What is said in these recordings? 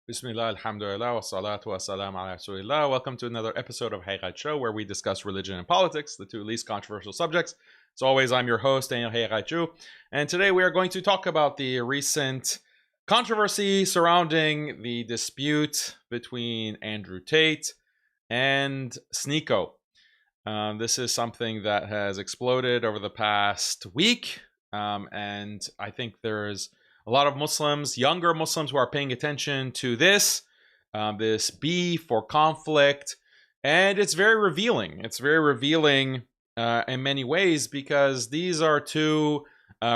Bismillah, alhamdulillah, wa salatu wa salam ala rasulillah. Welcome to another episode of Haqiqatjou, where we discuss religion and politics, the two least controversial subjects. As always, I'm your host, Daniel Haqiqatjou, and today we are going to talk about the recent controversy surrounding the dispute between Andrew Tate and SNEAKO. This is something that has exploded over the past week, and I think there's a lot of Muslims, younger Muslims, who are paying attention to this beef or conflict, and it's very revealing. It's very revealing in many ways, because these are two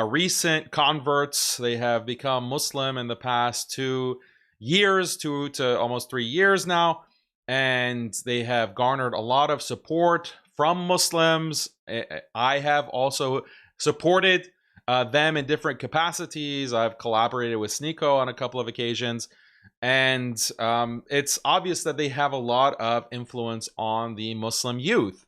recent converts. They have become Muslim in the past 2 years, 2 to almost 3 years now, and they have garnered a lot of support from Muslims. I have also supported them in different capacities. I've collaborated with SNEAKO on a couple of occasions, and it's obvious that they have a lot of influence on the Muslim youth.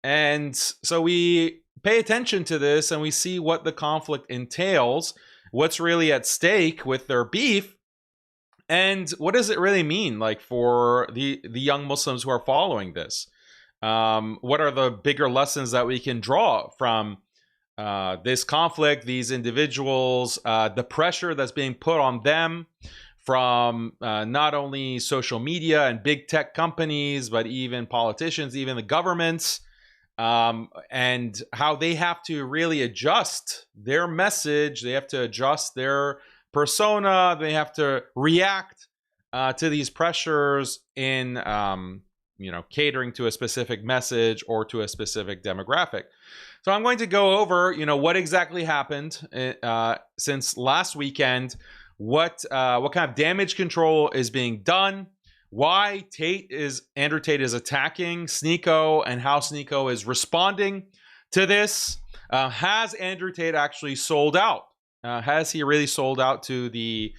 And so we pay attention to this and we see what the conflict entails, what's really at stake with their beef, and what does it really mean, like, for the young Muslims who are following this. What are the bigger lessons that we can draw from this conflict, these individuals, the pressure that's being put on them from not only social media and big tech companies, but even politicians, even the governments, and how they have to really adjust their message. They have to adjust their persona. They have to react to these pressures in catering to a specific message or to a specific demographic. So I'm going to go over, what exactly happened since last weekend, what kind of damage control is being done, why Andrew Tate is attacking SNEAKO, and how SNEAKO is responding to this. Has Andrew Tate actually sold out? Has he really sold out to the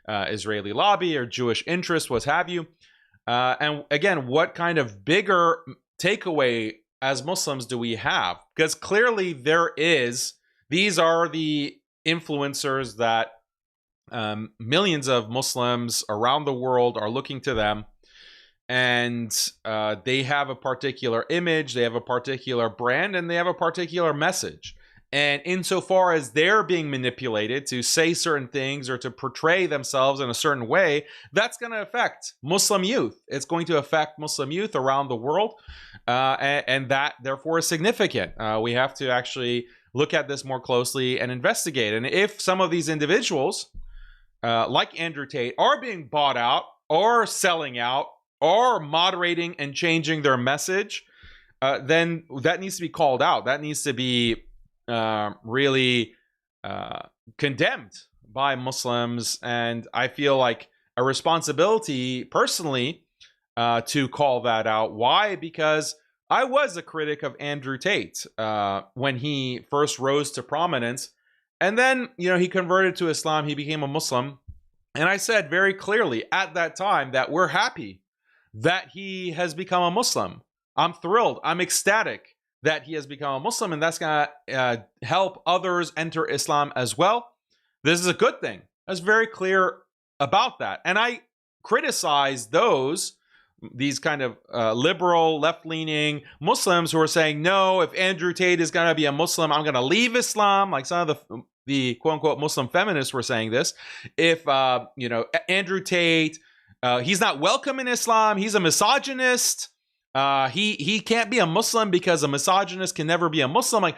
Israeli lobby or Jewish interests, what have you? And again, what kind of bigger takeaway as Muslims do we have? Because clearly these are the influencers that millions of Muslims around the world are looking to them, and they have a particular image, they have a particular brand, and they have a particular message. And insofar as they're being manipulated to say certain things or to portray themselves in a certain way, that's going to affect Muslim youth. It's going to affect Muslim youth around the world, and that therefore is significant. We have to actually look at this more closely and investigate. And if some of these individuals, like Andrew Tate, are being bought out or selling out or moderating and changing their message, then that needs to be called out. That needs to be really condemned by Muslims, and I feel like a responsibility personally to call that out. Why? Because I was a critic of Andrew Tate when he first rose to prominence, and then he converted to Islam, he became a Muslim, and I said very clearly at that time that we're happy that he has become a Muslim. I'm thrilled, I'm ecstatic that he has become a Muslim, and that's going to help others enter Islam as well. This is a good thing. I was very clear about that. And I criticize these kind of liberal, left-leaning Muslims who are saying, no, if Andrew Tate is going to be a Muslim, I'm going to leave Islam. Like some of the quote-unquote Muslim feminists were saying this. If, Andrew Tate, he's not welcome in Islam, he's a misogynist. He can't be a Muslim because a misogynist can never be a Muslim. Like,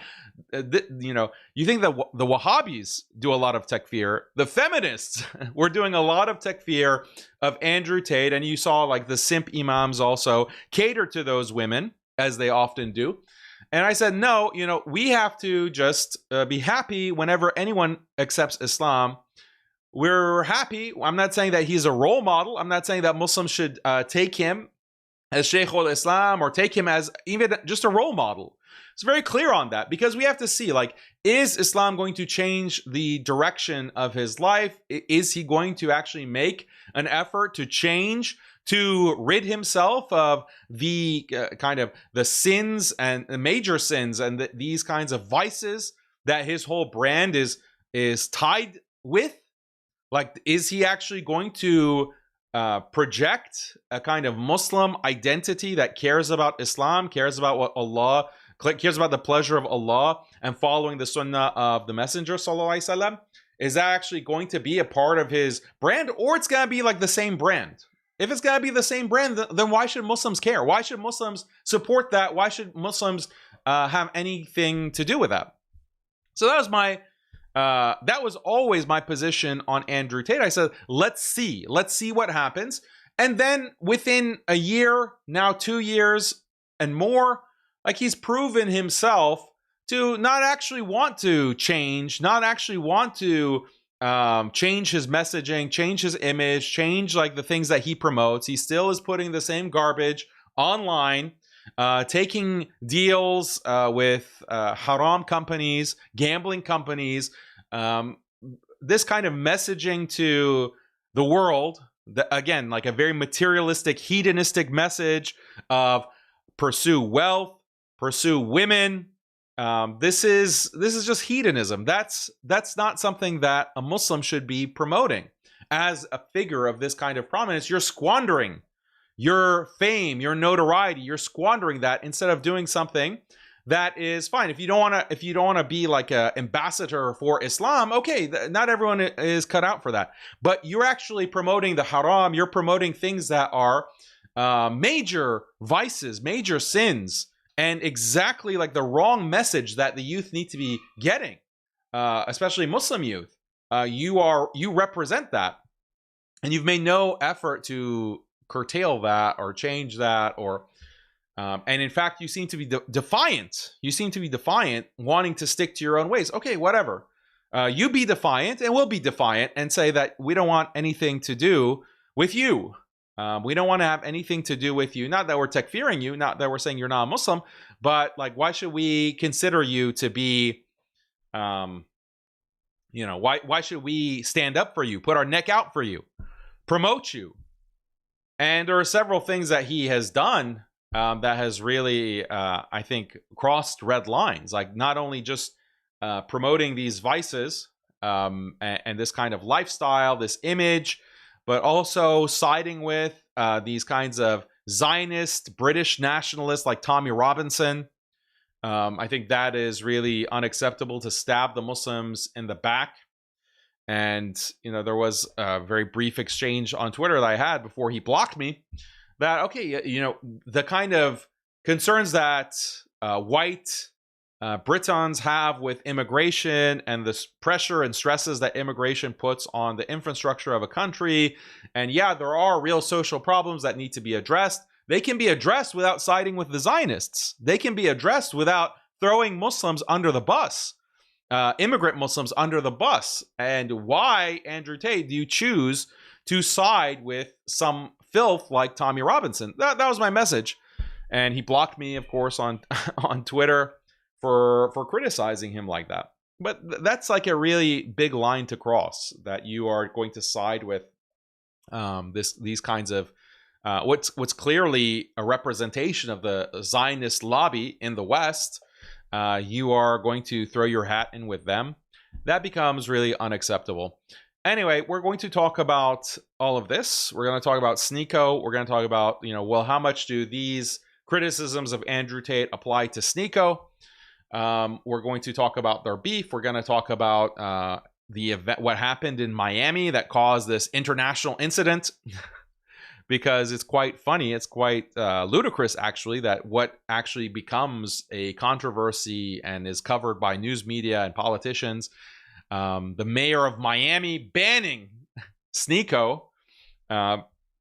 you think that the Wahhabis do a lot of takfir. The feminists were doing a lot of takfir of Andrew Tate, and you saw like the simp imams also cater to those women, as they often do. And I said, no, we have to just be happy whenever anyone accepts Islam. We're happy. I'm not saying that he's a role model. I'm not saying that Muslims should take him as Shaykh al-Islam or take him as even just a role model. It's very clear on that, because we have to see, like, is Islam going to change the direction of his life? Is he going to actually make an effort to change, to rid himself of the kind of the sins and the major sins and these kinds of vices that his whole brand is tied with? Like, is he actually going to project a kind of Muslim identity that cares about Islam, cares about what Allah, cares about the pleasure of Allah and following the sunnah of the Messenger sallallahu alaihi wasallam? Is that actually going to be a part of his brand, or it's going to be like the same brand? If it's going to be the same brand, then why should Muslims care? Why should Muslims support that? Why should Muslims have anything to do with that? So that was that was always my position on Andrew Tate. I said, let's see what happens. And then within a year, now 2 years and more, like, he's proven himself to not actually want to change, not actually want to change his messaging, change his image, change like the things that he promotes. He still is putting the same garbage online, taking deals with haram companies, gambling companies, this kind of messaging to the world, again, like a very materialistic, hedonistic message of pursue wealth, pursue women. This is just hedonism. That's not something that a Muslim should be promoting. As a figure of this kind of prominence, you're squandering your fame, your notoriety. You're squandering that instead of doing something that is fine. If you don't want to be like an ambassador for Islam, okay, not everyone is cut out for that. But you're actually promoting the haram. You're promoting things that are major vices, major sins, and exactly like the wrong message that the youth need to be getting, especially Muslim youth. You represent that, and you've made no effort to curtail that or change that, or and in fact, you seem to be defiant. You seem to be defiant, wanting to stick to your own ways. Okay, whatever. You be defiant, and we'll be defiant, and say that we don't want anything to do with you. We don't want to have anything to do with you. Not that we're takfiring you, not that we're saying you're not a Muslim, but like, why should we consider you to be, why should we stand up for you, put our neck out for you, promote you? And there are several things that he has done that has really, I think, crossed red lines. Like, not only just promoting these vices and this kind of lifestyle, this image, but also siding with these kinds of Zionist British nationalists like Tommy Robinson. I think that is really unacceptable, to stab the Muslims in the back. And, there was a very brief exchange on Twitter that I had before he blocked me, that, okay, the kind of concerns that white Britons have with immigration and the pressure and stresses that immigration puts on the infrastructure of a country. And yeah, there are real social problems that need to be addressed. They can be addressed without siding with the Zionists. They can be addressed without throwing Muslims under the bus, immigrant Muslims under the bus. And why, Andrew Tate, do you choose to side with some filth like Tommy Robinson? That was my message. And he blocked me, of course, on Twitter for criticizing him like that. But that's like a really big line to cross, that you are going to side with these kinds of what's clearly a representation of the Zionist lobby in the West. You are going to throw your hat in with them. That becomes really unacceptable. Anyway, we're going to talk about all of this. We're going to talk about SNEAKO. We're going to talk about, well, how much do these criticisms of Andrew Tate apply to SNEAKO? We're going to talk about their beef. We're going to talk about the event, what happened in Miami that caused this international incident, because it's quite funny. It's quite ludicrous, actually, that what actually becomes a controversy and is covered by news media and politicians, the mayor of Miami banning SNEAKO,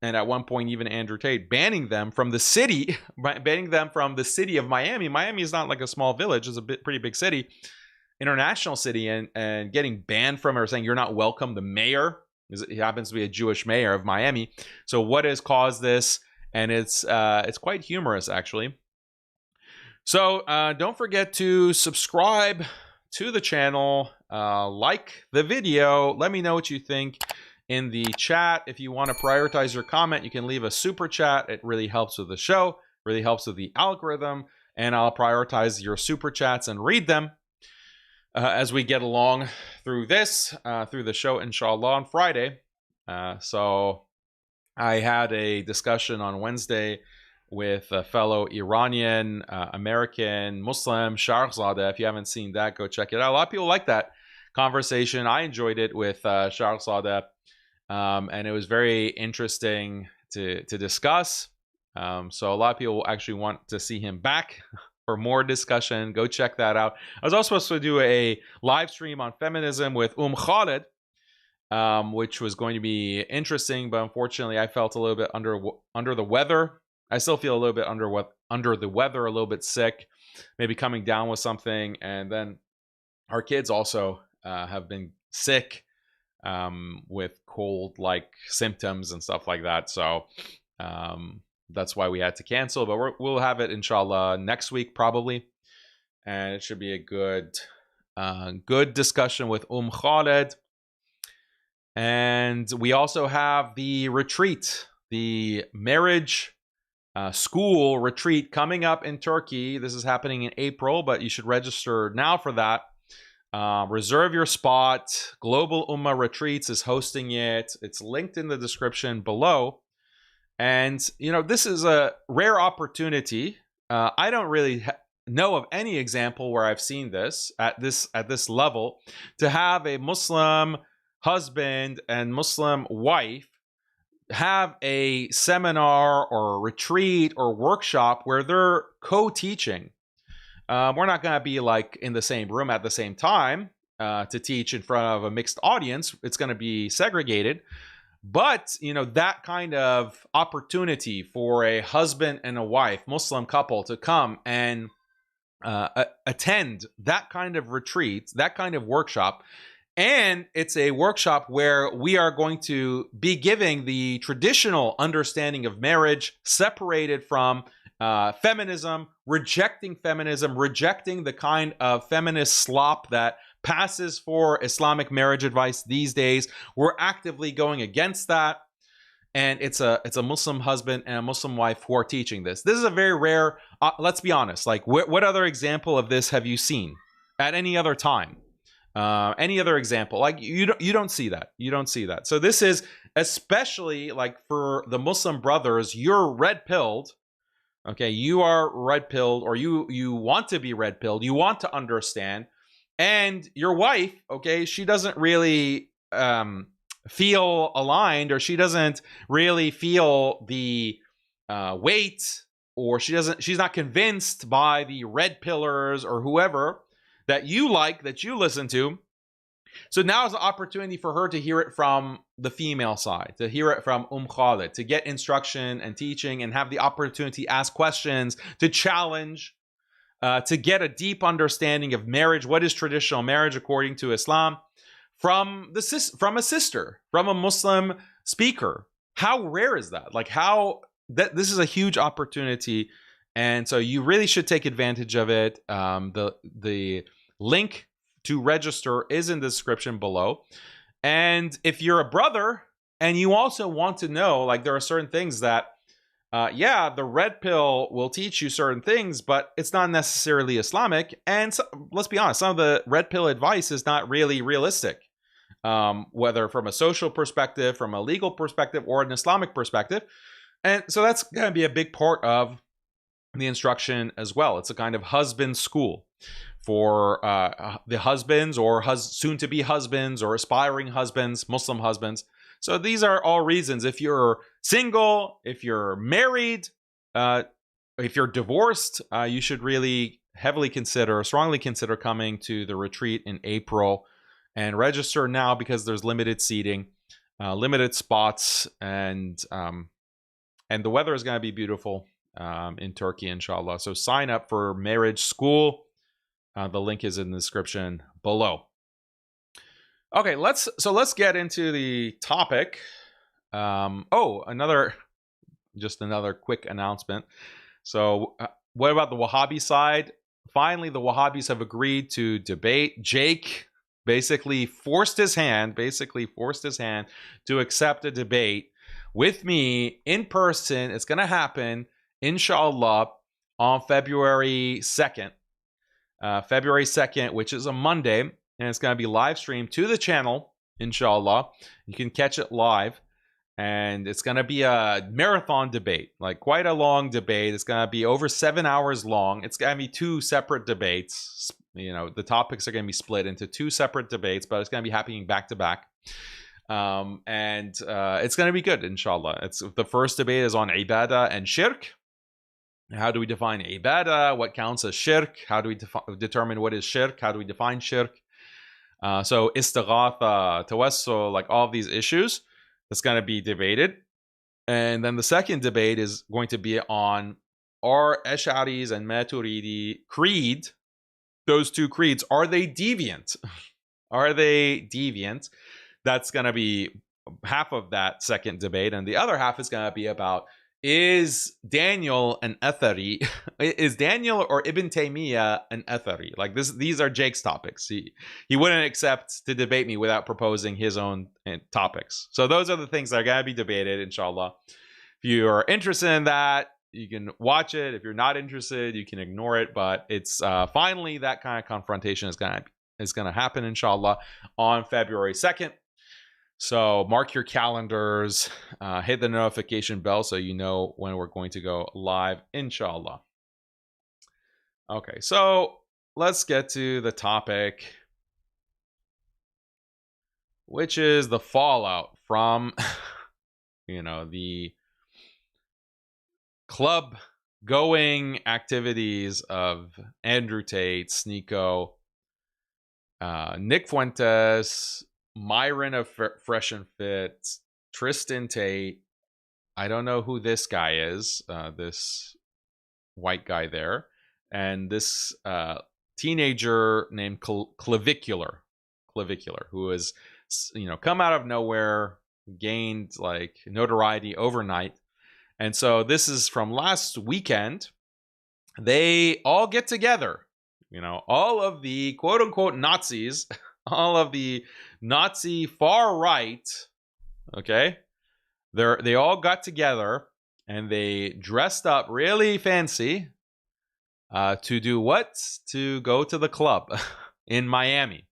and at one point even Andrew Tate banning them from the city, banning them from the city of Miami. Miami is not like a small village; it's a pretty big city, international city, and getting banned from it, or saying you're not welcome. The mayor, he happens to be a Jewish mayor of Miami. So what has caused this? and it's quite humorous actually. So don't forget to subscribe to the channel, like the video, let me know what you think in the chat. If you want to prioritize your comment, you can leave a super chat. It really helps with the show, really helps with the algorithm, and I'll prioritize your super chats and read them as we get along through this, through the show, inshallah, on Friday. So I had a discussion on Wednesday with a fellow Iranian American Muslim, Shahrzadeh. If you haven't seen that, go check it out. A lot of people like that conversation. I enjoyed it with Shahrzadeh, and it was very interesting to discuss. So a lot of people actually want to see him back for more discussion. Go check that out. I was also supposed to do a live stream on feminism with Khalid, which was going to be interesting, but unfortunately I felt a little bit under the weather. I still feel a little bit under the weather, a little bit sick, maybe coming down with something. And then our kids also have been sick with cold-like symptoms and stuff like that. So that's why we had to cancel. But we'll have it, inshallah, next week probably. And it should be a good discussion with Khalid. And we also have the retreat, the marriage school retreat coming up in Turkey. This is happening in April, but you should register now for that. Reserve your spot. Global Ummah Retreats is hosting it. It's linked in the description below. And, you know, this is a rare opportunity. I don't really know of any example where I've seen this at this level, to have a Muslim husband and Muslim wife have a seminar or a retreat or workshop where they're co-teaching. We're not going to be like in the same room at the same time to teach in front of a mixed audience. It's going to be segregated. But, you know, that kind of opportunity for a husband and a wife, Muslim couple, to come and attend that kind of retreat, that kind of workshop. And it's a workshop where we are going to be giving the traditional understanding of marriage, separated from feminism, rejecting the kind of feminist slop that passes for Islamic marriage advice these days. We're actively going against that. And it's a Muslim husband and a Muslim wife who are teaching this. This is a very rare, let's be honest, like what other example of this have you seen at any other time? Any other example? Like you don't see that. You don't see that. So this is especially like for the Muslim brothers, you're red-pilled. Okay, you are red-pilled, or you want to be red-pilled. You want to understand. And your wife, okay, she doesn't really feel aligned, or she doesn't really feel the weight, or she's not convinced by the red pillars or whoever that you like, that you listen to. So now is the opportunity for her to hear it from the female side, to hear it from Khalid, to get instruction and teaching and have the opportunity to ask questions, to challenge, to get a deep understanding of marriage. What is traditional marriage according to Islam? From a sister, from a Muslim speaker. How rare is that? Like this is a huge opportunity. And so you really should take advantage of it. The link to register is in the description below. And if you're a brother and you also want to know, like there are certain things that, the red pill will teach you certain things, but it's not necessarily Islamic. And so, let's be honest, some of the red pill advice is not really realistic, whether from a social perspective, from a legal perspective, or an Islamic perspective. And so that's going to be a big part of the instruction as well. It's a kind of husband school for the husbands, or soon-to-be husbands, or aspiring husbands, Muslim husbands. So these are all reasons. If you're single, if you're married, if you're divorced, you should really strongly consider coming to the retreat in April, and register now because there's limited seating, limited spots, and the weather is going to be beautiful in Turkey, inshallah. So sign up for marriage school. The link is in the description below. Okay, let's get into the topic. Another Just another quick announcement. So what about the Wahhabi side? Finally, the Wahhabis have agreed to debate. Jake basically forced his hand to accept a debate with me in person. It's going to happen, inshallah, on February 2nd. February 2nd, which is a Monday, and it's going to be live streamed to the channel, inshallah. You can catch it live. And it's going to be a marathon debate, like quite a long debate. It's going to be over 7 hours long. It's going to be 2 separate debates. You know, the topics are going to be split into 2 separate debates, but it's going to be happening back to back. And it's going to be good, inshallah. The first debate is on ibadah and shirk. How do we define ibadah? What counts as shirk? How do we determine what is shirk? How do we define shirk? So istighatha, tawassul, like all of these issues. That's going to be debated. And then the second debate is going to be on, are Ash'aris and Maturidi creed, those 2 creeds, are they deviant? Are they deviant? That's going to be half of that second debate. And the other half is going to be about, is Daniel an Athari? Is Daniel or Ibn Taymiyyah an Athari? Like these are Jake's topics. He wouldn't accept to debate me without proposing his own topics. So those are the things that are going to be debated, inshallah. If you are interested in that, you can watch it. If you're not interested, you can ignore it. But it's finally that kind of confrontation is going to happen, inshallah, on February 2nd. So mark your calendars, hit the notification bell so you know when we're going to go live, inshallah. Okay, so let's get to the topic, which is the fallout from, the club going activities of Andrew Tate, SNEAKO, Nick Fuentes, Myron of Fresh and Fit, Tristan Tate. I don't know who this guy is, this white guy there, and this teenager named Clavicular, who has, come out of nowhere, gained like notoriety overnight. And so this is from last weekend. They all get together, all of the quote unquote Nazis, all of the Nazi far right, okay? They all got together and they dressed up really fancy to do what? To go to the club in Miami.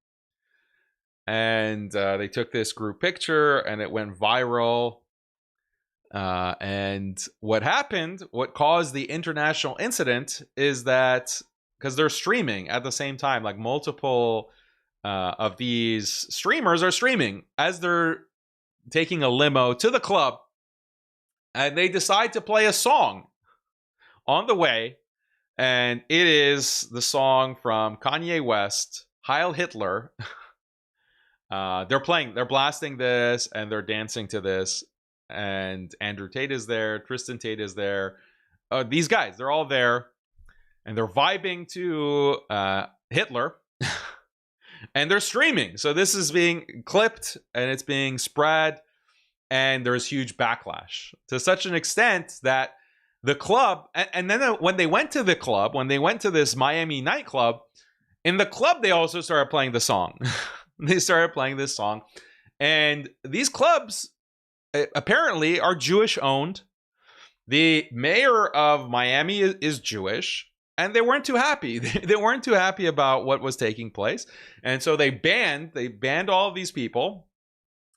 And they took this group picture and it went viral. And what happened, what caused the international incident is that, because they're streaming at the same time, like multiple of these streamers are streaming as they're taking a limo to the club, and they decide to play a song on the way, and it is the song from Kanye West, Heil Hitler. They're blasting this, and they're dancing to this, and Andrew Tate is there, Tristan Tate is there. These guys, they're all there, and they're vibing to Hitler. And they're streaming. So this is being clipped and it's being spread. And there's huge backlash to such an extent that the club, and then when they went to the club, when they went to this Miami nightclub, in the club, they also started playing the song. They started playing this song. And these clubs apparently are Jewish owned. The mayor of Miami is Jewish. And they weren't too happy. They weren't too happy about what was taking place. And so they banned all of these people.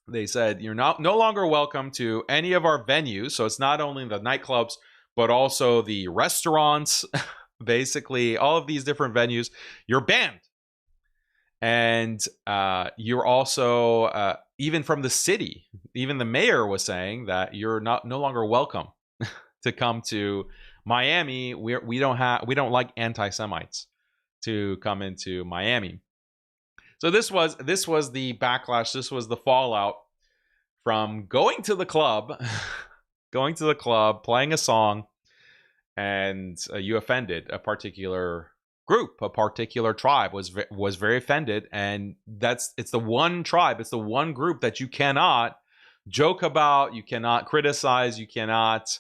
They said, you're no longer welcome to any of our venues. So it's not only the nightclubs, but also the restaurants, basically all of these different venues. You're banned. And you're also, even from the city, even the mayor was saying that you're no longer welcome to come to Miami. We don't like anti-Semites to come into Miami. So this was the backlash. This was the fallout from going to the club, playing a song, and you offended a particular group, a particular tribe was very offended, and it's the one tribe, it's the one group that you cannot joke about, you cannot criticize, you cannot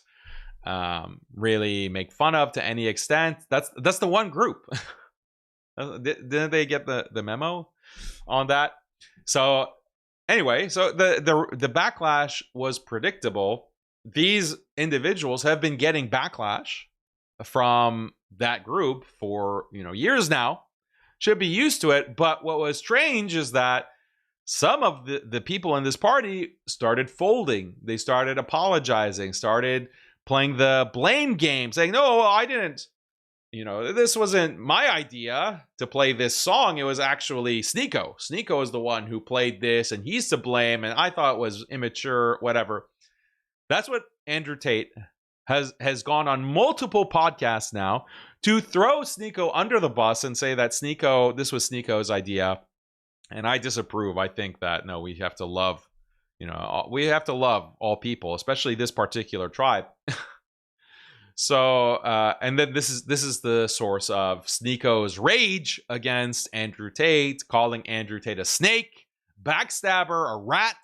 really make fun of to any extent. That's the one group. Didn't they get the memo on that? So anyway, so the backlash was predictable. These individuals have been getting backlash from that group for years now. Should be used to it. But what was strange is that some of the people in this party started folding. They started apologizing, started playing the blame game, saying, no, I didn't, this wasn't my idea to play this song. It was actually SNEAKO. SNEAKO is the one who played this, and he's to blame, and I thought it was immature, whatever. That's what Andrew Tate has gone on multiple podcasts now to throw SNEAKO under the bus and say that this was SNEAKO's idea. And I disapprove. I think that, no, we have to love, we have to love all people, especially this particular tribe. So, and then this is the source of SNEAKO's rage against Andrew Tate, calling Andrew Tate a snake, backstabber, a rat.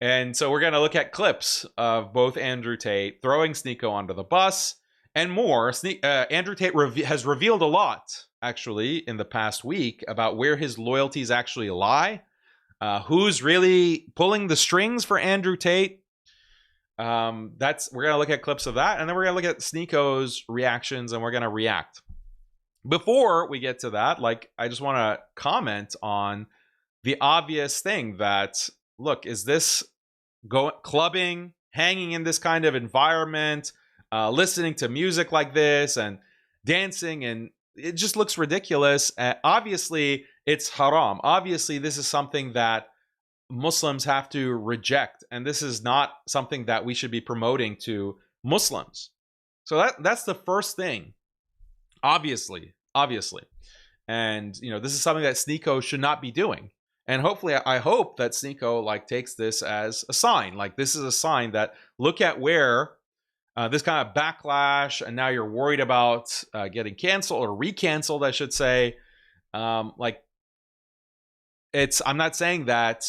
And so we're going to look at clips of both Andrew Tate throwing SNEAKO under the bus and more. Andrew Tate has revealed a lot, actually, in the past week about where his loyalties actually lie, who's really pulling the strings for Andrew Tate. We're going to look at clips of that, and then we're going to look at SNEAKO's reactions, and we're going to react. Before we get to that, I just want to comment on the obvious thing that, look, is this clubbing, hanging in this kind of environment, listening to music like this and dancing, and it just looks ridiculous. Obviously, it's haram. Obviously, this is something that Muslims have to reject, and this is not something that we should be promoting to Muslims. So that's the first thing, obviously. And this is something that SNEAKO should not be doing. And hopefully, I hope that SNEAKO takes this as a sign. This is a sign that, look at where this kind of backlash, and now you're worried about getting canceled or recanceled, I should say. I'm not saying that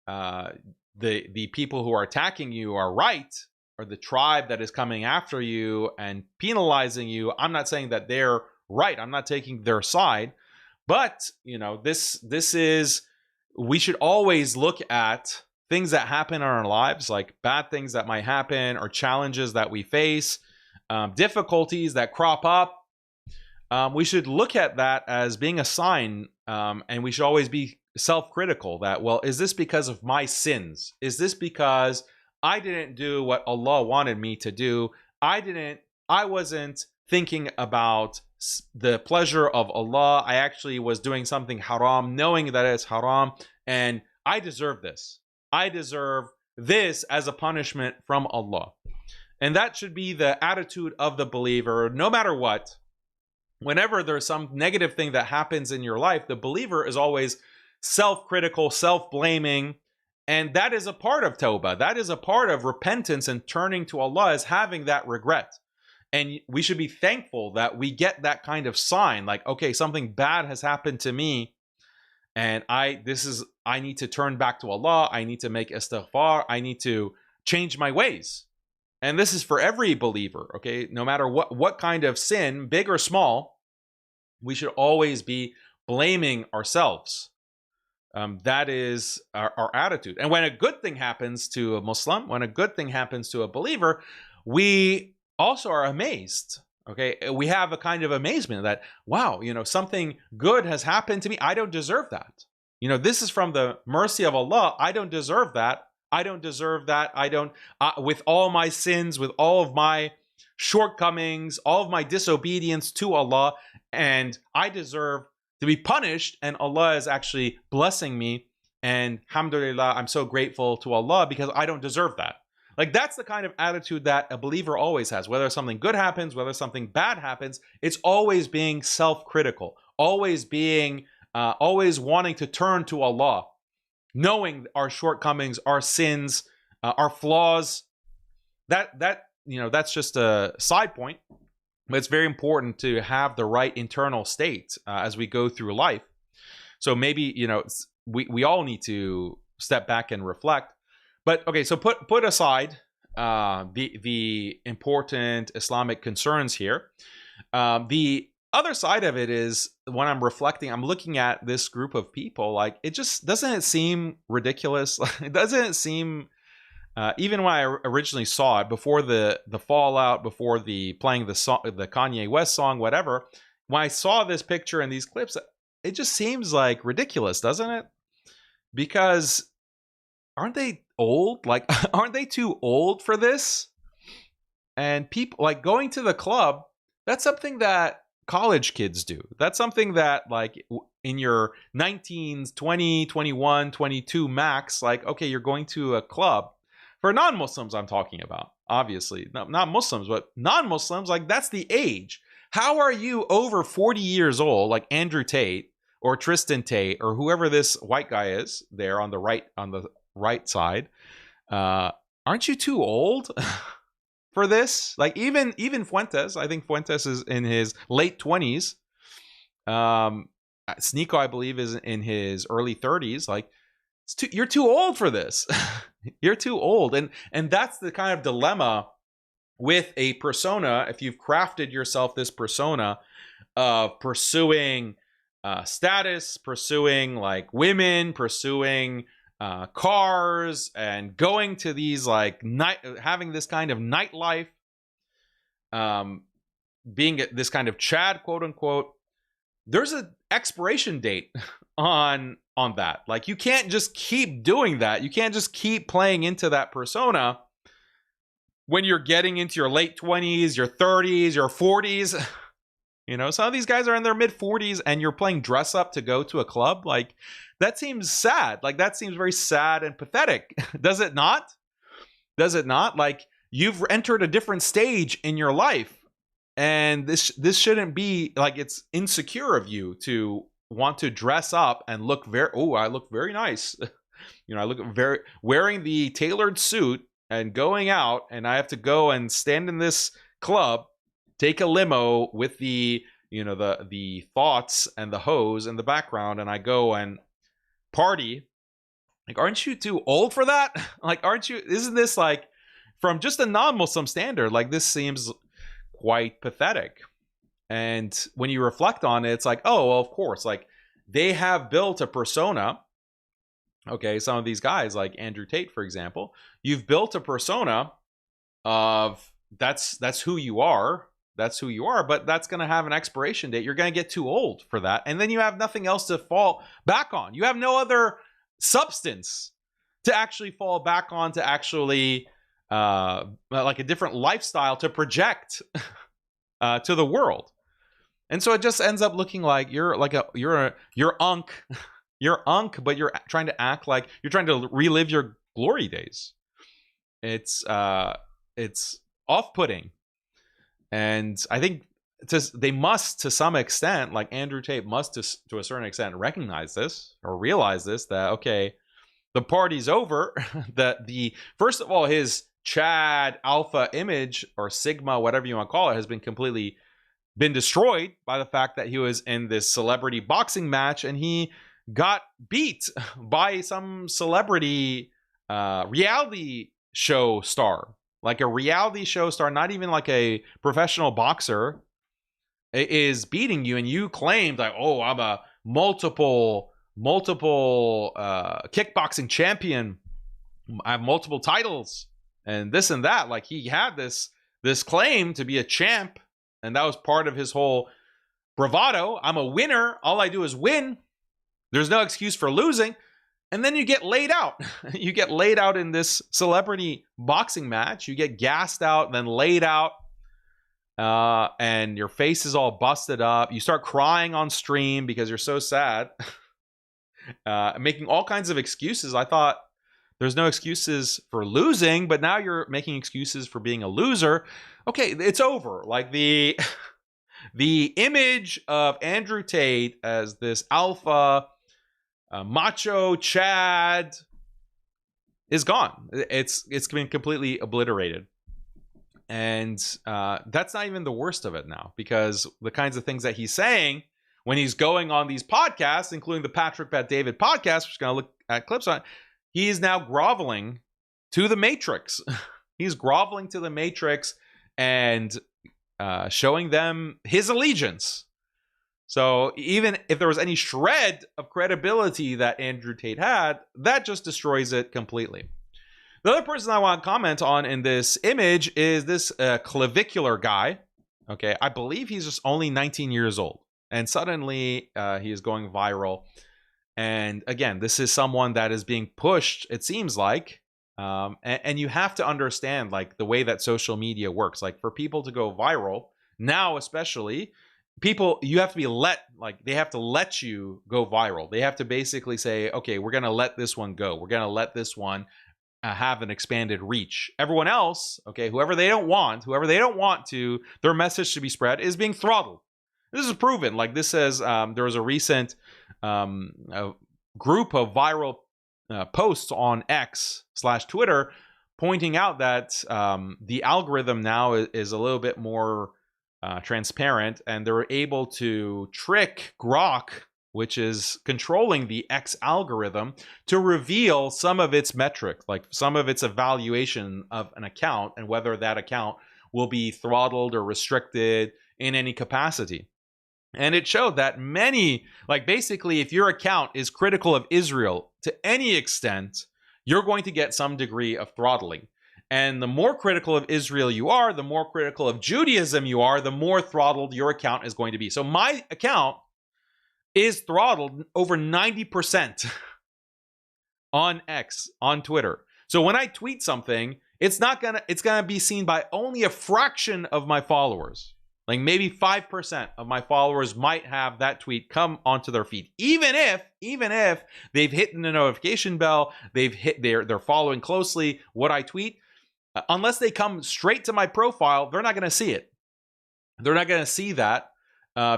the people who are attacking you are right, or the tribe that is coming after you and penalizing you. I'm not saying that they're right. I'm not taking their side. But this is, we should always look at things that happen in our lives, like bad things that might happen, or challenges that we face, difficulties that crop up. We should look at that as being a sign, and we should always be self-critical that, well, is this because of my sins? Is this because I didn't do what Allah wanted me to do? I wasn't thinking about the pleasure of Allah. I actually was doing something haram, knowing that it's haram, and I deserve this. I deserve this as a punishment from Allah. And that should be the attitude of the believer, no matter what. Whenever there's some negative thing that happens in your life, the believer is always self-critical, self-blaming, and that is a part of tawbah. That is a part of repentance and turning to Allah, is having that regret. And we should be thankful that we get that kind of sign, like, okay, something bad has happened to me, and I need to turn back to Allah. I need to make istighfar. I need to change my ways. And this is for every believer, okay? No matter what kind of sin, big or small, we should always be blaming ourselves. That is our attitude. And when a good thing happens to a Muslim, when a good thing happens to a believer, we also are amazed. Okay, we have a kind of amazement that, wow, something good has happened to me. I don't deserve that. This is from the mercy of Allah. I don't deserve that. I don't deserve that. With all my sins, with all of my shortcomings, all of my disobedience to Allah, and I deserve to be punished, and Allah is actually blessing me. And alhamdulillah, I'm so grateful to Allah because I don't deserve that. That's the kind of attitude that a believer always has. Whether something good happens, whether something bad happens, it's always being self-critical, always wanting to turn to Allah, knowing our shortcomings, our sins, our flaws. That's just a side point, but it's very important to have the right internal state as we go through life. So maybe we all need to step back and reflect. But okay, so put aside the important Islamic concerns here. The other side of it is when I'm reflecting, I'm looking at this group of people, like it just doesn't seem ridiculous. It doesn't seem even when I originally saw it before the fallout, before the playing the song, the Kanye West song, whatever. When I saw this picture and these clips, it just seems like ridiculous, doesn't it? Because aren't they old? Like, aren't they too old for this? And people like going to the club, that's something that college kids do. That's something that like in your 19s, 20, 21, 22 max, like, okay, you're going to a club. For non-Muslims, I'm talking about, obviously. Not Muslims, but non-Muslims, like that's the age. How are you over 40 years old, like Andrew Tate or Tristan Tate or whoever this white guy is there on the right side? Aren't you too old for this? Like even Fuentes, I think Fuentes is in his late 20s. SNEAKO, I believe, is in his early 30s. Like you're too old for this. You're too old. And that's the kind of dilemma with a persona. If you've crafted yourself this persona of pursuing status, pursuing like women, pursuing cars, and going to these like having this kind of nightlife, being this kind of Chad, quote unquote, there's an expiration date on that. Like you can't just keep doing that. You can't just keep playing into that persona when you're getting into your late 20s, your 30s, your 40s. You know, some of these guys are in their mid 40s and you're playing dress up to go to a club. Like that seems sad. Like that seems very sad and pathetic. Does it not? Does it not? Like you've entered a different stage in your life, and this shouldn't be like, it's insecure of you to want to dress up and look I look very nice. You know, I look very wearing the tailored suit and going out, and I have to go and stand in this club, take a limo with the, you know, the thoughts and the hose in the background, and I go and party. Like, aren't you too old for that? Like, isn't this like, from just a non-Muslim standard, like this seems quite pathetic. And when you reflect on it, it's like, oh, well, of course, like they have built a persona. Okay, some of these guys, like Andrew Tate, for example, you've built a persona of that's who you are. That's who you are, but that's going to have an expiration date. You're going to get too old for that. And then you have nothing else to fall back on. You have no other substance to actually fall back on, to actually like a different lifestyle to project to the world. And so it just ends up looking like you're unk, but you're trying to act like you're trying to relive your glory days. It's off-putting. And I think they must, to some extent, like Andrew Tate must to a certain extent recognize this or realize this, that, okay, the party's over. the first of all, his Chad alpha image or Sigma, whatever you want to call it, has been destroyed by the fact that he was in this celebrity boxing match and he got beat by some celebrity reality show star. Like a reality show star, not even like a professional boxer, is beating you, and you claimed like, oh, I'm a multiple kickboxing champion. I have multiple titles and this and that. Like he had this claim to be a champ, and that was part of his whole bravado. I'm a winner. All I do is win. There's no excuse for losing. And then you get laid out. You get laid out in this celebrity boxing match. You get gassed out, then laid out. And your face is all busted up. You start crying on stream because you're so sad. Making all kinds of excuses. I thought there's no excuses for losing, but now you're making excuses for being a loser. Okay, it's over. Like the image of Andrew Tate as this alpha macho Chad is gone. It's been completely obliterated. And that's not even the worst of it now, because the kinds of things that he's saying when he's going on these podcasts, including the Patrick Bet David podcast, which is going to look at clips on, he is now groveling to the Matrix. He's groveling to the Matrix and showing them his allegiance. So even if there was any shred of credibility that Andrew Tate had, that just destroys it completely. The other person I want to comment on in this image is this clavicular guy. Okay, I believe he's just only 19 years old. And suddenly he is going viral. And again, this is someone that is being pushed, it seems like. And you have to understand like the way that social media works. Like for people to go viral, now especially, people, you have to be they have to let you go viral. They have to basically say, okay, we're going to let this one go. We're going to let this one have an expanded reach. Everyone else, okay, whoever they don't want to, their message to be spread is being throttled. This is proven. Like this says, there was a recent group of viral posts on X/Twitter pointing out that the algorithm now is a little bit more transparent, and they're able to trick Grok, which is controlling the X algorithm, to reveal some of its metrics, like some of its evaluation of an account and whether that account will be throttled or restricted in any capacity. And it showed that many, like basically if your account is critical of Israel to any extent, you're going to get some degree of throttling. And the more critical of Israel you are, the more critical of Judaism you are, the more throttled your account is going to be. So my account is throttled over 90% on X, on Twitter. So when I tweet something, it's gonna be seen by only a fraction of my followers. Like maybe 5% of my followers might have that tweet come onto their feed. Even if they've hit the notification bell, they're following closely what I tweet, unless they come straight to my profile, they're not going to see it. They're not going to see that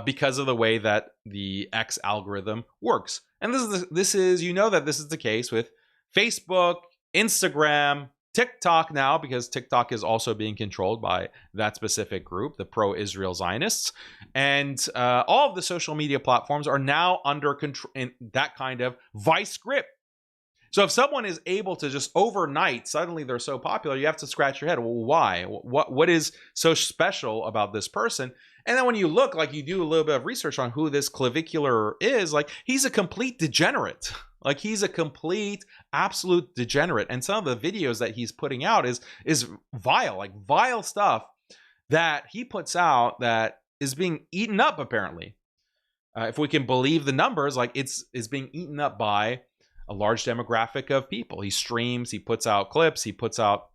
because of the way that the X algorithm works. And this is you know that this is the case with Facebook, Instagram, TikTok now, because TikTok is also being controlled by that specific group, the pro-Israel Zionists. And all of the social media platforms are now under control in that kind of vice grip. So if someone is able to just overnight, suddenly they're so popular, you have to scratch your head. Well, why? What is so special about this person? And then when you look, like you do a little bit of research on who this clavicular is, like he's a complete degenerate. Like he's a complete, absolute degenerate. And some of the videos that he's putting out is vile, like vile stuff that he puts out that is being eaten up, apparently. If we can believe the numbers, like it's being eaten up by a large demographic of people. He streams, he puts out clips, he puts out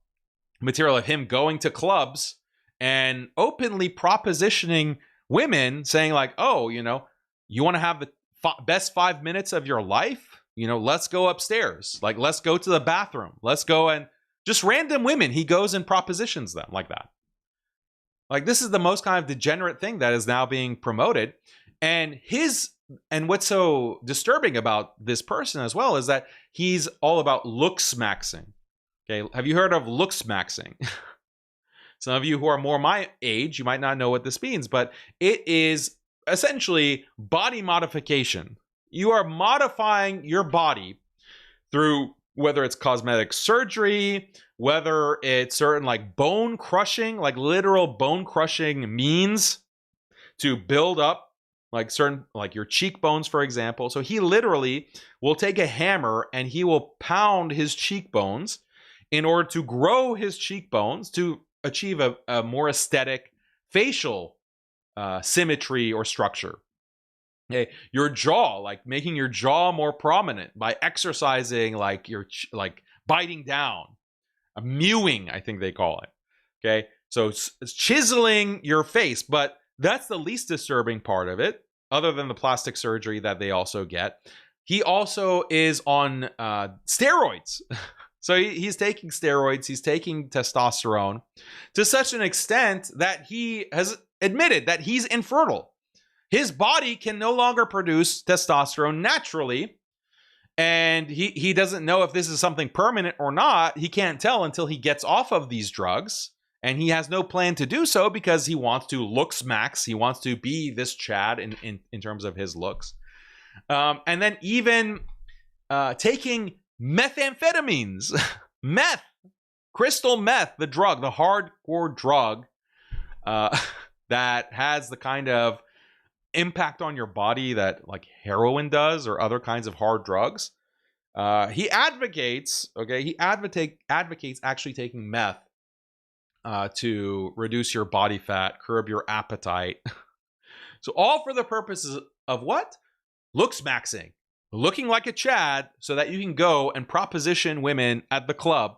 material of him going to clubs and openly propositioning women, saying like, oh, you want to have the best 5 minutes of your life? Let's go upstairs. Like, let's go to the bathroom. Let's go, and just random women, he goes and propositions them like that. Like, this is the most kind of degenerate thing that is now being promoted. And what's so disturbing about this person as well is that he's all about looks maxing. Okay, have you heard of looks maxing? Some of you who are more my age, you might not know what this means, but it is essentially body modification. You are modifying your body through whether it's cosmetic surgery, whether it's certain like bone crushing, like literal bone crushing means to build up like certain, like your cheekbones, for example. So he literally will take a hammer and he will pound his cheekbones in order to grow his cheekbones to achieve a more aesthetic facial symmetry or structure. Okay, your jaw, like making your jaw more prominent by exercising, like like biting down, mewing, I think they call it. Okay, so it's chiseling your face, but that's the least disturbing part of it, other than the plastic surgery that they also get. He also is on steroids. So he's taking steroids, he's taking testosterone to such an extent that he has admitted that he's infertile. His body can no longer produce testosterone naturally, and he doesn't know if this is something permanent or not. He can't tell until he gets off of these drugs, and he has no plan to do so because he wants to looks max. He wants to be this Chad in terms of his looks. And then even taking methamphetamines, meth. Crystal meth, the drug, the hardcore drug that has the kind of impact on your body that like heroin does or other kinds of hard drugs. He advocates actually taking meth to reduce your body fat, curb your appetite. So all for the purposes of what? Looks maxing. Looking like a Chad so that you can go and proposition women at the club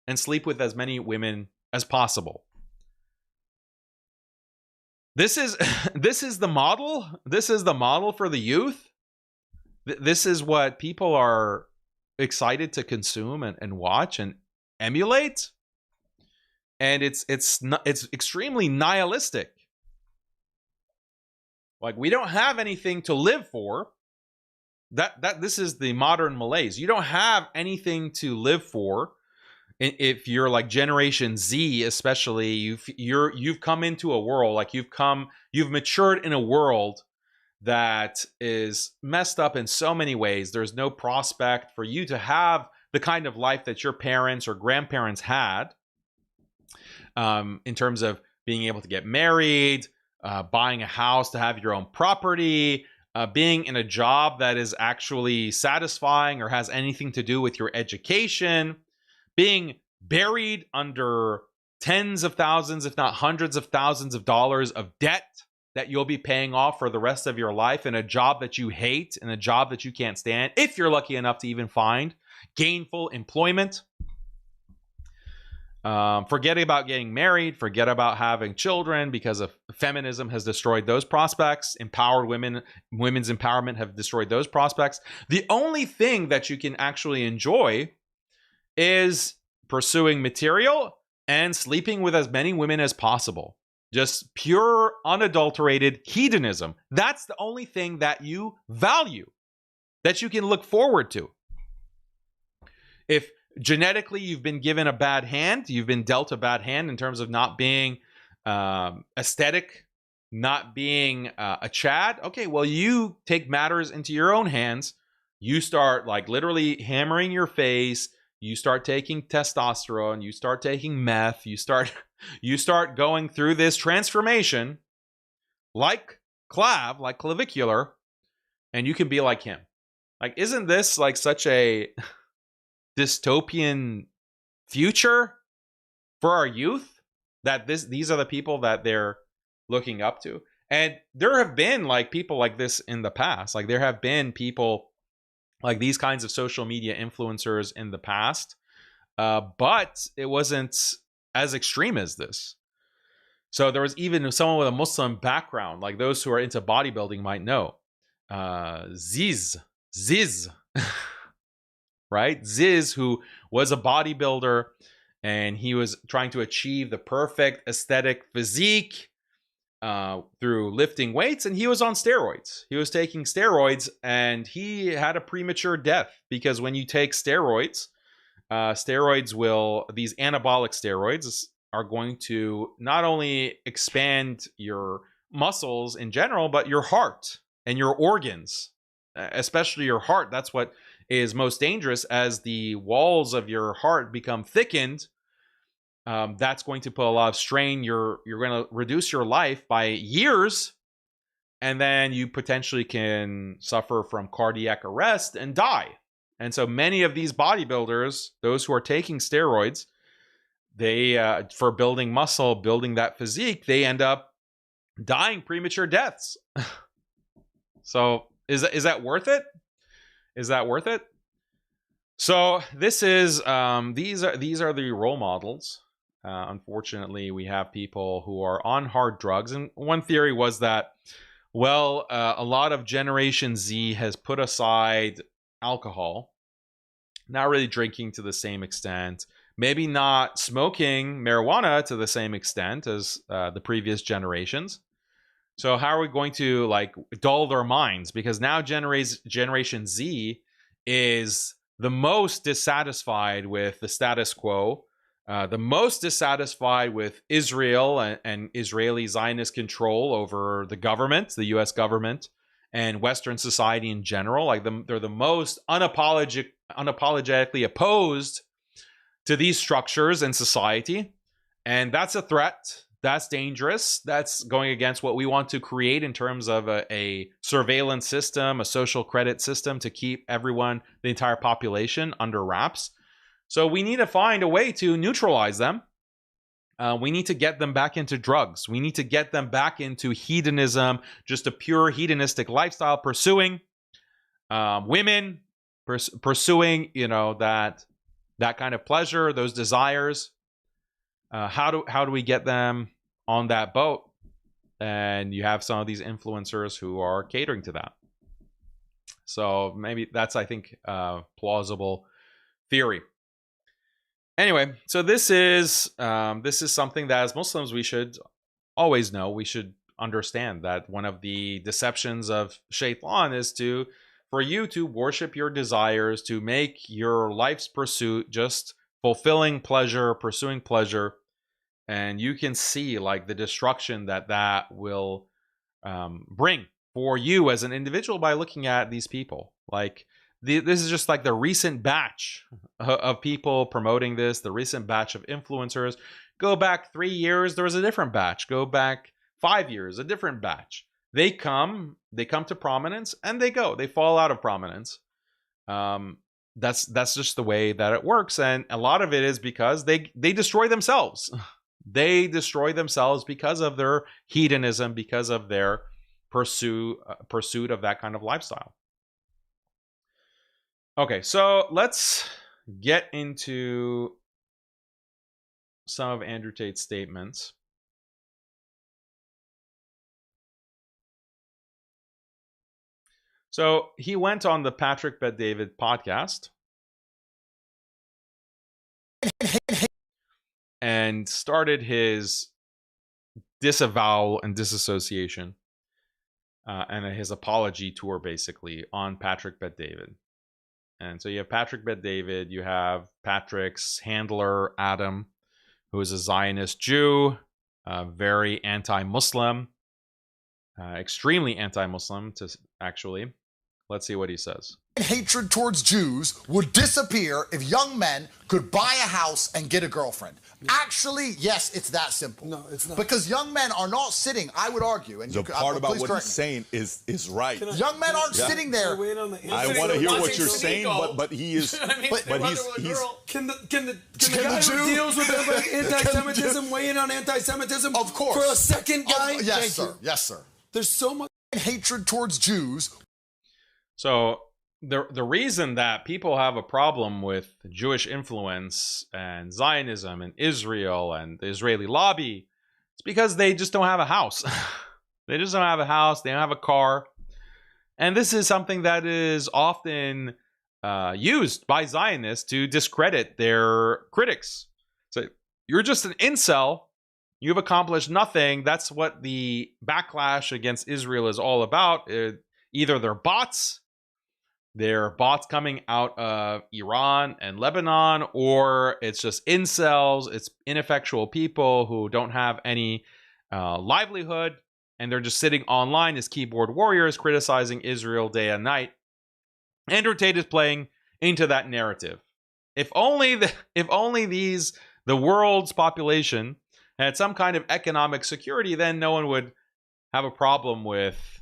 and sleep with as many women as possible. This is the model. This is the model for the youth. This is what people are excited to consume and watch and emulate. And it's extremely nihilistic. Like, we don't have anything to live for. This is the modern malaise. You don't have anything to live for. If you're like Generation Z, especially, you've come into a world, like you've matured in a world that is messed up in so many ways. There's no prospect for you to have the kind of life that your parents or grandparents had, in terms of being able to get married, buying a house to have your own property, being in a job that is actually satisfying or has anything to do with your education, being buried under tens of thousands, if not hundreds of thousands of dollars of debt that you'll be paying off for the rest of your life in a job that you hate, in a job that you can't stand, if you're lucky enough to even find gainful employment. Forget about getting married, forget about having children, because of feminism has destroyed those prospects. Women's empowerment have destroyed those prospects. The only thing that you can actually enjoy is pursuing material and sleeping with as many women as possible. Just pure, unadulterated hedonism. That's the only thing that you value, that you can look forward to. If genetically you've been given a bad hand, you've been dealt a bad hand in terms of not being aesthetic, not being a Chad, okay, well, you take matters into your own hands. You start like literally hammering your face. You start taking testosterone. You start taking meth. You start going through this transformation like clavicular, and you can be like him. Like, isn't this like such a dystopian future for our youth, that these are the people that they're looking up to? And there have been like people like this in the past. Like, there have been people like these kinds of social media influencers in the past, but it wasn't as extreme as this. So there was even someone with a Muslim background, like those who are into bodybuilding might know, Ziz, right? Ziz, who was a bodybuilder, and he was trying to achieve the perfect aesthetic physique through lifting weights, and he was on steroids. He was taking steroids, and he had a premature death, because when you take steroids, these anabolic steroids are going to not only expand your muscles in general, but your heart and your organs, especially your heart. That's what is most dangerous. As the walls of your heart become thickened, that's going to put a lot of strain. You're going to reduce your life by years, and then you potentially can suffer from cardiac arrest and die. And so many of these bodybuilders, those who are taking steroids, they for building muscle, building that physique, they end up dying premature deaths. So is that worth it? Is that worth it? So this is these are the role models. Unfortunately, we have people who are on hard drugs, and one theory was that, well, a lot of Generation Z has put aside alcohol, not really drinking to the same extent, maybe not smoking marijuana to the same extent as the previous generations. So how are we going to like dull their minds? Because now Generation Z is the most dissatisfied with the status quo, the most dissatisfied with Israel and Israeli Zionist control over the government, the U.S. government, and Western society in general. Like they're the most unapologetically opposed to these structures in society. And that's a threat. That's dangerous. That's going against what we want to create in terms of a surveillance system, a social credit system to keep everyone, the entire population, under wraps. So we need to find a way to neutralize them. We need to get them back into drugs. We need to get them back into hedonism, just a pure hedonistic lifestyle, pursuing women, pursuing, that kind of pleasure, those desires. How do we get them on that boat? And you have some of these influencers who are catering to that. So maybe that's, I think, plausible theory. Anyway, so this is something that as Muslims we should always know. We should understand that one of the deceptions of Shaitan is for you to worship your desires, to make your life's pursuit just fulfilling pleasure, pursuing pleasure, and you can see like the destruction that will bring for you as an individual by looking at these people. Like this is just like the recent batch of people promoting this, the recent batch of influencers. Go back 3 years, there was a different batch. Go back 5 years, a different batch. They come to prominence and they go. They fall out of prominence. That's just the way that it works, and a lot of it is because they destroy themselves. They destroy themselves because of their hedonism, because of their pursuit of that kind of lifestyle. Okay, so let's get into some of Andrew Tate's statements. So he went on the Patrick Bet-David podcast and started his disavowal and disassociation and his apology tour, basically, on Patrick Bet-David. And so you have Patrick Bet-David, you have Patrick's handler, Adam, who is a Zionist Jew, very anti-Muslim, extremely anti-Muslim, actually. Let's see what he says. Hatred towards Jews would disappear if young men could buy a house and get a girlfriend. Actually, yes, it's that simple. No, it's not. Because young men are not sitting, I would argue, and the part about what he's saying is right. Young men aren't sitting there. I want to hear what you're saying, but he is. But he's. Can the guy who deals with anti-Semitism weigh in on anti-Semitism? Of course. For a second, guy? Yes, sir. Yes, sir. There's so much hatred towards Jews. So the reason that people have a problem with Jewish influence and Zionism and Israel and the Israeli lobby, it's because they just don't have a house. They just don't have a house. They don't have a car. And this is something that is often used by Zionists to discredit their critics. So you're just an incel. You've accomplished nothing. That's what the backlash against Israel is all about. Either they're bots coming out of Iran and Lebanon, or it's just incels, it's ineffectual people who don't have any livelihood, and they're just sitting online as keyboard warriors criticizing Israel day and night. Andrew Tate is playing into that narrative. If only the world's population had some kind of economic security, then no one would have a problem with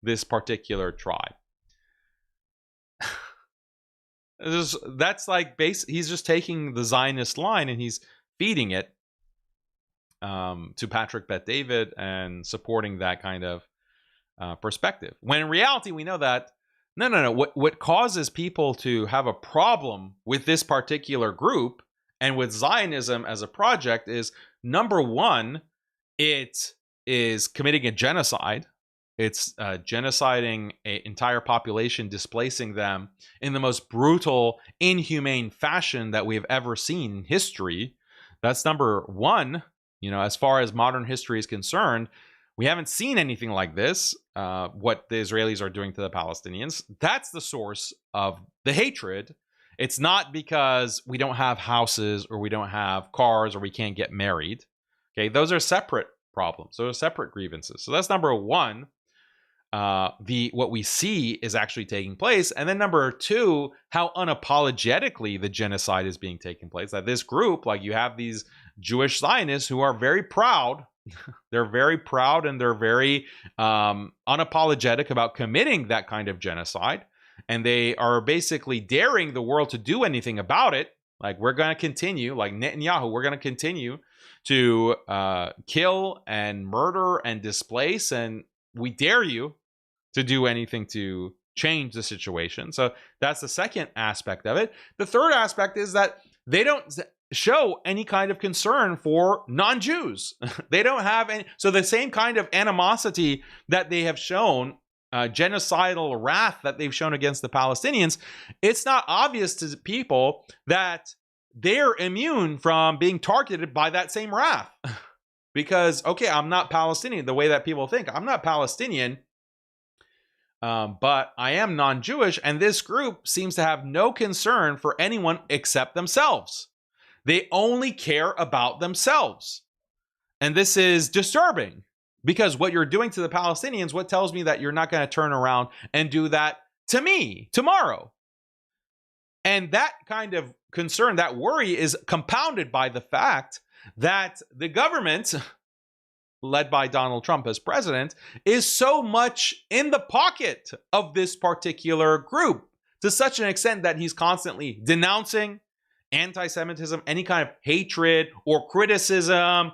this particular tribe. That's like he's just taking the Zionist line and he's feeding it to Patrick Bet-David and supporting that kind of perspective. When in reality, we know that no. What causes people to have a problem with this particular group and with Zionism as a project is, number one, it is committing a genocide. It's genociding an entire population, displacing them in the most brutal, inhumane fashion that we've ever seen in history. That's number one. As far as modern history is concerned, we haven't seen anything like this, what the Israelis are doing to the Palestinians. That's the source of the hatred. It's not because we don't have houses or we don't have cars or we can't get married. Okay, those are separate problems. Those are separate grievances. So that's number one. what we see is actually taking place. And then number two, how unapologetically the genocide is being taken place. That this group, like you have these Jewish Zionists who are very proud. They're very proud and they're very unapologetic about committing that kind of genocide. And they are basically daring the world to do anything about it. Like, we're going to continue, like Netanyahu, we're going to continue to kill and murder and displace. And we dare you to do anything to change the situation. So that's the second aspect of it. The third aspect is that they don't show any kind of concern for non-Jews. They don't have any. So the same kind of animosity that they have shown, genocidal wrath that they've shown against the Palestinians, it's not obvious to people that they're immune from being targeted by that same wrath. Because, okay, I'm not Palestinian the way that people think. I'm not Palestinian, but I am non-Jewish, and this group seems to have no concern for anyone except themselves. They only care about themselves. And this is disturbing, because what you're doing to the Palestinians, what tells me that you're not going to turn around and do that to me tomorrow? And that kind of concern, that worry, is compounded by the fact that the government, led by Donald Trump as president, is so much in the pocket of this particular group, to such an extent that he's constantly denouncing anti-Semitism, any kind of hatred or criticism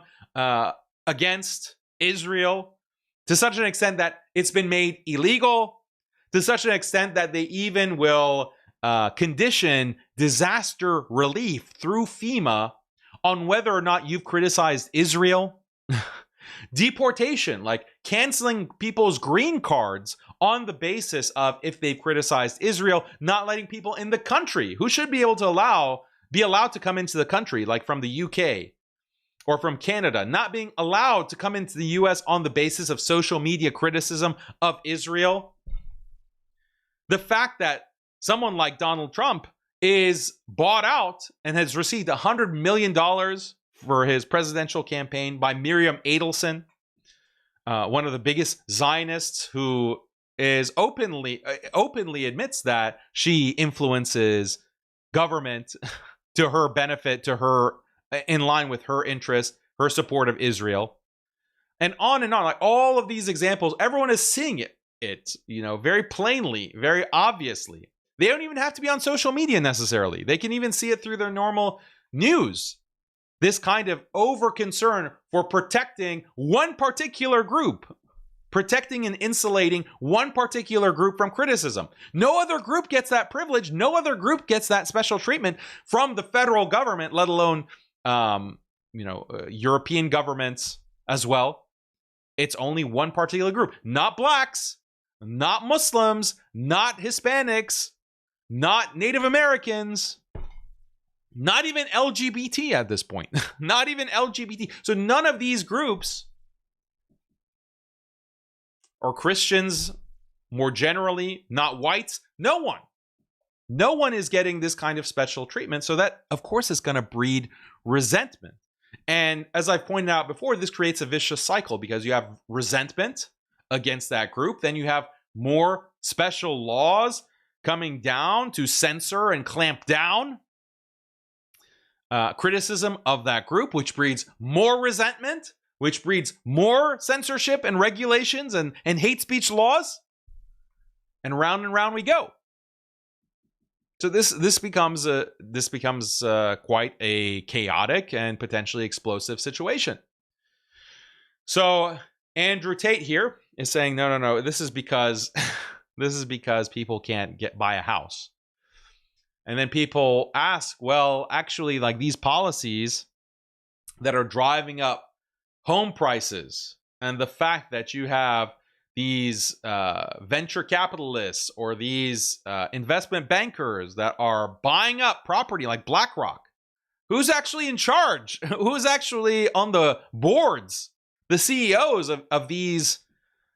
against Israel, to such an extent that it's been made illegal, to such an extent that they even will condition disaster relief through FEMA on whether or not you've criticized Israel. Deportation, like canceling people's green cards on the basis of if they've criticized Israel, not letting people in the country who should be able to be allowed to come into the country, like from the UK or from Canada, not being allowed to come into the US on the basis of social media criticism of Israel. The fact that someone like Donald Trump is bought out and has received $100 million for his presidential campaign by Miriam Adelson, one of the biggest Zionists, who is openly admits that she influences government to her benefit, to her, in line with her interest, her support of Israel, and on, like all of these examples, everyone is seeing it, very plainly, very obviously. They don't even have to be on social media necessarily. They can even see it through their normal news. This kind of over concern for protecting one particular group, protecting and insulating one particular group from criticism. No other group gets that privilege. No other group gets that special treatment from the federal government, let alone, European governments as well. It's only one particular group, not blacks, not Muslims, not Hispanics, not Native Americans, not even LGBT at this point. Not even LGBT. So none of these groups, or Christians more generally, not whites, no one is getting this kind of special treatment. So that, of course, is going to breed resentment. And as I've pointed out before, this creates a vicious cycle, because you have resentment against that group. Then you have more special laws coming down to censor and clamp down criticism of that group, which breeds more resentment, which breeds more censorship and regulations and hate speech laws. And round we go. So this becomes quite a chaotic and potentially explosive situation. So Andrew Tate here is saying, no, this is because people can't buy a house. And then people ask, well, actually, like these policies that are driving up home prices, and the fact that you have these venture capitalists or these investment bankers that are buying up property like BlackRock, who's actually in charge? Who's actually on the boards, the CEOs of these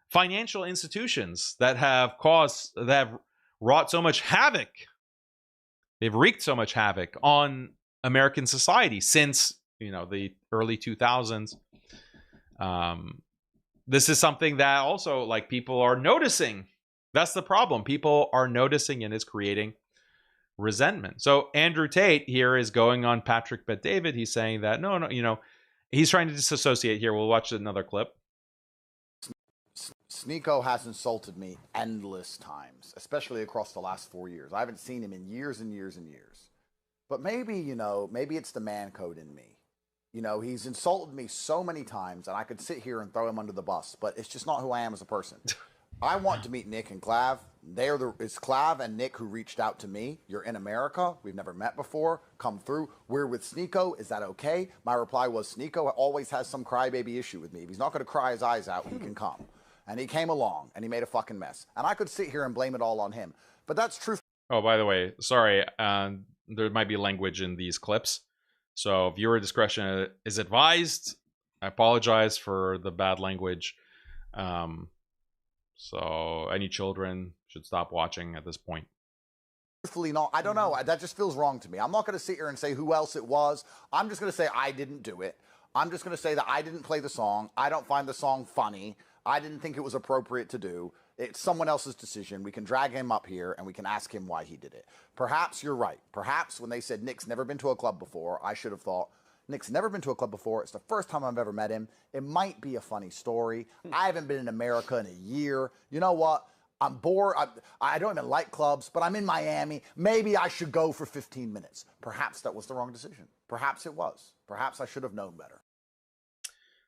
financial institutions that have wrought so much havoc? They've wreaked so much havoc on American society since, the early 2000s. this is something that also, like, people are noticing. That's the problem. People are noticing, and is creating resentment. So Andrew Tate here is going on Patrick Bet-David. He's saying that no, you know, he's trying to disassociate here. We'll watch another clip. SNEAKO has insulted me endless times, especially across the last 4 years. I haven't seen him in years and years and years. But maybe, you know, maybe it's the man code in me. You know, he's insulted me so many times, and I could sit here and throw him under the bus, but it's just not who I am as a person. I want to meet Nick and Clav. It's Clav and Nick who reached out to me. You're in America. We've never met before. Come through. We're with SNEAKO. Is that okay? My reply was, SNEAKO always has some crybaby issue with me. If he's not going to cry his eyes out, he can come. And he came along, and he made a fucking mess. And I could sit here and blame it all on him. But that's true. Oh, by the way, sorry. There might be language in these clips. So viewer discretion is advised. I apologize for the bad language. So any children should stop watching at this point. Truthfully, no, I don't know. That just feels wrong to me. I'm not going to sit here and say who else it was. I'm just going to say I didn't do it. I'm just going to say that I didn't play the song. I don't find the song funny. I didn't think it was appropriate to do. It's someone else's decision. We can drag him up here and we can ask him why he did it. Perhaps you're right. Perhaps when they said Nick's never been to a club before, I should have thought, Nick's never been to a club before. It's the first time I've ever met him. It might be a funny story. I haven't been in America in a year. You know what? I'm bored. I don't even like clubs, but I'm in Miami. Maybe I should go for 15 minutes. Perhaps that was the wrong decision. Perhaps it was. Perhaps I should have known better.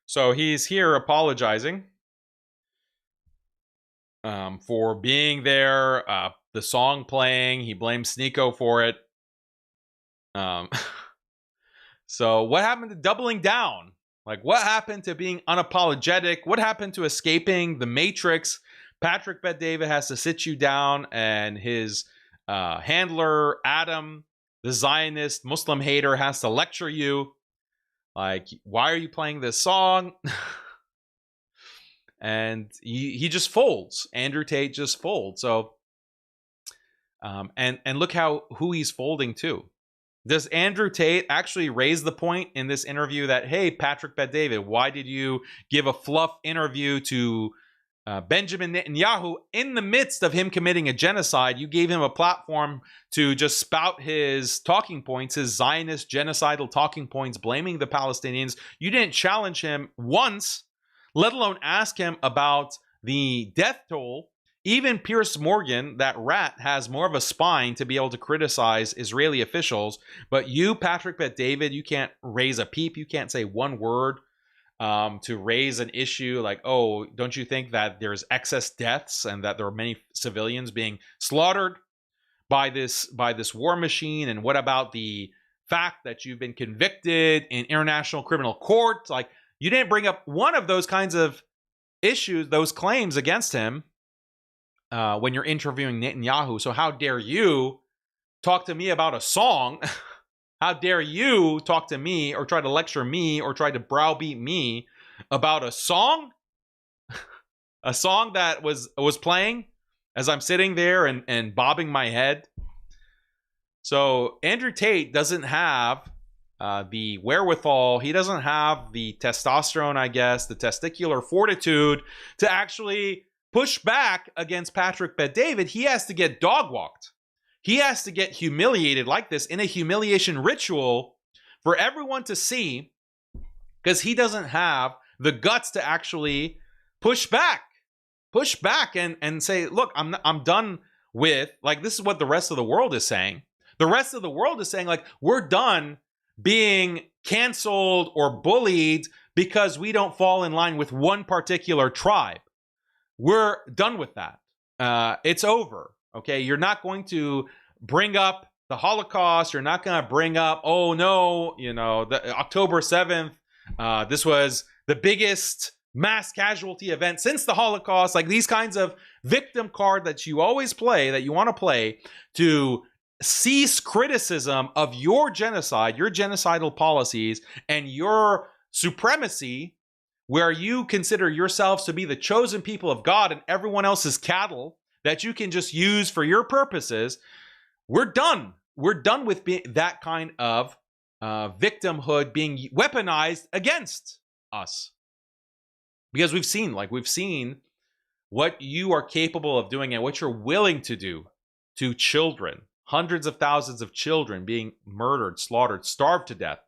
So he's here apologizing for being there. The song playing. He blames SNEAKO for it. So what happened to doubling down? Like, what happened to being unapologetic? What happened to escaping the matrix? Patrick Bet-David has to sit you down, and his handler, Adam, the Zionist Muslim hater, has to lecture you. Like, why are you playing this song? And he just folds. Andrew Tate just folds. So, and look who he's folding to. Does Andrew Tate actually raise the point in this interview that, hey, Patrick Bet-David, why did you give a fluff interview to Benjamin Netanyahu in the midst of him committing a genocide? You gave him a platform to just spout his talking points, his Zionist genocidal talking points, blaming the Palestinians. You didn't challenge him once, let alone ask him about the death toll. Even Piers Morgan, that rat, has more of a spine to be able to criticize Israeli officials. But you, Patrick Bet-David, you can't raise a peep. You can't say one word to raise an issue like, oh, don't you think that there's excess deaths and that there are many civilians being slaughtered by this war machine? And what about the fact that you've been convicted in international criminal court? Like, you didn't bring up one of those kinds of issues, those claims against him. When you're interviewing Netanyahu. So how dare you talk to me about a song? How dare you talk to me or try to lecture me or try to browbeat me about a song? A song that was playing as I'm sitting there and bobbing my head. So Andrew Tate doesn't have the wherewithal. He doesn't have the testosterone, I guess, the testicular fortitude to actually push back against Patrick Bet-David. He has to get dog walked. He has to get humiliated like this in a humiliation ritual for everyone to see, because he doesn't have the guts to actually push back and say, look, I'm done with, like, this is what the rest of the world is saying. The rest of the world is saying, like, we're done being canceled or bullied because we don't fall in line with one particular tribe. We're done with that. It's over. Okay, you're not going to bring up the Holocaust. You're not going to bring up, oh no, you know, the October 7th. This was the biggest mass casualty event since the Holocaust. Like, these kinds of victim card that you always play, that you want to play to cease criticism of your genocide, your genocidal policies, and your supremacy, where you consider yourselves to be the chosen people of God and everyone else is cattle that you can just use for your purposes. We're done. We're done with that kind of victimhood being weaponized against us. Because we've seen what you are capable of doing and what you're willing to do to children. Hundreds of thousands of children being murdered, slaughtered, starved to death.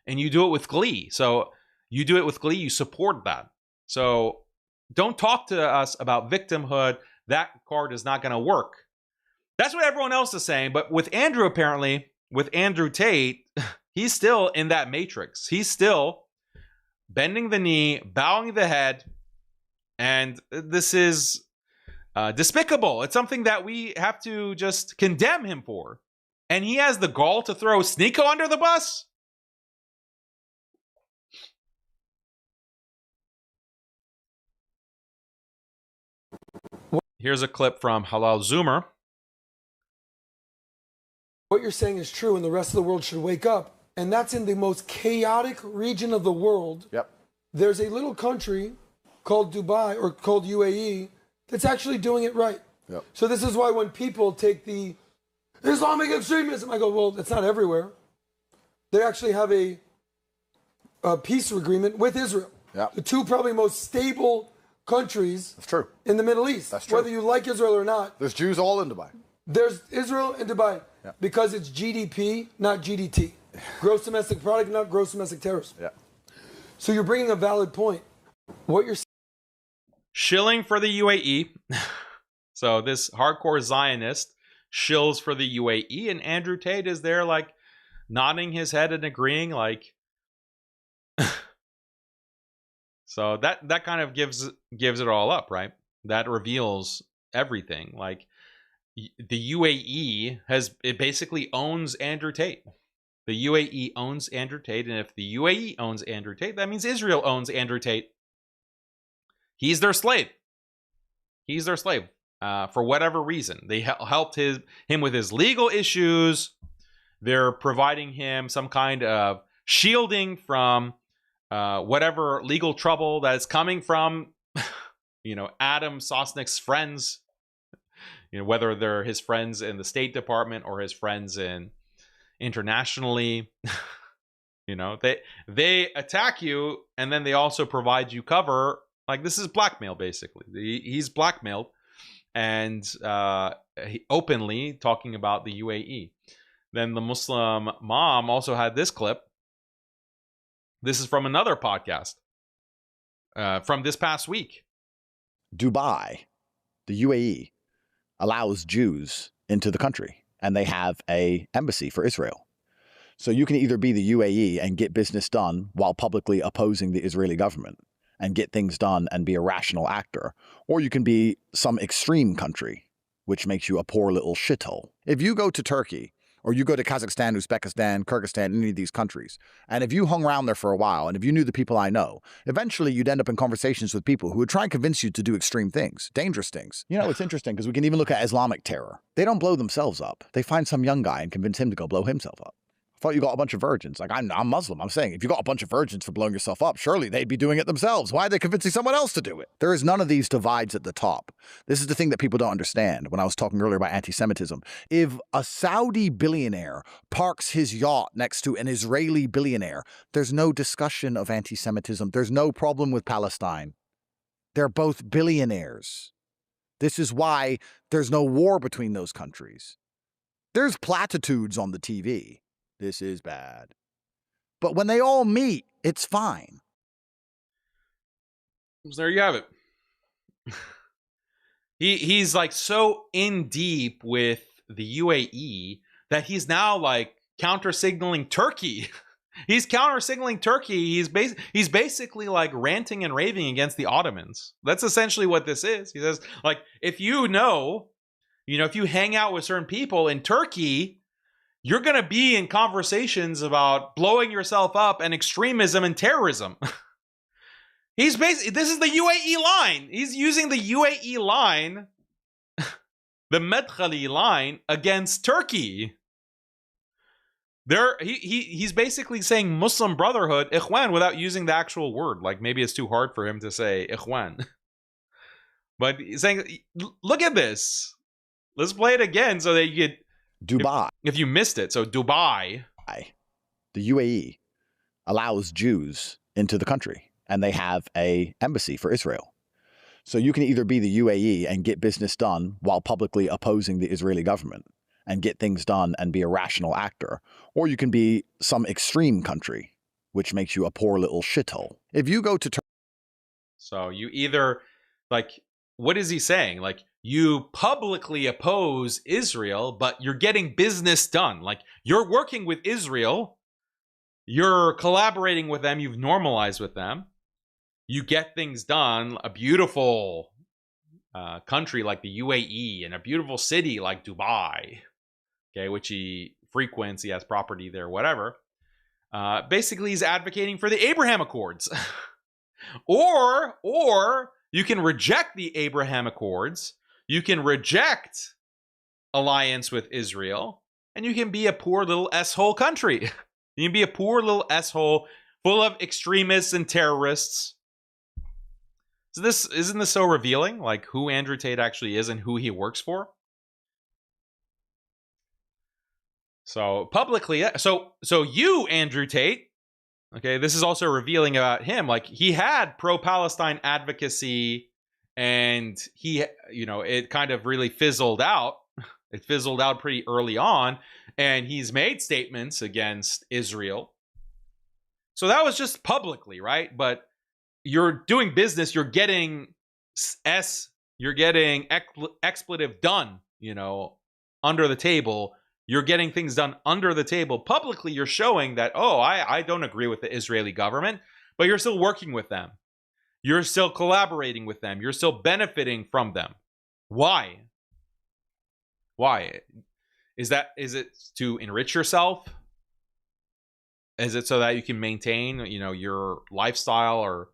And you do it with glee. So you do it with glee. You support that. So don't talk to us about victimhood. That card is not going to work. That's what everyone else is saying. But with Andrew, apparently, with Andrew Tate, he's still in that matrix. He's still bending the knee, bowing the head. And this is despicable. It's something that we have to just condemn him for. And he has the gall to throw SNEAKO under the bus? Here's a clip from Halal Zoomer. What you're saying is true, and the rest of the world should wake up. And that's in the most chaotic region of the world. Yep. There's a little country called Dubai or called UAE that's actually doing it right. Yep. So this is why when people take the Islamic extremism, I go, well, that's not everywhere. They actually have a peace agreement with Israel. Yep. The two probably most stable countries That's true. in the Middle East. That's true. Whether you like Israel or not. There's Jews all in Dubai. There's Israel and Dubai. Yeah. Because it's GDP, not GDT. Gross domestic product, not gross domestic terrorism. Yeah. So you're bringing a valid point. What you're Shilling for the UAE. So this hardcore Zionist shills for the UAE, and Andrew Tate is there like nodding his head and agreeing, like so that kind of gives it all up, right? That reveals everything. Like the UAE it basically owns Andrew Tate. The UAE owns Andrew Tate, and if the UAE owns Andrew Tate, that means Israel owns Andrew Tate. He's their slave. He's their slave for whatever reason. They helped him with his legal issues. They're providing him some kind of shielding from whatever legal trouble that is coming from, Adam Sosnick's friends. Whether they're his friends in the State Department or his friends internationally. They attack you, and then they also provide you cover. Like, this is blackmail, basically. He's blackmailed, and openly talking about the UAE. Then the Muslim mom also had this clip. This is from another podcast from this past week. Dubai, the UAE, allows Jews into the country, and they have an embassy for Israel. So you can either be the UAE and get business done while publicly opposing the Israeli government and get things done and be a rational actor, or you can be some extreme country, which makes you a poor little shithole. If you go to Turkey, or you go to Kazakhstan, Uzbekistan, Kyrgyzstan, any of these countries, and if you hung around there for a while, and if you knew the people I know, eventually you'd end up in conversations with people who would try and convince you to do extreme things, dangerous things. It's interesting because we can even look at Islamic terror. They don't blow themselves up. They find some young guy and convince him to go blow himself up. I thought you got a bunch of virgins. Like, I'm Muslim. I'm saying if you got a bunch of virgins for blowing yourself up, surely they'd be doing it themselves. Why are they convincing someone else to do it? There is none of these divides at the top. This is the thing that people don't understand when I was talking earlier about anti-Semitism. If a Saudi billionaire parks his yacht next to an Israeli billionaire, there's no discussion of anti-Semitism. There's no problem with Palestine. They're both billionaires. This is why there's no war between those countries. There's platitudes on the TV. This is bad. But when they all meet, it's fine. So there you have it. He's like so in deep with the UAE that he's now like counter-signaling Turkey. He's counter-signaling Turkey. He's basically like ranting and raving against the Ottomans. That's essentially what this is. He says, like, if you hang out with certain people in Turkey, you're going to be in conversations about blowing yourself up and extremism and terrorism. This is the UAE line. He's using the UAE line, the Medkhali line, against Turkey. He's basically saying Muslim Brotherhood, Ikhwan, without using the actual word. Like, maybe it's too hard for him to say Ikhwan. But he's saying, look at this. Let's play it again so that you get Dubai. If you missed it. So Dubai. The UAE allows Jews into the country, and they have a embassy for Israel. So you can either be the UAE and get business done while publicly opposing the Israeli government and get things done and be a rational actor, or you can be some extreme country, which makes you a poor little shithole. If you go to So you either, like, what is he saying? Like, you publicly oppose Israel, but you're getting business done. Like, you're working with Israel, you're collaborating with them, you've normalized with them, you get things done. A beautiful country like the UAE and a beautiful city like Dubai, okay, which he frequents, he has property there, whatever. Basically, he's advocating for the Abraham Accords. Or you can reject the Abraham Accords, you can reject alliance with Israel, and you can be a poor little S-hole country. You can be a poor little S-hole full of extremists and terrorists. So isn't this so revealing, like who Andrew Tate actually is and who he works for? So publicly, so you, Andrew Tate, okay, this is also revealing about him. Like, he had pro-Palestine advocacy, and he, it kind of really fizzled out. It fizzled out pretty early on, and he's made statements against Israel. So that was just publicly, right? But you're doing business, you're getting expletive done, under the table. You're getting things done under the table. Publicly, you're showing that, oh, I don't agree with the Israeli government, but you're still working with them. You're still collaborating with them. You're still benefiting from them. Why? Why? Is it to enrich yourself? Is it so that you can maintain, your lifestyle or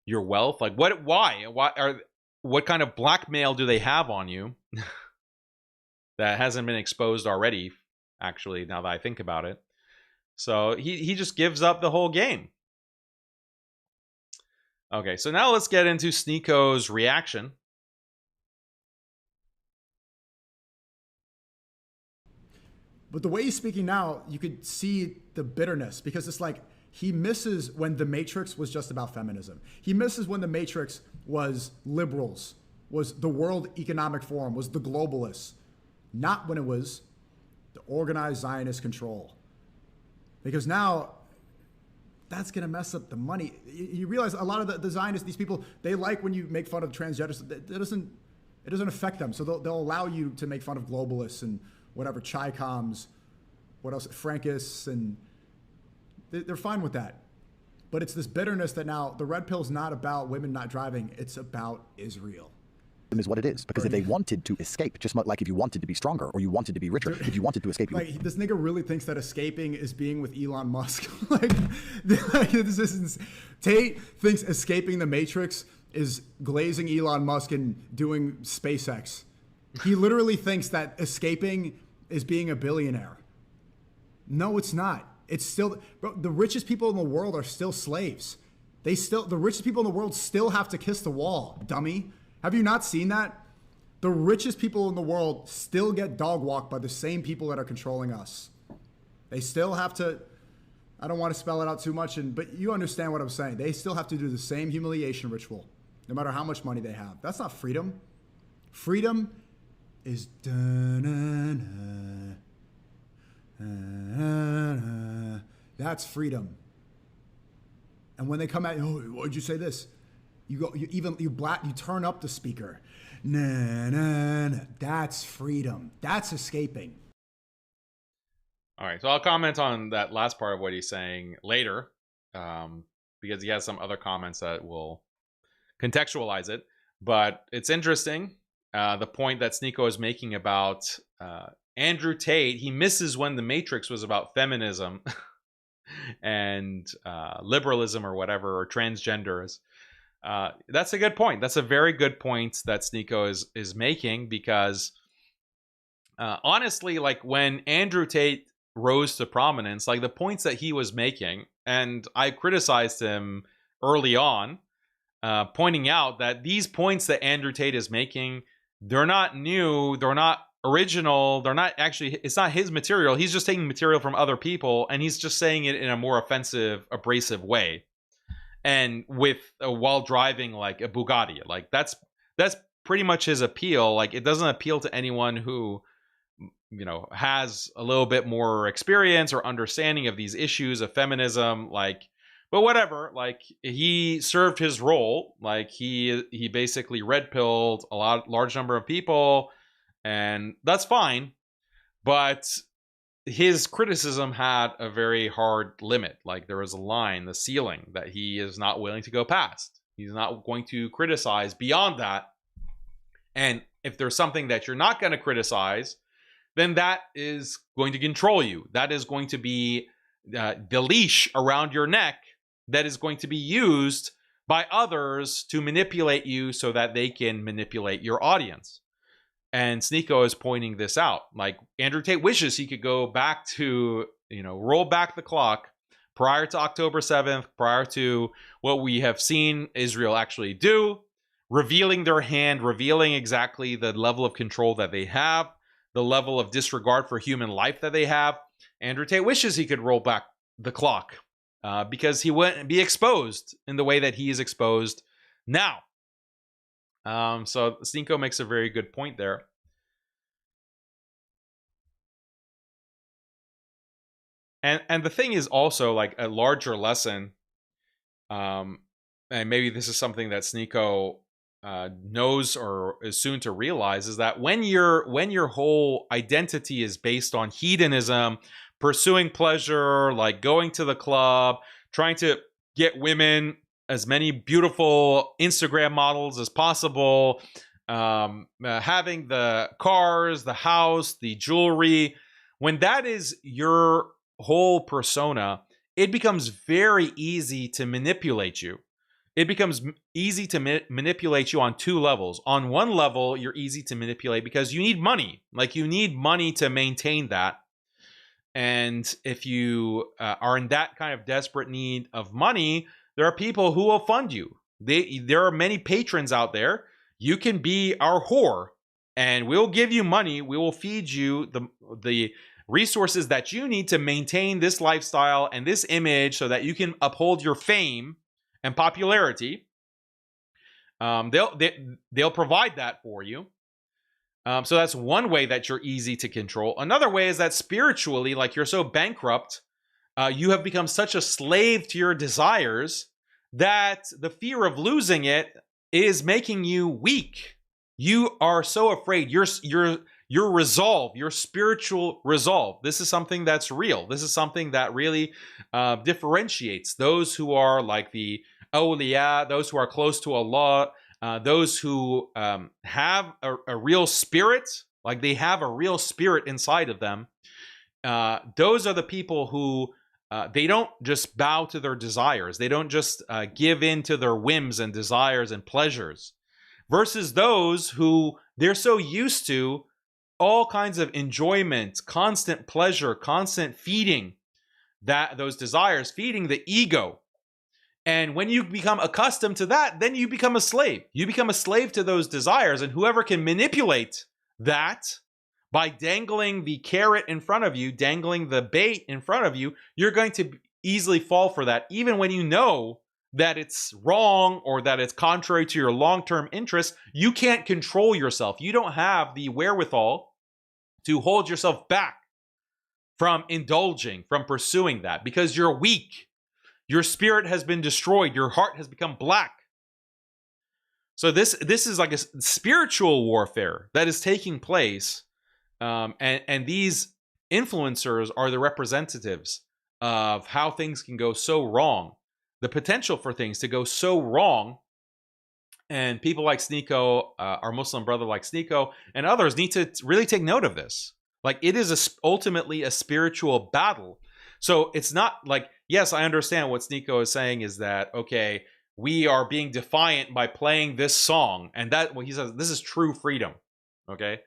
your wealth? Like, why? What kind of blackmail do they have on you? That hasn't been exposed already, actually, now that I think about it. So he just gives up the whole game. Okay, so now let's get into SNEAKO's reaction. But the way he's speaking now, you could see the bitterness, because it's like he misses when the Matrix was just about feminism. He misses when the Matrix was liberals, was the World Economic Forum, was the globalists. Not when it was the organized Zionist control. Because now, that's going to mess up the money. You realize a lot of the Zionists, these people, they like when you make fun of transgenders. It doesn't affect them. So they'll allow you to make fun of globalists and whatever, Chi-Coms, what else, Frankists, and they're fine with that. But it's this bitterness that now the red pill's not about women not driving. It's about Israel. Is what it is, because if they wanted to escape, just like if you wanted to be stronger or you wanted to be richer, if you wanted to escape, this nigga really thinks that escaping is being with Elon Musk. This is Tate thinks escaping the Matrix is glazing Elon Musk and doing SpaceX. He literally thinks that escaping is being a billionaire. No, it's not. It's still, bro, the richest people in the world are still slaves. The richest people in the world still have to kiss the wall, dummy. Have you not seen that? The richest people in the world still get dog walked by the same people that are controlling us. They still have to, I don't want to spell it out too much, but you understand what I'm saying. They still have to do the same humiliation ritual, no matter how much money they have. That's not freedom. Freedom is that's freedom. And when they come at you, oh, why'd you say this? You turn up the speaker. Nah. That's freedom. That's escaping. All right, so I'll comment on that last part of what he's saying later, because he has some other comments that will contextualize it. But it's interesting, the point that SNEAKO is making about Andrew Tate. He misses when the Matrix was about feminism and liberalism or whatever, or transgenders. That's a good point. That's a very good point that SNEAKO is making, because honestly, like when Andrew Tate rose to prominence, like the points that he was making, and I criticized him early on, pointing out that these points that Andrew Tate is making, they're not new, they're not original, they're not actually, it's not his material. He's just taking material from other people, and he's just saying it in a more offensive, abrasive way. and with while driving like a Bugatti. Like that's pretty much his appeal. Like it doesn't appeal to anyone who, you know, has a little bit more experience or understanding of these issues of feminism. Like, but whatever, like he served his role. Like he basically red pilled a large number of people, and that's fine. But his criticism had a very hard limit. Like there was a line, the ceiling, that he is not willing to go past. He's not going to criticize beyond that. And if there's something that you're not going to criticize, then that is going to control you. That is going to be the leash around your neck that is going to be used by others to manipulate you so that they can manipulate your audience. And SNEAKO is pointing this out. Like Andrew Tate wishes he could go back to, you know, roll back the clock prior to October 7th, prior to what we have seen Israel actually do, revealing their hand, revealing exactly the level of control that they have, the level of disregard for human life that they have. Andrew Tate wishes he could roll back the clock because he wouldn't be exposed in the way that he is exposed now. So SNEAKO makes a very good point there. And the thing is also like a larger lesson, and maybe this is something that SNEAKO knows or is soon to realize, is that when your whole identity is based on hedonism, pursuing pleasure, like going to the club, trying to get women, as many beautiful Instagram models as possible, having the cars, the house, the jewelry, when that is your whole persona, it becomes very easy to manipulate you. It becomes easy to manipulate you on two levels. On one level, you're easy to manipulate because you need money. Like you need money to maintain that. And if you are in that kind of desperate need of money, there are people who will fund you. There are many patrons out there. You can be our whore, and we'll give you money. We will feed you the resources that you need to maintain this lifestyle and this image so that you can uphold your fame and popularity. They'll provide that for you. So that's one way that you're easy to control. Another way is that spiritually, like you're so bankrupt, you have become such a slave to your desires that the fear of losing it is making you weak. You are so afraid. Your resolve, your spiritual resolve. This is something that's real. This is something that really differentiates those who are like the awliya, those who are close to Allah, those who have a real spirit, like they have a real spirit inside of them. Those are the people who they don't just bow to their desires. They don't just give in to their whims and desires and pleasures. Versus those who they're so used to all kinds of enjoyment, constant pleasure, constant feeding those desires, feeding the ego. And when you become accustomed to that, then you become a slave. You become a slave to those desires, and whoever can manipulate that by dangling the carrot in front of you, dangling the bait in front of you, you're going to easily fall for that, even when you know that it's wrong or that it's contrary to your long-term interests. You can't control yourself. You don't have the wherewithal to hold yourself back from indulging, from pursuing that, because you're weak. Your spirit has been destroyed. Your heart has become black. So this is like a spiritual warfare that is taking place. And these influencers are the representatives of how things can go so wrong, the potential for things to go so wrong. And people like SNEAKO, our Muslim brother like SNEAKO, and others need to really take note of this. Like it is ultimately a spiritual battle. So it's not like, yes, I understand what SNEAKO is saying is that, okay, we are being defiant by playing this song. And that, what he says, this is true freedom. Okay.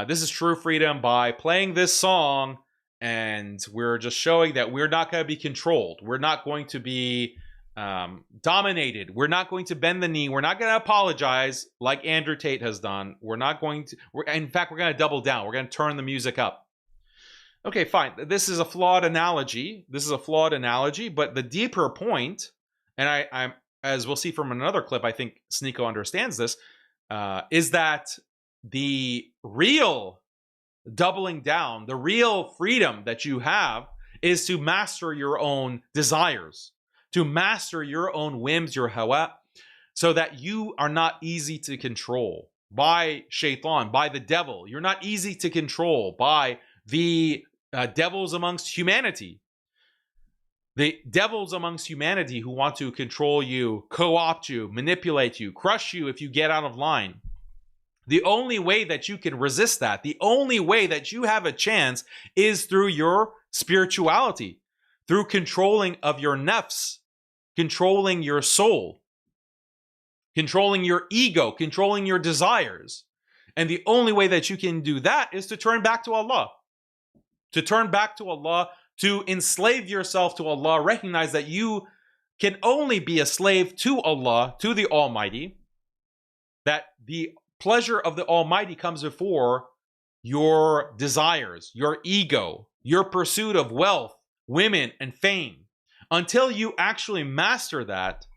This is true freedom by playing this song. And we're just showing that we're not going to be controlled. We're not going to be dominated. We're not going to bend the knee. We're not going to apologize like Andrew Tate has done. We're not going to, in fact, we're going to double down. We're going to turn the music up. Okay, fine. This is a flawed analogy. But the deeper point, and I'm as we'll see from another clip, I think SNEAKO understands this, is that the real doubling down, the real freedom that you have is to master your own desires, to master your own whims, your hawa, so that you are not easy to control by shaitan, by the devil. You're not easy to control by the devils amongst humanity. The devils amongst humanity who want to control you, co-opt you, manipulate you, crush you if you get out of line. The only way that you can resist that, the only way that you have a chance is through your spirituality, through controlling of your nafs, controlling your soul, controlling your ego, controlling your desires. And the only way that you can do that is to turn back to Allah. To turn back to Allah, to enslave yourself to Allah, recognize that you can only be a slave to Allah, to the Almighty, that the pleasure of the Almighty comes before your desires, your ego, your pursuit of wealth, women, and fame. Until you actually master that,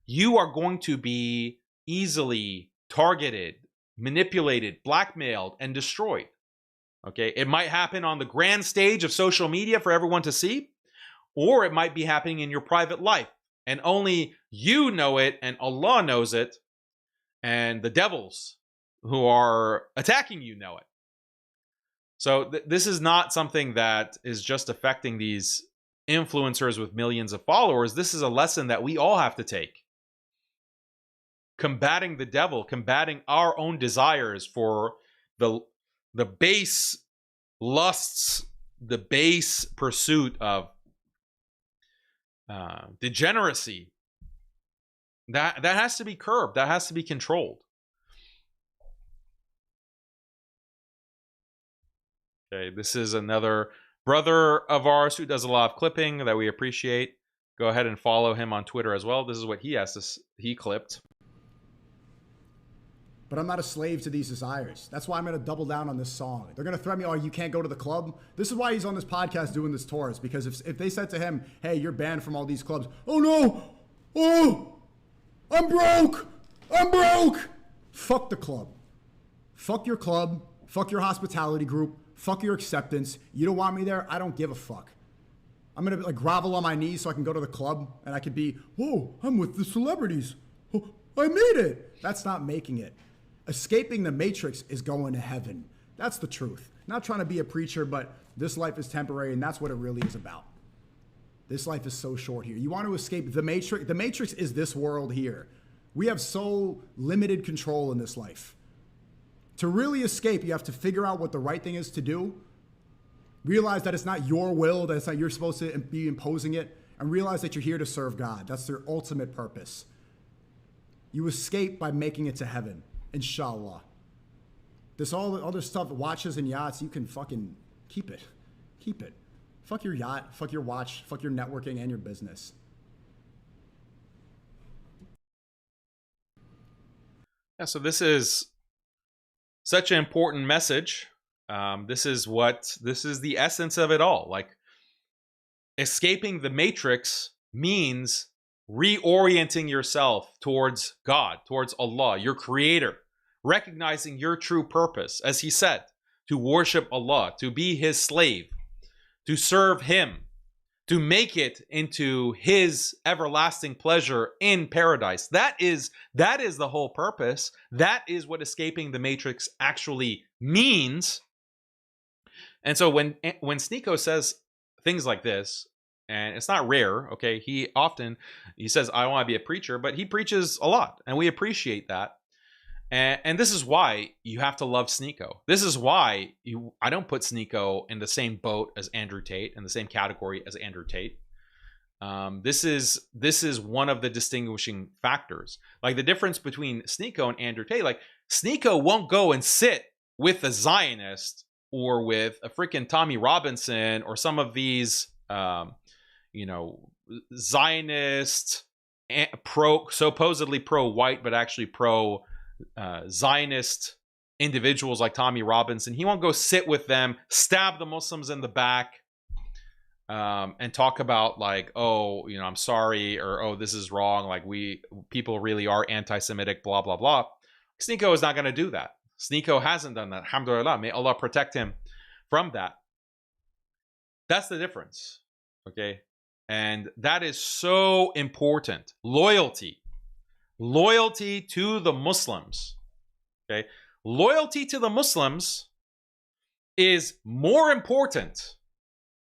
you are going to be easily targeted, manipulated, blackmailed, and destroyed. Okay, it might happen on the grand stage of social media for everyone to see, or it might be happening in your private life, and only you know it, and Allah knows it, and the devils who are attacking you know it. So this is not something that is just affecting these influencers with millions of followers. This is a lesson that we all have to take. Combating the devil, combating our own desires for the base lusts, the base pursuit of degeneracy, that has to be curbed, that has to be controlled. Okay, this is another brother of ours who does a lot of clipping that we appreciate. Go ahead and follow him on Twitter as well. This is what he clipped. But I'm not a slave to these desires. That's why I'm going to double down on this song. They're going to threaten me, oh, you can't go to the club. This is why he's on this podcast doing this tours. Because if they said to him, hey, you're banned from all these clubs. Oh, no. Oh, I'm broke. I'm broke. Fuck the club. Fuck your club. Fuck your hospitality group. Fuck your acceptance. You don't want me there? I don't give a fuck. I'm going to like grovel on my knees so I can go to the club and I could be, whoa, I'm with the celebrities. Oh, I made it. That's not making it. Escaping the matrix is going to heaven. That's the truth. Not trying to be a preacher, but this life is temporary, and that's what it really is about. This life is so short here. You want to escape the matrix. The matrix is this world here. We have so limited control in this life. To really escape, you have to figure out what the right thing is to do. Realize that it's not your will, that it's not you're supposed to be imposing it, and realize that you're here to serve God. That's their ultimate purpose. You escape by making it to heaven. Inshallah. This all the other stuff, watches and yachts, you can fucking keep it. Keep it. Fuck your yacht, fuck your watch, fuck your networking and your business. Yeah, so this is such an important message. This is the essence of it all. Like, escaping the matrix means reorienting yourself towards God, towards Allah, your creator, recognizing your true purpose, as he said, to worship Allah, to be his slave, to serve him, to make it into his everlasting pleasure in paradise. That is the whole purpose. That is what escaping the matrix actually means. And so when SNEAKO says things like this, and it's not rare, okay, he says, I want to be a preacher, but he preaches a lot, and we appreciate that. And this is why you have to love SNEAKO. This is why I don't put SNEAKO in the same boat as Andrew Tate, in the same category as Andrew Tate. This is one of the distinguishing factors. Like, the difference between SNEAKO and Andrew Tate, like, SNEAKO won't go and sit with a Zionist or with a freaking Tommy Robinson or some of these Zionist, supposedly pro-white, but actually Zionist individuals like Tommy Robinson. He won't go sit with them, stab the Muslims in the back, and talk about like, oh, you know, I'm sorry, or oh, this is wrong, like people really are anti-Semitic, blah blah blah. SNEAKO is not going to do that. SNEAKO hasn't done that. Alhamdulillah, may Allah protect him from that. That's the difference, okay? And that is so important. Loyalty to the Muslims, okay? Loyalty to the Muslims is more important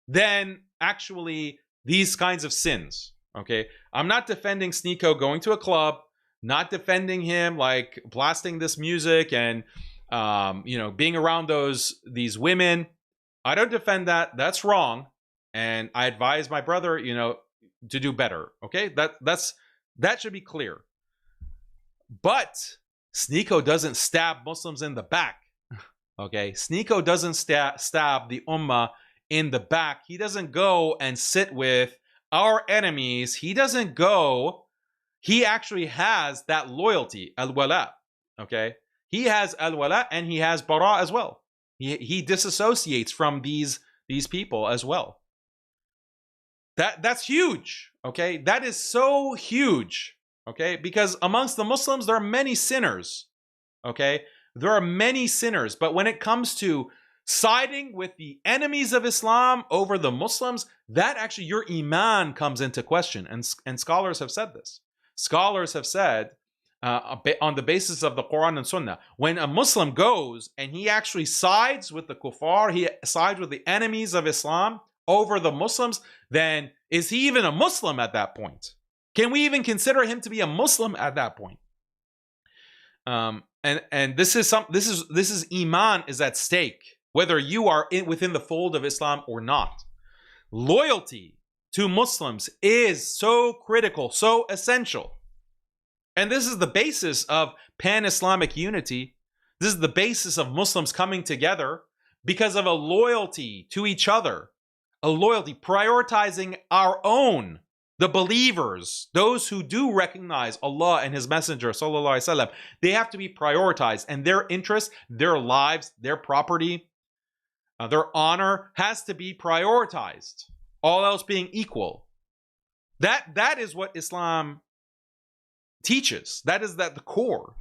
than actually these kinds of sins, okay? I'm not defending SNEAKO going to a club, not defending him like blasting this music and you know, being around these women. I don't defend that. That's wrong, and I advise my brother, you know, to do better. Okay, that should be clear. But SNEAKO doesn't stab Muslims in the back. Okay, SNEAKO doesn't stab the ummah in the back. He doesn't go and sit with our enemies. He doesn't go. He actually has that loyalty, al-wala. Okay, he has al-wala and he has bara as well. He disassociates from these people as well. That's huge, okay? That is so huge, okay? Because amongst the Muslims, there are many sinners, okay? There are many sinners, but when it comes to siding with the enemies of Islam over the Muslims, that actually your iman comes into question, and scholars have said this. Scholars have said, on the basis of the Quran and Sunnah, when a Muslim goes and he actually sides with the kuffar, he sides with the enemies of Islam over the Muslims, then is he even a Muslim at that point? Can we even consider him to be a Muslim at that point? And this is iman is at stake, whether you are within the fold of Islam or not. Loyalty to Muslims is so critical, so essential. And this is the basis of pan-Islamic unity. This is the basis of Muslims coming together because of a loyalty to each other, a loyalty, prioritizing our own, the believers, those who do recognize Allah and His Messenger, sallallahu alaihi wasallam. They have to be prioritized, and their interests, their lives, their property, their honor has to be prioritized, all else being equal. That is what Islam teaches. That is the core.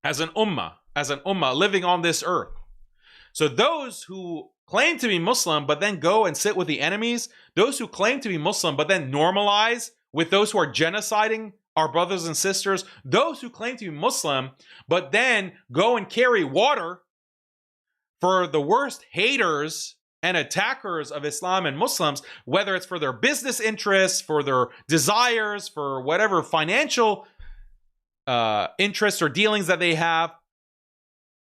As an ummah living on this earth. So those who claim to be Muslim but then go and sit with the enemies, those who claim to be Muslim but then normalize with those who are genociding our brothers and sisters, those who claim to be Muslim but then go and carry water for the worst haters and attackers of Islam and Muslims, whether it's for their business interests, for their desires, for whatever financial interests or dealings that they have,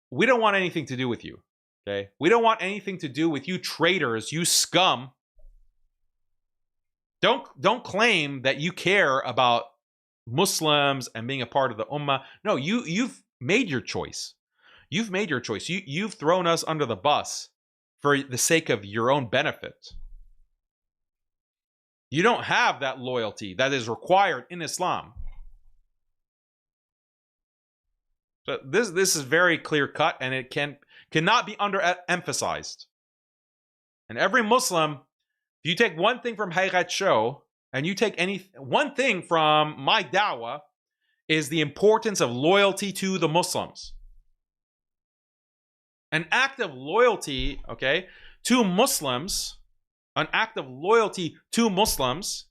we don't want anything to do with you, okay? We don't want anything to do with you traitors, you scum. Don't claim that you care about Muslims and being a part of the ummah. No, you've made your choice. You've made your choice. You've thrown us under the bus for the sake of your own benefit. You don't have that loyalty that is required in Islam. So this is very clear cut, and it cannot be underemphasized. And every Muslim, if you take one thing from Haqiqatjou, and you take one thing from my da'wah, is the importance of loyalty to the Muslims. An act of loyalty, okay, to Muslims, an act of loyalty to Muslims,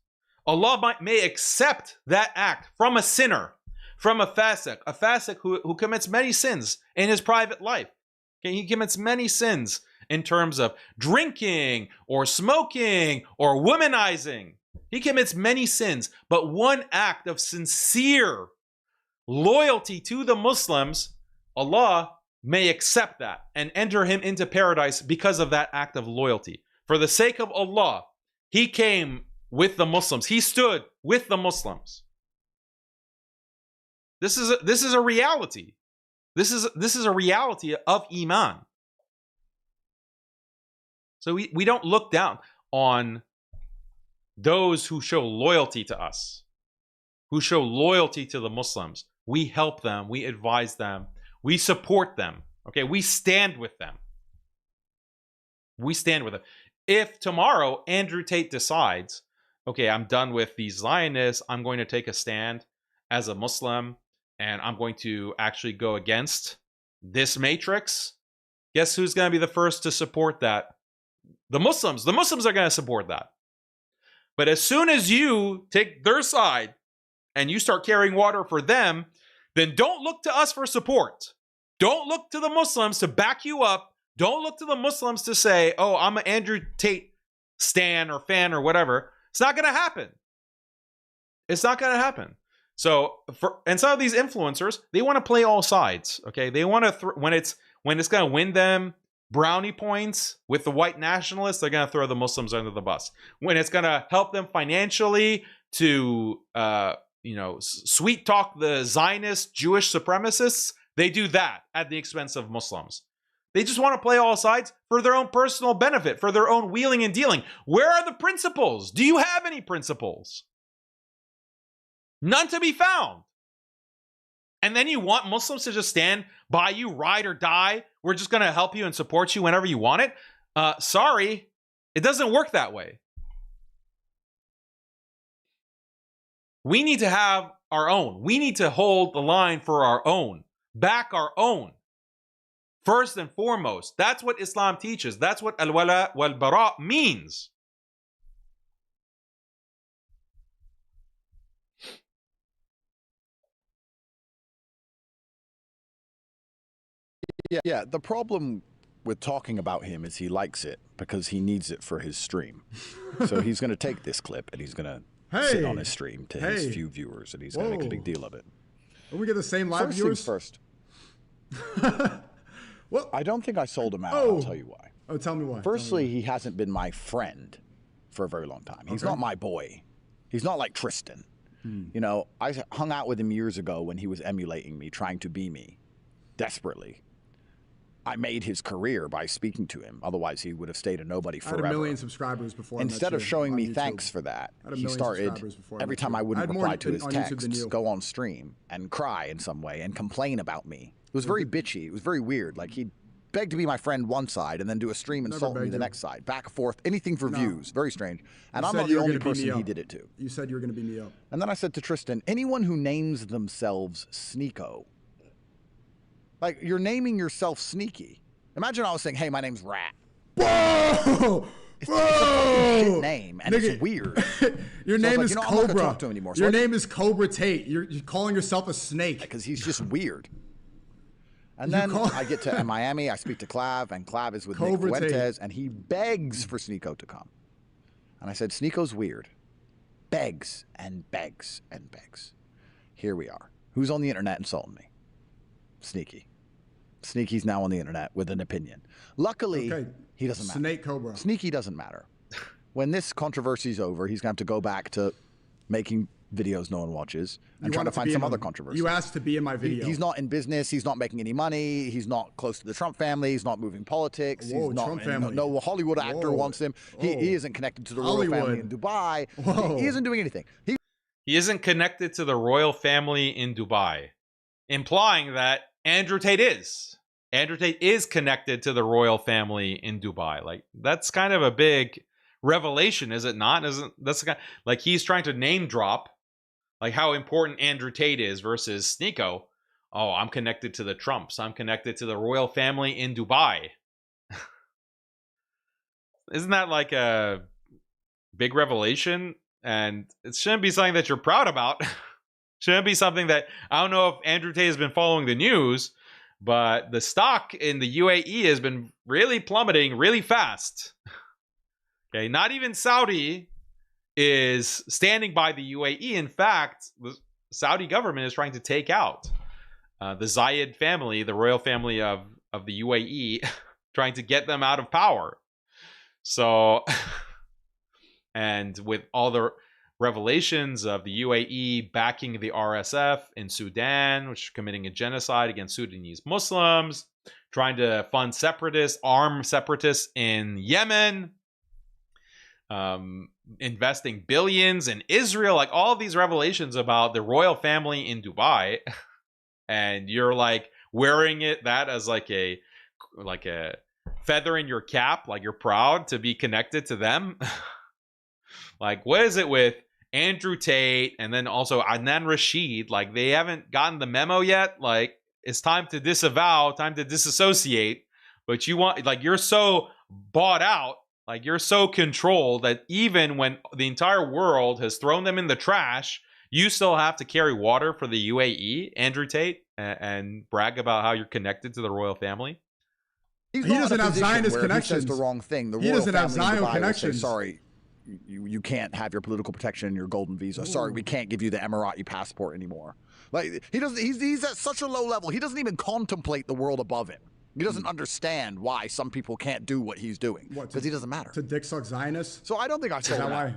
Allah may accept that act from a sinner, from a fasiq who commits many sins in his private life. Okay, he commits many sins in terms of drinking or smoking or womanizing. He commits many sins, but one act of sincere loyalty to the Muslims, Allah may accept that and enter him into paradise because of that act of loyalty. For the sake of Allah, he came with the Muslims. He stood with the Muslims. This is a reality. This is a reality of Iman. So we don't look down on those who show loyalty to us, who show loyalty to the Muslims. We help them, we advise them, we support them. Okay, we stand with them. We stand with them. if tomorrow Andrew Tate decides, okay, I'm done with these Zionists, I'm going to take a stand as a Muslim, and I'm going to actually go against this matrix, guess who's going to be the first to support that? The Muslims. The Muslims are going to support that. But as soon as you take their side and you start carrying water for them, then don't look to us for support. Don't look to the Muslims to back you up. Don't look to the Muslims to say, oh, I'm an Andrew Tate stan or fan or whatever. It's not going to happen. It's not going to happen. So, and some of these influencers, they want to play all sides. Okay, they want to when it's going to win them brownie points with the white nationalists, they're going to throw the Muslims under the bus. When it's going to help them financially to sweet talk the Zionist Jewish supremacists, they do that at the expense of Muslims. They just want to play all sides for their own personal benefit, for their own wheeling and dealing. Where are the principles? Do you have any principles? None to be found. And then you want Muslims to just stand by you, ride or die. We're just going to help you and support you whenever you want it. Sorry, it doesn't work that way. We need to have our own. We need to hold the line for our own, back our own. First and foremost, that's what Islam teaches. That's what al-wala wal-bara means. Yeah, the problem with talking about him is he likes it because he needs it for his stream. So he's going to take this clip and he's going to sit on his stream to his few viewers, and he's going to make a big deal of it. Are we get the same live viewers? First. Well, I don't think I sold him out. I'll tell you why. Oh, tell me why. Firstly, he hasn't been my friend for a very long time. He's not my boy. He's not like Tristan. You know, I hung out with him years ago when he was emulating me, trying to be me, desperately. I made his career by speaking to him. Otherwise, he would have stayed a nobody forever. I had 1 million subscribers before. Instead of showing me thanks for that, he started, every time I wouldn't reply to his texts, go on stream and cry in some way and complain about me. It was very bitchy. It was very weird. Like, he'd beg to be my friend one side and then do a stream insult me the next side. Back and forth, anything for views. Very strange. And I'm not the only person he did it to. You said you were going to beat me up. And then I said to Tristan, anyone who names themselves SNEAKO, like, you're naming yourself sneaky. Imagine I was saying, hey, my name's Rat. Whoa! It's a fucking shit name, and it's weird. Your name is I'm not Cobra. gonna talk to him anymore. Your name is Cobra Tate. You're calling yourself a snake. Because he's just weird. And then I get to Miami, I speak to Clav, and Clav is with Nick Fuentes, and he begs for SNEAKO to come. And I said, SNEAKO's weird. Begs and begs and begs. Here we are. Who's on the internet insulting me? Sneaky. Sneaky's now on the internet with an opinion. Luckily, he doesn't matter. Snake Cobra. Sneaky doesn't matter. When this controversy's over, he's going to have to go back to making videos no one watches and trying to find some other controversy. You asked to be in my video. He's not in business. He's not making any money. He's not close to the Trump family. He's not moving politics. Whoa, he's not, Trump family. No Hollywood actor wants him. He isn't connected to the royal family in Dubai. He isn't doing anything. He isn't connected to the royal family in Dubai, implying that Andrew Tate is. Andrew Tate is connected to the royal family in Dubai. Like, that's kind of a big revelation, is it not? Isn't that's the kind, like, he's trying to name drop like how important Andrew Tate is versus SNEAKO. Oh, I'm connected to the Trumps. I'm connected to the royal family in Dubai. Isn't that like a big revelation? And it shouldn't be something that you're proud about. Shouldn't be something that, I don't know if Andrew Tate has been following the news, but the stock in the UAE has been really plummeting really fast. Okay, not even Saudi is standing by the UAE. In fact, the Saudi government is trying to take out the Zayed family, the royal family of the UAE, trying to get them out of power. So, and with all the revelations of the UAE backing the RSF in Sudan, which is committing a genocide against Sudanese Muslims, trying to fund separatists, arm separatists in Yemen, investing billions in Israel, like all of these revelations about the royal family in Dubai, and you're like wearing that as like a feather in your cap, like you're proud to be connected to them. Like, what is it with Andrew Tate and then also Adnan Rashid? Like, they haven't gotten the memo yet. Like, it's time to disavow, time to disassociate. But you want, like, you're so bought out, like, you're so controlled that even when the entire world has thrown them in the trash, you still have to carry water for the UAE, Andrew Tate, and brag about how you're connected to the royal family. He doesn't have Zionist connections. He says the wrong thing. The he royal doesn't have family Zion connections. Say, sorry, you can't have your political protection and your golden visa. Ooh. Sorry, we can't give you the Emirati passport anymore. Like, he doesn't. He's at such a low level. He doesn't even contemplate the world above him. He doesn't understand why some people can't do what he's doing. Because he doesn't matter. To dick suck Zionists? So I don't think I said that. Why?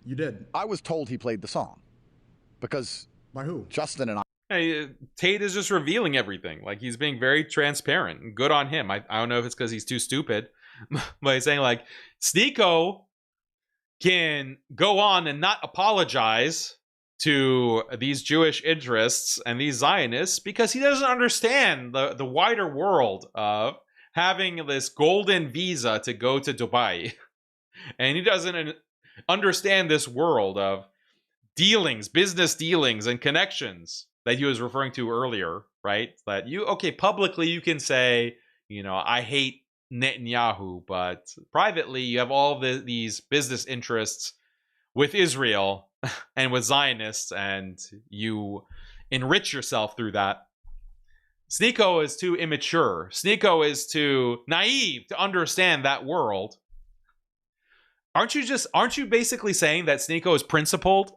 You did. I was told he played the song. Because by who? Justin and I. Hey, Tate is just revealing everything. Like, he's being very transparent. Good on him. I don't know if it's because he's too stupid. But he's saying, like, SNEAKO can go on and not apologize to these Jewish interests and these Zionists because he doesn't understand the wider world of having this golden visa to go to Dubai. And he doesn't understand this world of dealings, business dealings and connections that he was referring to earlier, right? That publicly you can say, I hate Netanyahu, but privately you have all these business interests with Israel and with Zionists, and you enrich yourself through that. SNEAKO is too immature. SNEAKO is too naive to understand that world. Aren't you basically saying that SNEAKO is principled?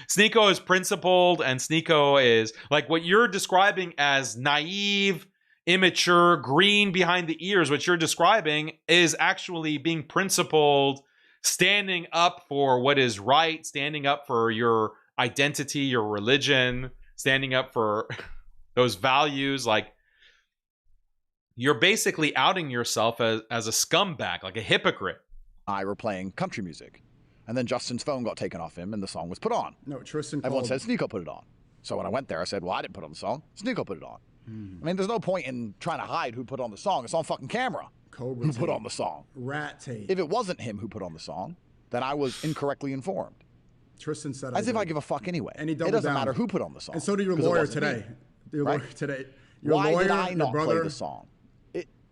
SNEAKO is principled, and SNEAKO is like what you're describing as naive, immature, green behind the ears. What you're describing is actually being principled, standing up for what is right, standing up for your identity, your religion, standing up for those values. Like, you're basically outing yourself as a scumbag, like a hypocrite. I were playing country music. And then Justin's phone got taken off him and the song was put on. No, Tristan Everyone said SNEAKO put it on. So when I went there, I said, well, I didn't put on the song. SNEAKO put it on. I mean, there's no point in trying to hide who put on the song. It's on fucking camera. Cobra who Tate. Put on the song. Rat Tate. If it wasn't him who put on the song, then I was incorrectly informed. Tristan said As if I give a fuck anyway. And he it doesn't matter who put on the song. And so did your lawyer today. Your lawyer today. Your Why lawyer, did I not brother, play the song?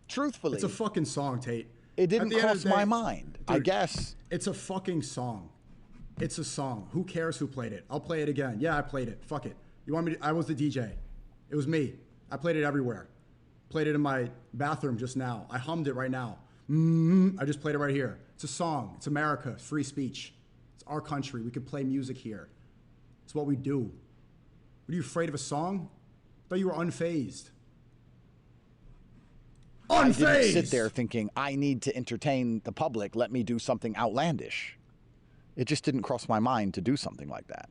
Truthfully. It's a fucking song, Tate. It didn't cross my mind. Dude, I guess. It's a fucking song. It's a song. Who cares who played it? I'll play it again. Yeah, I played it. Fuck it. You want me to? I was the DJ. It was me. I played it everywhere. Played it in my bathroom just now. I hummed it right now. I just played it right here. It's a song. It's America. Free speech. It's our country. We can play music here. It's what we do. What are you afraid of a song? I thought you were unfazed. I didn't sit there thinking, I need to entertain the public. Let me do something outlandish. It just didn't cross my mind to do something like that.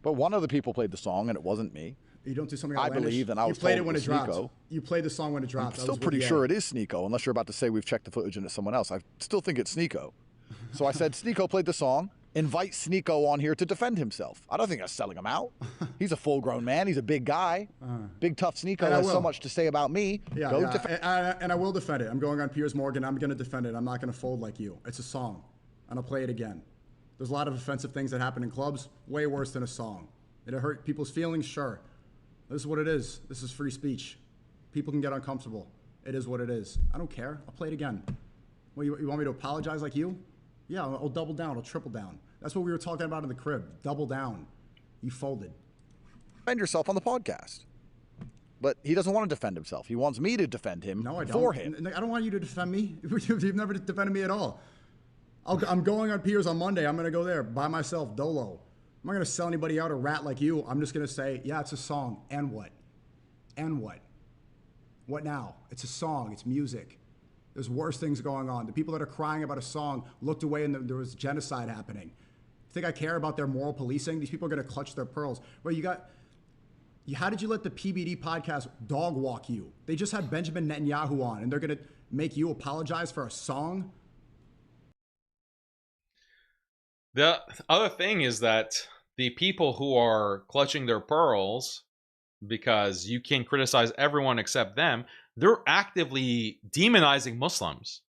But one of the people played the song, and it wasn't me. You don't do something I outlandish? believe, and I was You played told it when it SNEAKO. dropped. You played the song when it dropped. I'm still pretty sure it is SNEAKO, unless you're about to say we've checked the footage and it's someone else. I still think it's SNEAKO. So I said, SNEAKO played the song. Invite SNEAKO on here to defend himself. I don't think that's selling him out. He's a full-grown man. He's a big guy. Big, tough SNEAKO has so much to say about me. And I will defend it. I'm going on Piers Morgan. I'm going to defend it. I'm not going to fold like you. It's a song, and I'll play it again. There's a lot of offensive things that happen in clubs, way worse than a song. Did it hurt people's feelings? Sure. This is what it is. This is free speech. People can get uncomfortable. It is what it is. I don't care. I'll play it again. Well, you want me to apologize like you? Yeah, I'll double down. I'll triple down. That's what we were talking about in the crib. Double down. You folded. Defend yourself on the podcast. But he doesn't want to defend himself. He wants me to defend him for him. I don't want you to defend me. You've never defended me at all. I'm going on Piers on Monday. I'm going to go there by myself, dolo. I'm not going to sell anybody out a rat like you. I'm just going to say, yeah, it's a song. And what? And what? What now? It's a song. It's music. There's worse things going on. The people that are crying about a song looked away and there was genocide happening. You think I care about their moral policing? These people are going to clutch their pearls. Well, how did you let the PBD podcast dog walk you? They just had Benjamin Netanyahu on, and they're going to make you apologize for a song? The other thing is that the people who are clutching their pearls because you can criticize everyone except them, they're actively demonizing Muslims.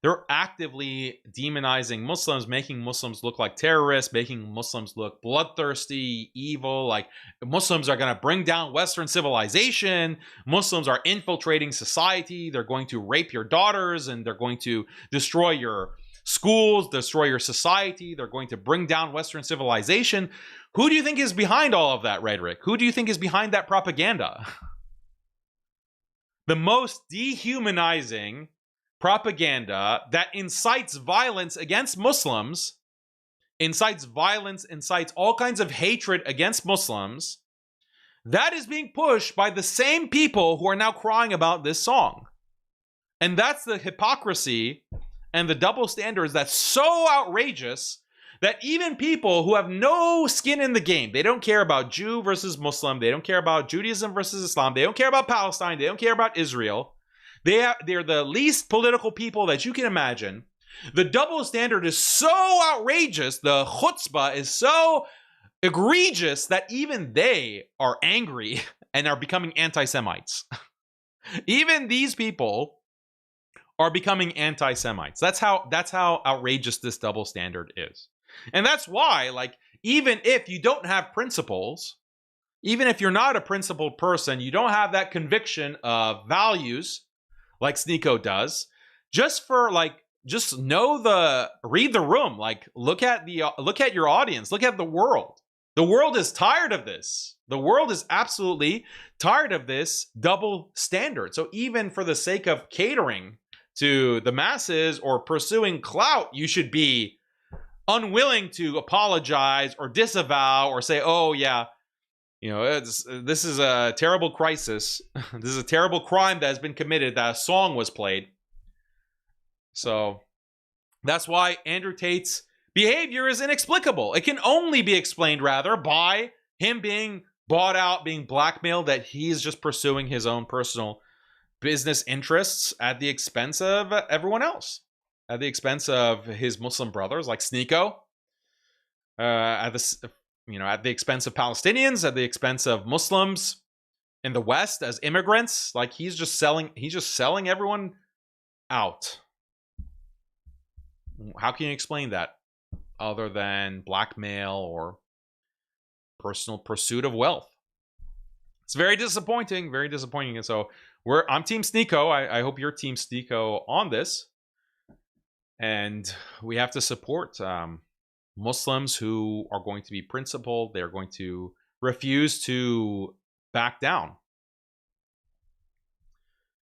They're actively demonizing Muslims, making Muslims look like terrorists, making Muslims look bloodthirsty, evil, like Muslims are going to bring down Western civilization. Muslims are infiltrating society. They're going to rape your daughters, and they're going to destroy your schools, destroy your society. They're going to bring down Western civilization. Who do you think is behind all of that rhetoric? Who do you think is behind that propaganda? The most dehumanizing propaganda that incites violence against Muslims, incites violence, incites all kinds of hatred against Muslims, that is being pushed by the same people who are now crying about this song. And that's the hypocrisy and the double standards that's so outrageous that even people who have no skin in the game, they don't care about Jew versus Muslim, they don't care about Judaism versus Islam, they don't care about Palestine, they don't care about Israel, they're the least political people that you can imagine. The double standard is so outrageous, the chutzpah is so egregious that even they are angry and are becoming anti-Semites. Even these people are becoming anti-Semites. That's how outrageous this double standard is. And that's why, like, even if you don't have principles, even if you're not a principled person, you don't have that conviction of values like SNEAKO does, just read the room, like look at your audience, look at the world. The world is tired of this. The world is absolutely tired of this double standard. So even for the sake of catering to the masses or pursuing clout, you should be unwilling to apologize or disavow or say, oh yeah, you know, this is a terrible crisis. This is a terrible crime that has been committed, that a song was played. So that's why Andrew Tate's behavior is inexplicable. It can only be explained, rather, by him being bought out, being blackmailed, that he's just pursuing his own personal business interests at the expense of everyone else, at the expense of his Muslim brothers like SNEAKO, at the expense of Palestinians, at the expense of Muslims in the West as immigrants. Like he's just selling everyone out. How can you explain that other than blackmail or personal pursuit of wealth? It's very disappointing, very disappointing. And so I'm Team SNEAKO. I hope you're Team SNEAKO on this. And we have to support Muslims who are going to be principled. They're going to refuse to back down.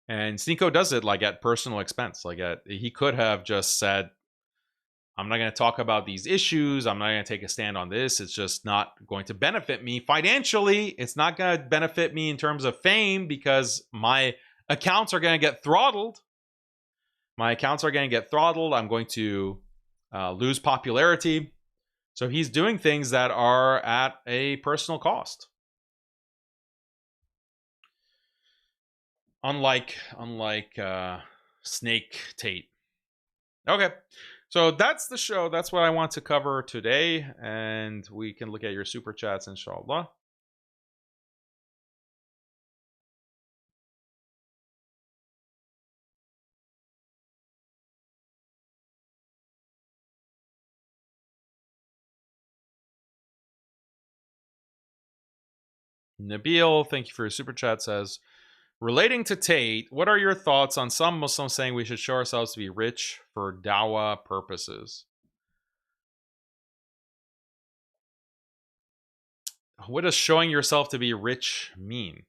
And SNEAKO does it like at personal expense. He could have just said, I'm not going to talk about these issues. I'm not going to take a stand on this. It's just not going to benefit me financially. It's not going to benefit me in terms of fame because my accounts are going to get throttled. My accounts are going to get throttled. I'm going to lose popularity. So he's doing things that are at a personal cost. Unlike Snake Tate. Okay. So that's the show. That's what I want to cover today. And we can look at your super chats, inshallah. Nabil, thank you for your super chat, says, relating to Tate, what are your thoughts on some Muslims saying we should show ourselves to be rich for dawah purposes? What does showing yourself to be rich mean?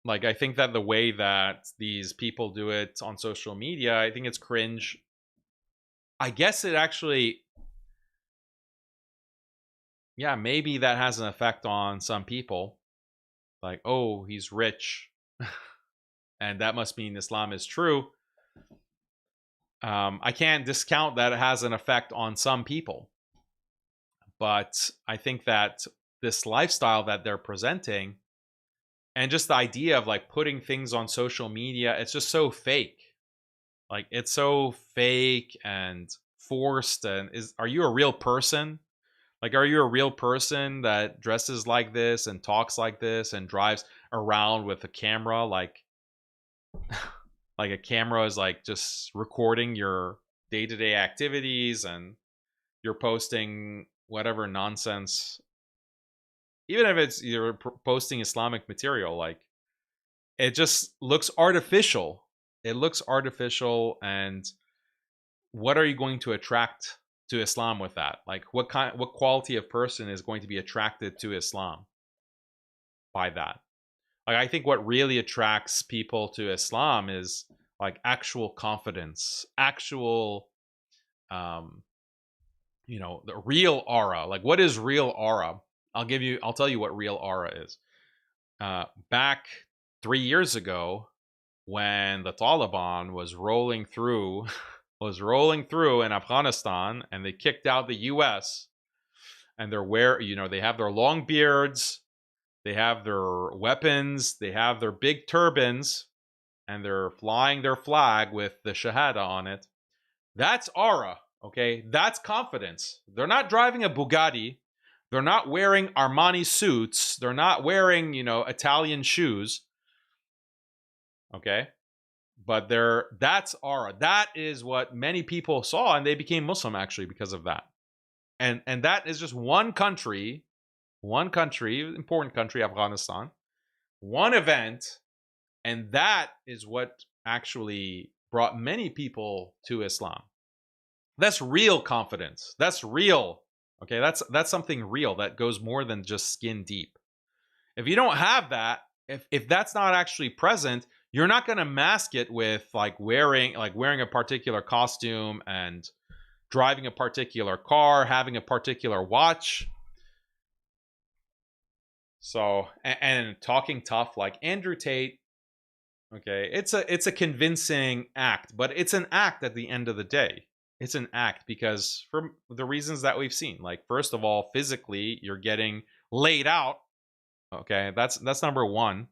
Like, I think that the way that these people do it on social media, I think it's cringe. I guess it actually... yeah, maybe that has an effect on some people. Like, oh, he's rich. And that must mean Islam is true. I can't discount that it has an effect on some people. But I think that this lifestyle that they're presenting, and just the idea of like putting things on social media, it's just so fake. Like, it's so fake and forced. And are you a real person? Like, are you a real person that dresses like this and talks like this and drives around with a camera? Like a camera is like just recording your day-to-day activities, and you're posting whatever nonsense, even if it's you're posting Islamic material. Like, it just looks artificial. It looks artificial. And what are you going to attract to Islam with that? Like, what quality of person is going to be attracted to Islam by that? Like, I think what really attracts people to Islam is like actual confidence, actual, you know, the real aura. Like, what is real aura? I'll tell you what real aura is. Back 3 years ago, when the Taliban was rolling through in Afghanistan, and they kicked out the US, and they have their long beards, they have their weapons, they have their big turbans, and they're flying their flag with the Shahada on it. That's aura, okay? That's confidence. They're not driving a Bugatti. They're not wearing Armani suits. They're not wearing, Italian shoes. Okay? But that's aura. That is what many people saw, and they became Muslim actually because of that. And that is just one country, important country, Afghanistan, one event, and that is what actually brought many people to Islam. That's real confidence. That's real. Okay, that's something real that goes more than just skin deep. If you don't have that, if that's not actually present, you're not going to mask it with wearing a particular costume and driving a particular car, having a particular watch. So, and talking tough like Andrew Tate. Okay, it's a convincing act, but it's an act at the end of the day. It's an act because for the reasons that we've seen. Like, first of all, physically, you're getting laid out. Okay, that's number one.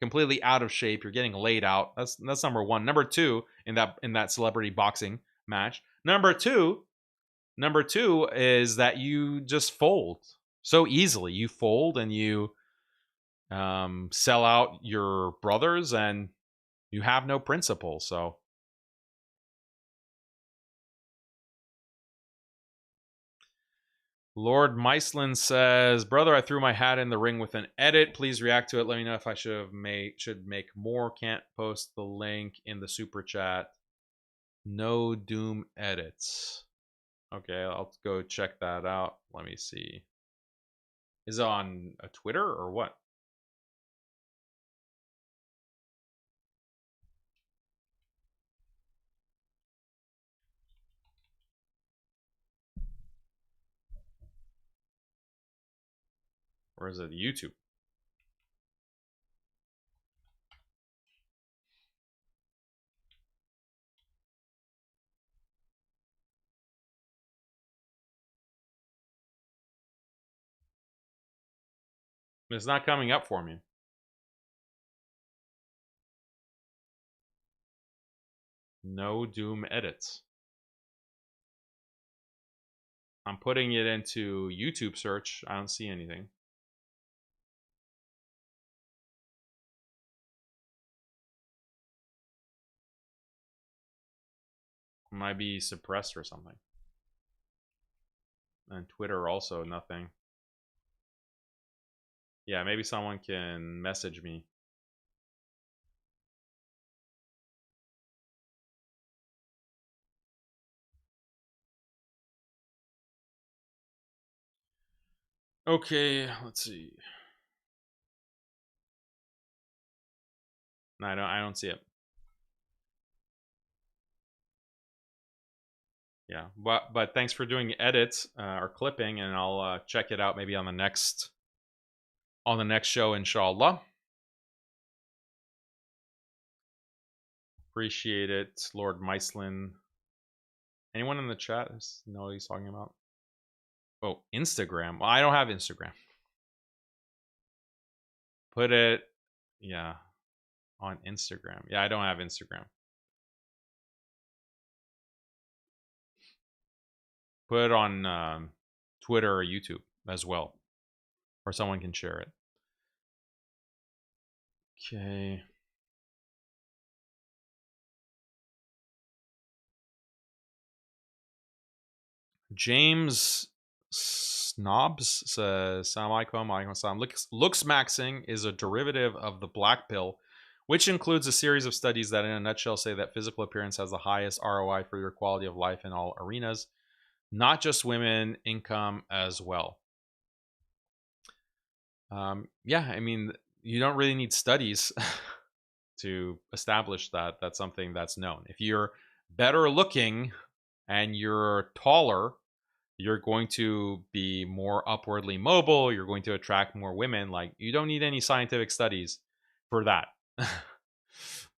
Completely out of shape, you're getting laid out. That's number one. Number two, in that celebrity boxing match. Number two is that you just fold so easily. You fold and you sell out your brothers, and you have no principle. So Lord Meislin says, brother, I threw my hat in the ring with an edit. Please react to it. Let me know if I should make more. Can't post the link in the super chat. No Doom edits. Okay, I'll go check that out. Let me see. Is it on a Twitter or what? Or is it YouTube? It's not coming up for me. No Doom edits. I'm putting it into YouTube search. I don't see anything. Might be suppressed or something. And Twitter also nothing. Yeah, maybe someone can message me. Okay, let's see. No, I don't see it. Yeah, but thanks for doing edits or clipping, and I'll check it out maybe on the next show, inshallah. Appreciate it, Lord Meislin. Anyone in the chat know what he's talking about? Oh, Instagram. Well, I don't have Instagram. Put it, yeah, on Instagram. Yeah, I don't have Instagram. Put it on Twitter or YouTube as well, or someone can share it. Okay. James Snobs says, Assalamu alaikum, alaikum assalam. Looks maxing is a derivative of the black pill, which includes a series of studies that in a nutshell say that physical appearance has the highest ROI for your quality of life in all arenas, not just women, income as well. Yeah, I mean, you don't really need studies to establish that that's something that's known. If you're better looking and you're taller, you're going to be more upwardly mobile, you're going to attract more women. Like, you don't need any scientific studies for that.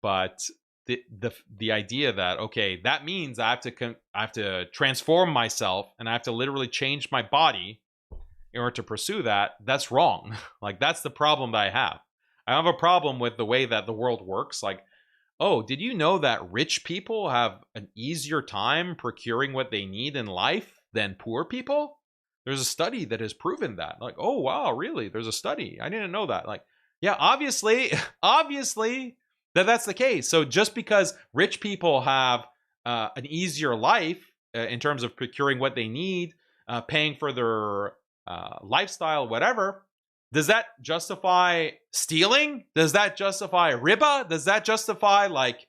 But the idea that, okay, that means I have to transform myself and I have to literally change my body in order to pursue that, that's wrong. Like, that's the problem that I have. I have a problem with the way that the world works. Like, oh, did you know that rich people have an easier time procuring what they need in life than poor people? There's a study that has proven that. Like, oh, wow, really? There's a study. I didn't know that. Like, yeah, obviously that's the case. So just because rich people have an easier life in terms of procuring what they need, paying for their lifestyle, whatever, does that justify stealing? Does that justify riba? Does that justify like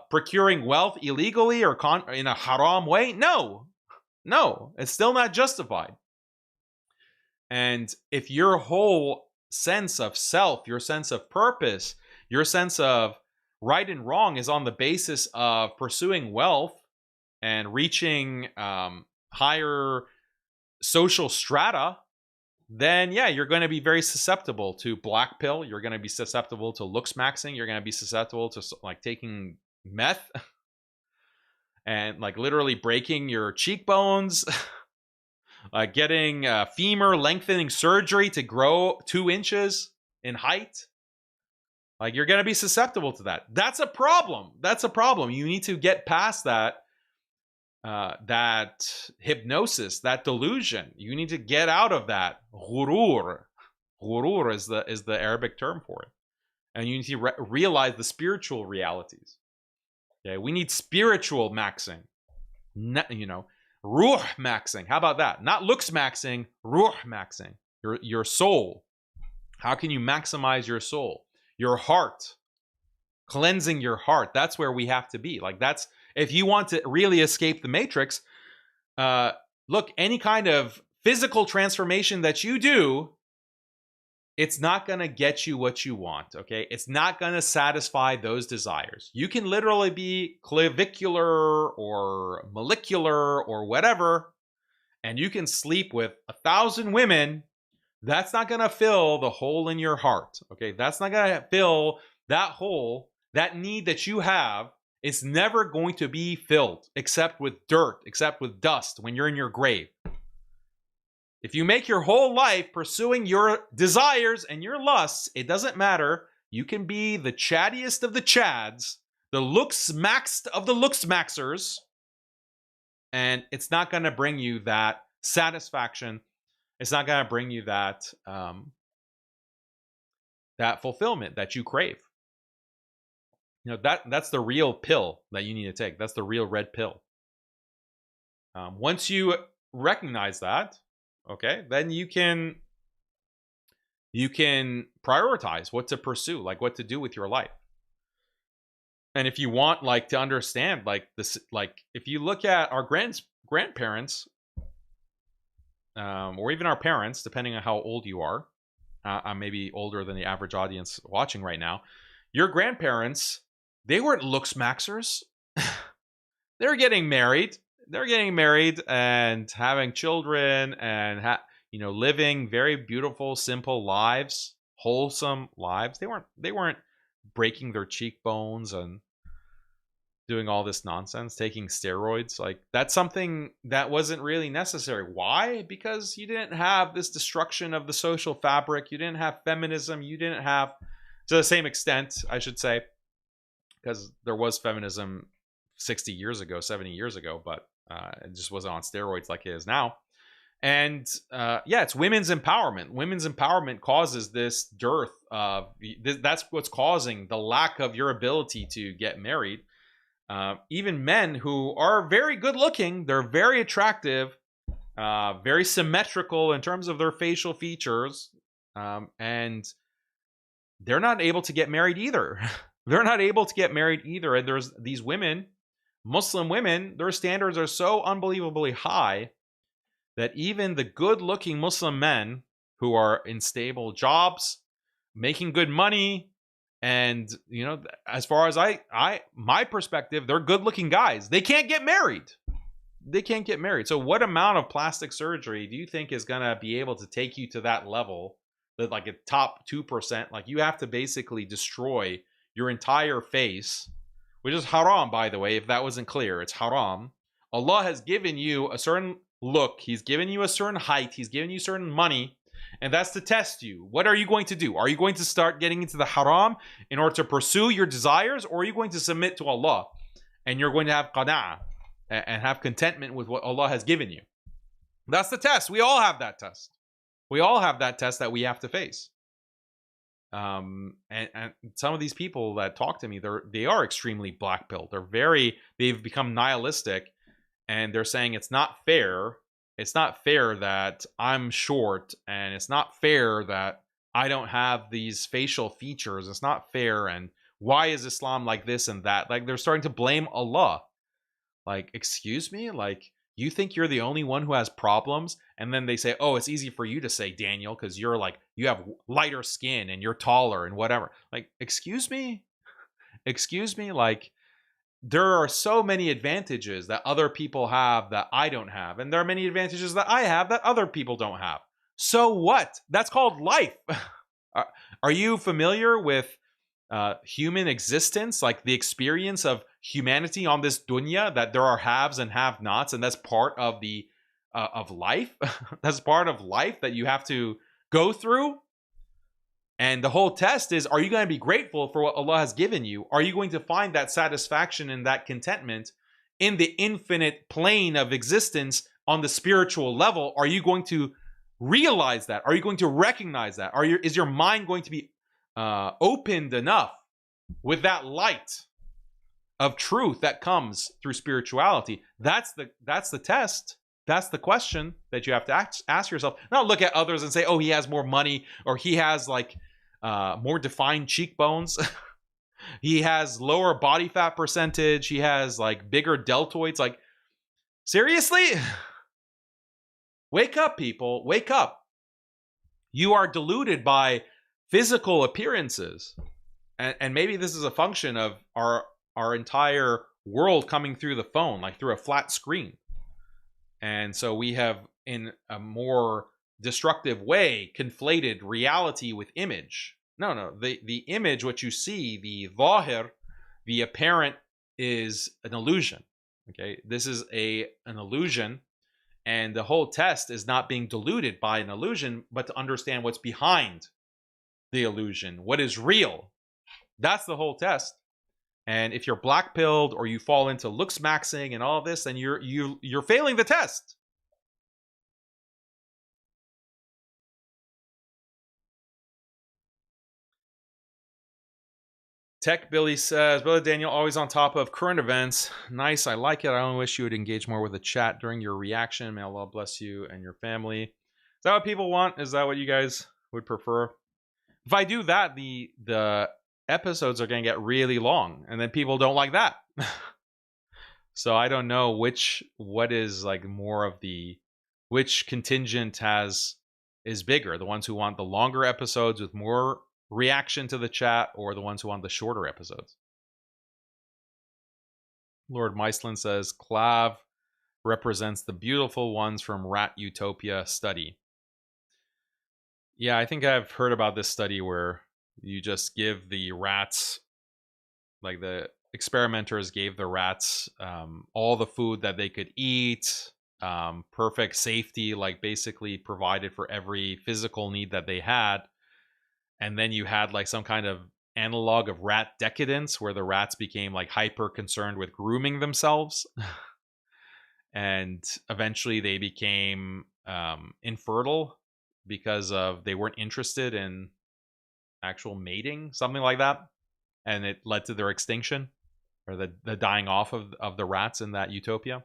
procuring wealth illegally or in a haram way? No, it's still not justified. And if your whole sense of self, your sense of purpose, your sense of right and wrong is on the basis of pursuing wealth and reaching higher social strata, then yeah, you're going to be very susceptible to black pill. You're going to be susceptible to looks maxing. You're going to be susceptible to like taking meth and like literally breaking your cheekbones, getting femur lengthening surgery to grow 2 inches in height. Like, you're going to be susceptible to that. That's a problem. That's a problem. You need to get past that hypnosis, that delusion. You need to get out of that. Ghurur. Ghurur is the Arabic term for it. And you need to realize the spiritual realities. Okay, we need spiritual maxing. Ruh maxing. How about that? Not looks maxing, ruh maxing. Your soul. How can you maximize your soul? Your heart. Cleansing your heart. That's where we have to be. Like, that's, if you want to really escape the matrix, look, any kind of physical transformation that you do, it's not going to get you what you want, okay? It's not going to satisfy those desires. You can literally be clavicular or molecular or whatever, and you can sleep with 1,000 women. That's not going to fill the hole in your heart, okay? That's not going to fill that hole, that need that you have. It's never going to be filled except with dirt, except with dust when you're in your grave. If you make your whole life pursuing your desires and your lusts, it doesn't matter. You can be the chattiest of the chads, the looks maxed of the looks maxers, and it's not going to bring you that satisfaction. It's not going to bring you that that fulfillment that you crave. You know, that's the real pill that you need to take. That's the real red pill. Once you recognize that, okay, then you can prioritize what to pursue, like what to do with your life. And if you want, like, to understand, like this, like if you look at our grandparents, or even our parents, depending on how old you are, I'm maybe older than the average audience watching right now. Your grandparents, they weren't looks maxers. They're getting married. They're getting married and having children and living very beautiful, simple lives, wholesome lives. They weren't breaking their cheekbones and doing all this nonsense, taking steroids. Like, that's something that wasn't really necessary. Why? Because you didn't have this destruction of the social fabric. You didn't have feminism. You didn't have, to the same extent, I should say, because there was feminism 60 years ago, 70 years ago, but it just wasn't on steroids like it is now. And yeah, it's women's empowerment. Women's empowerment causes this dearth of that's what's causing the lack of your ability to get married. Even men who are very good looking, they're very attractive, very symmetrical in terms of their facial features, and they're not able to get married either. They're not able to get married either. And there's these women, Muslim women, their standards are so unbelievably high that even the good-looking Muslim men who are in stable jobs, making good money, and you know, as far as my perspective, they're good-looking guys. They can't get married. They can't get married. So what amount of plastic surgery do you think is gonna be able to take you to that level, that like a top 2%? Like, you have to basically destroy your entire face, which is haram, by the way, if that wasn't clear. It's haram. Allah has given you a certain look. He's given you a certain height. He's given you certain money. And that's to test you. What are you going to do? Are you going to start getting into the haram in order to pursue your desires? Or are you going to submit to Allah? And you're going to have qana'ah and have contentment with what Allah has given you. That's the test. We all have that test. We all have that test that we have to face. And some of these people that talk to me, they are extremely black-pilled. They've become nihilistic, and they're saying it's not fair. It's not fair that I'm short, and it's not fair that I don't have these facial features. It's not fair, and why is Islam like this and that? Like, they're starting to blame Allah. Like, excuse me? Like, you think you're the only one who has problems? And then they say, oh, it's easy for you to say, Daniel, because you're like, you have lighter skin and you're taller and whatever. Like, excuse me? Excuse me? Like, there are so many advantages that other people have that I don't have. And there are many advantages that I have that other people don't have. So what? That's called life. Are you familiar with human existence? Like, the experience of humanity on this dunya, that there are haves and have-nots, and that's part of the of life. That's part of life that you have to go through. And the whole test is, are you going to be grateful for what Allah has given you? Are you going to find that satisfaction and that contentment in the infinite plane of existence on the spiritual level? Are you going to realize that? Are you going to recognize that? Is your mind going to be opened enough with that light of truth that comes through spirituality? That's the test. That's the question that you have to ask yourself. Not look at others and say, oh, he has more money, or he has like more defined cheekbones. He has lower body fat percentage. He has like bigger deltoids. Like, seriously? Wake up, people. Wake up. You are deluded by physical appearances. And maybe this is a function of our entire world coming through the phone, like through a flat screen. And so we have, in a more destructive way, conflated reality with image. No. The image, what you see, the zahir, the apparent, is an illusion. Okay? This is an illusion. And the whole test is not being deluded by an illusion, but to understand what's behind the illusion, what is real. That's the whole test. And if you're black-pilled or you fall into looks maxing and all of this, then you're failing the test. Tech Billy says, Brother Daniel, always on top of current events. Nice, I like it. I only wish you would engage more with the chat during your reaction. May Allah bless you and your family. Is that what people want? Is that what you guys would prefer? If I do that, the episodes are going to get really long, and then people don't like that. So I don't know what is like more of which contingent is bigger, the ones who want the longer episodes with more reaction to the chat, or the ones who want the shorter episodes. Lord Meisland says Clav represents the beautiful ones from Rat Utopia study. Yeah, I think I've heard about this study where you just give the rats, like the experimenters gave the rats all the food that they could eat, perfect safety, like basically provided for every physical need that they had. And then you had like some kind of analog of rat decadence where the rats became like hyper concerned with grooming themselves. And eventually they became infertile because of they weren't interested in actual mating, something like that, and it led to their extinction or the dying off of the rats in that utopia.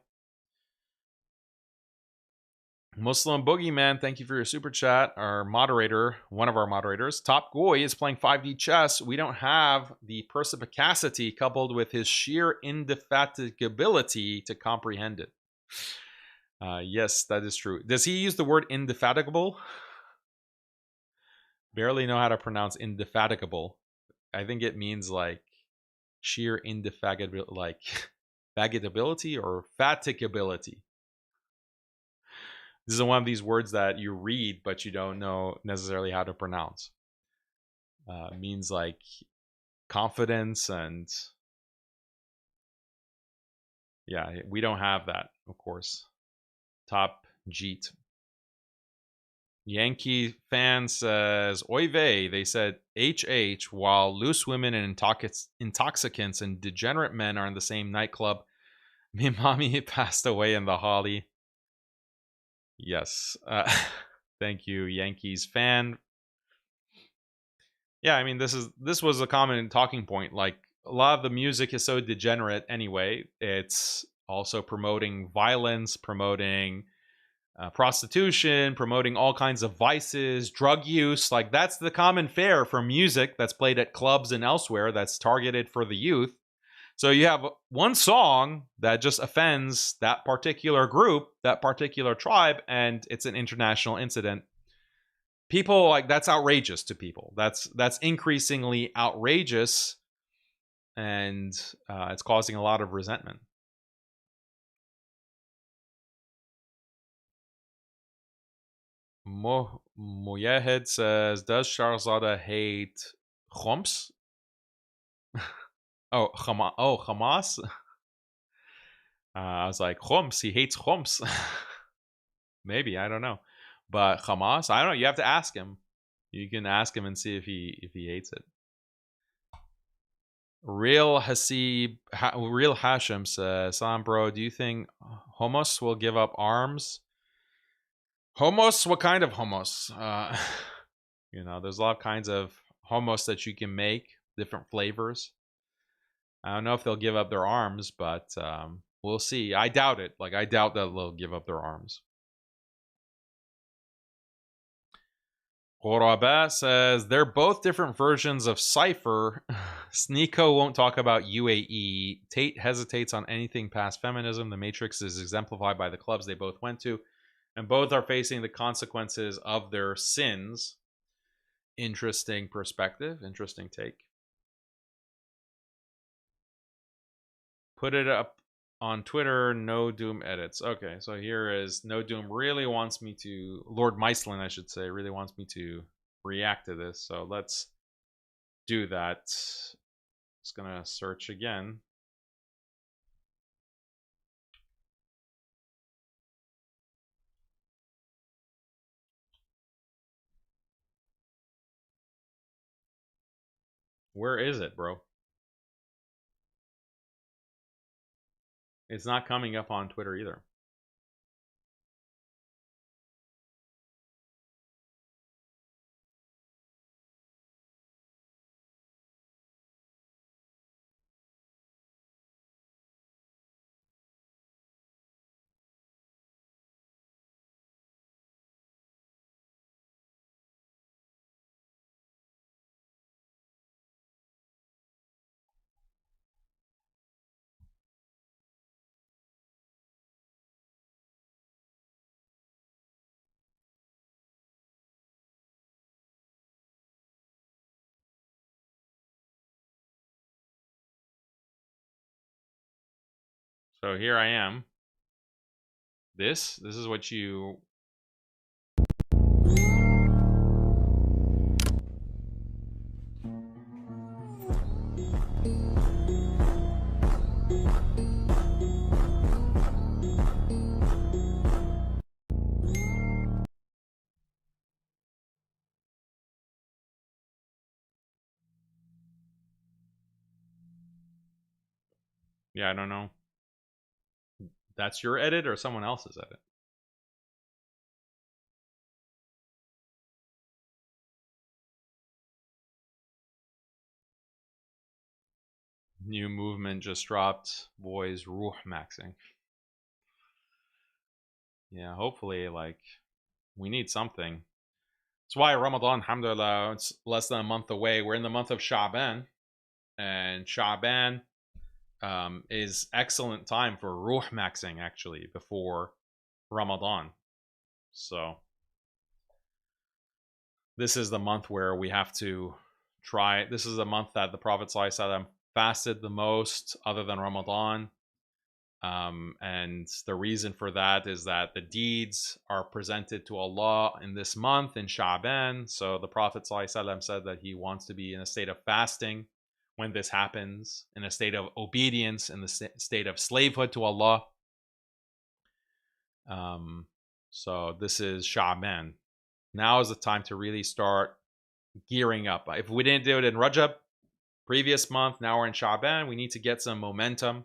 Muslim Boogeyman, thank you for your super chat. Our moderator, one of our moderators, Top Goy, is playing 5D chess. We don't have the perspicacity coupled with his sheer indefatigability to comprehend it. Yes, that is true. Does he use the word indefatigable? Barely know how to pronounce indefatigable. I think it means like sheer indefatigability, like fatigability or fatigability. This is one of these words that you read, but you don't know necessarily how to pronounce. It means like confidence and yeah, we don't have that, of course. Top Jeet. Yankee fan says, Oy vey, they said HH, while loose women and intoxicants and degenerate men are in the same nightclub. Me mommy passed away in the Holly. Yes. Thank you, Yankees fan. Yeah, I mean, this was a common talking point. Like, a lot of the music is so degenerate anyway. It's also promoting violence, promoting prostitution, promoting all kinds of vices, drug use. Like, that's the common fare for music that's played at clubs and elsewhere that's targeted for the youth. So you have one song that just offends that particular group, that particular tribe, and it's an international incident. People, like, that's outrageous to people. That's increasingly outrageous, and it's causing a lot of resentment. Moyehed says, does Sharzada hate Khoms? Hamas? I was like, Khoms, he hates Khoms. Maybe, I don't know. But Hamas, I don't know. You have to ask him. You can ask him and see if he hates it. Real Hashem says, Salam bro, do you think Homos will give up arms? Homos? What kind of homos? You know, there's a lot of kinds of homos that you can make, different flavors. I don't know if they'll give up their arms, but we'll see. I doubt it. Like, I doubt that they'll give up their arms. Horaba says, they're both different versions of Cypher. SNEAKO won't talk about UAE. TATE hesitates on anything past feminism. The Matrix is exemplified by the clubs they both went to. And both are facing the consequences of their sins. Interesting perspective. Interesting take. Put it up on Twitter. No Doom edits. Okay, so here is No Doom really wants me to, Lord Meisland, I should say, really wants me to react to this. So let's do that. Just gonna search again. Where is it, bro? It's not coming up on Twitter either. So here I am. This is what you... Yeah, I don't know. That's your edit or someone else's edit? New movement just dropped. Boys, ruh maxing. Yeah, hopefully, like, we need something. That's why Ramadan, alhamdulillah, it's less than a month away. We're in the month of Sha'ban. And Sha'ban is excellent time for ruh maxing, actually, before Ramadan. So this is the month where we have to try. This is the month that the Prophet ﷺ fasted the most other than Ramadan. And the reason for that is that the deeds are presented to Allah in this month, in Sha'ban. So the Prophet ﷺ said that he wants to be in a state of fasting when this happens, in a state of obedience, in the state of slavehood to Allah. So this is Sha'ban. Now is the time to really start gearing up. If we didn't do it in Rajab, previous month, now we're in Sha'ban, we need to get some momentum.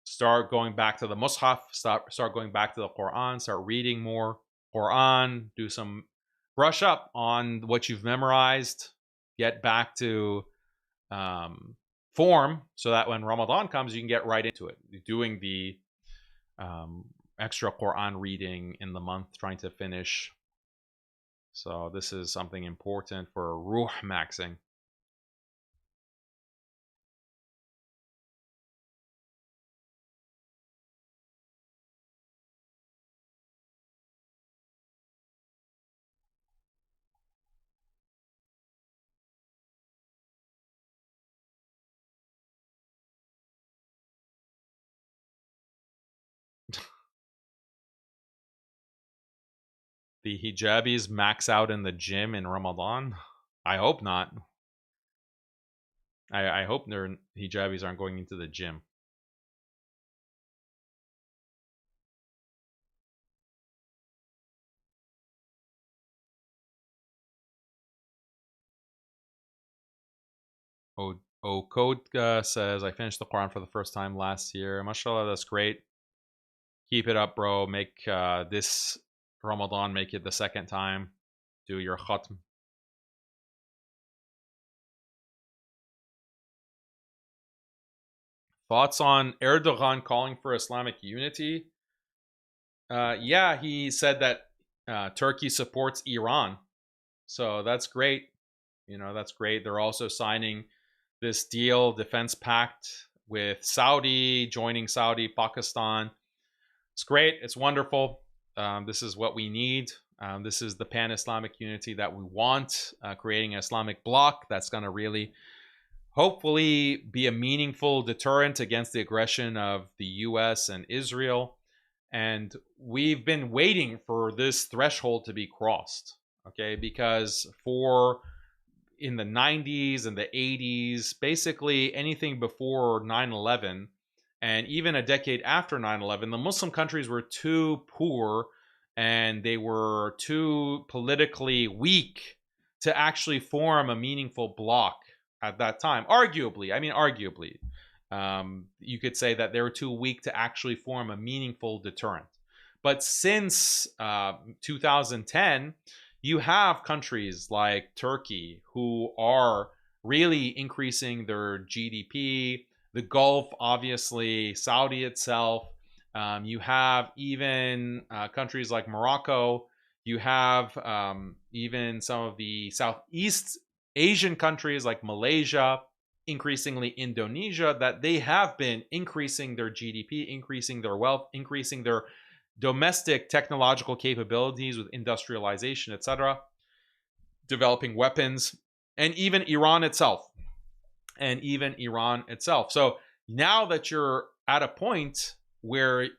Start going back to the Mus'haf, start going back to the Quran, start reading more Quran, do some brush up on what you've memorized, get back to form so that when Ramadan comes, you can get right into it. Doing the extra Quran reading in the month, trying to finish. So this is something important for ruh maxing. The hijabis max out in the gym in Ramadan? I hope not. I hope their hijabis aren't going into the gym. Code says, I finished the Quran for the first time last year. MashaAllah, that's great. Keep it up, bro. Make this Ramadan, make it the second time. Do your khatm. Thoughts on Erdogan calling for Islamic unity? Yeah, he said that Turkey supports Iran. So that's great. You know, that's great. They're also signing this deal, defense pact with Saudi, joining Saudi, Pakistan. It's great. It's wonderful. This is what we need. This is the pan-Islamic unity that we want, creating an Islamic bloc that's going to really, hopefully, be a meaningful deterrent against the aggression of the US and Israel. And we've been waiting for this threshold to be crossed, okay? Because in the 90s and the 80s, basically anything before 9/11, and even a decade after 9/11, the Muslim countries were too poor and they were too politically weak to actually form a meaningful bloc at that time. Arguably, you could say that they were too weak to actually form a meaningful deterrent. But since 2010, you have countries like Turkey who are really increasing their GDP. The Gulf, obviously, Saudi itself. You have even countries like Morocco. You have even some of the Southeast Asian countries like Malaysia, increasingly Indonesia, that they have been increasing their GDP, increasing their wealth, increasing their domestic technological capabilities with industrialization, etc., developing weapons, and even Iran itself. So now that you're at a point where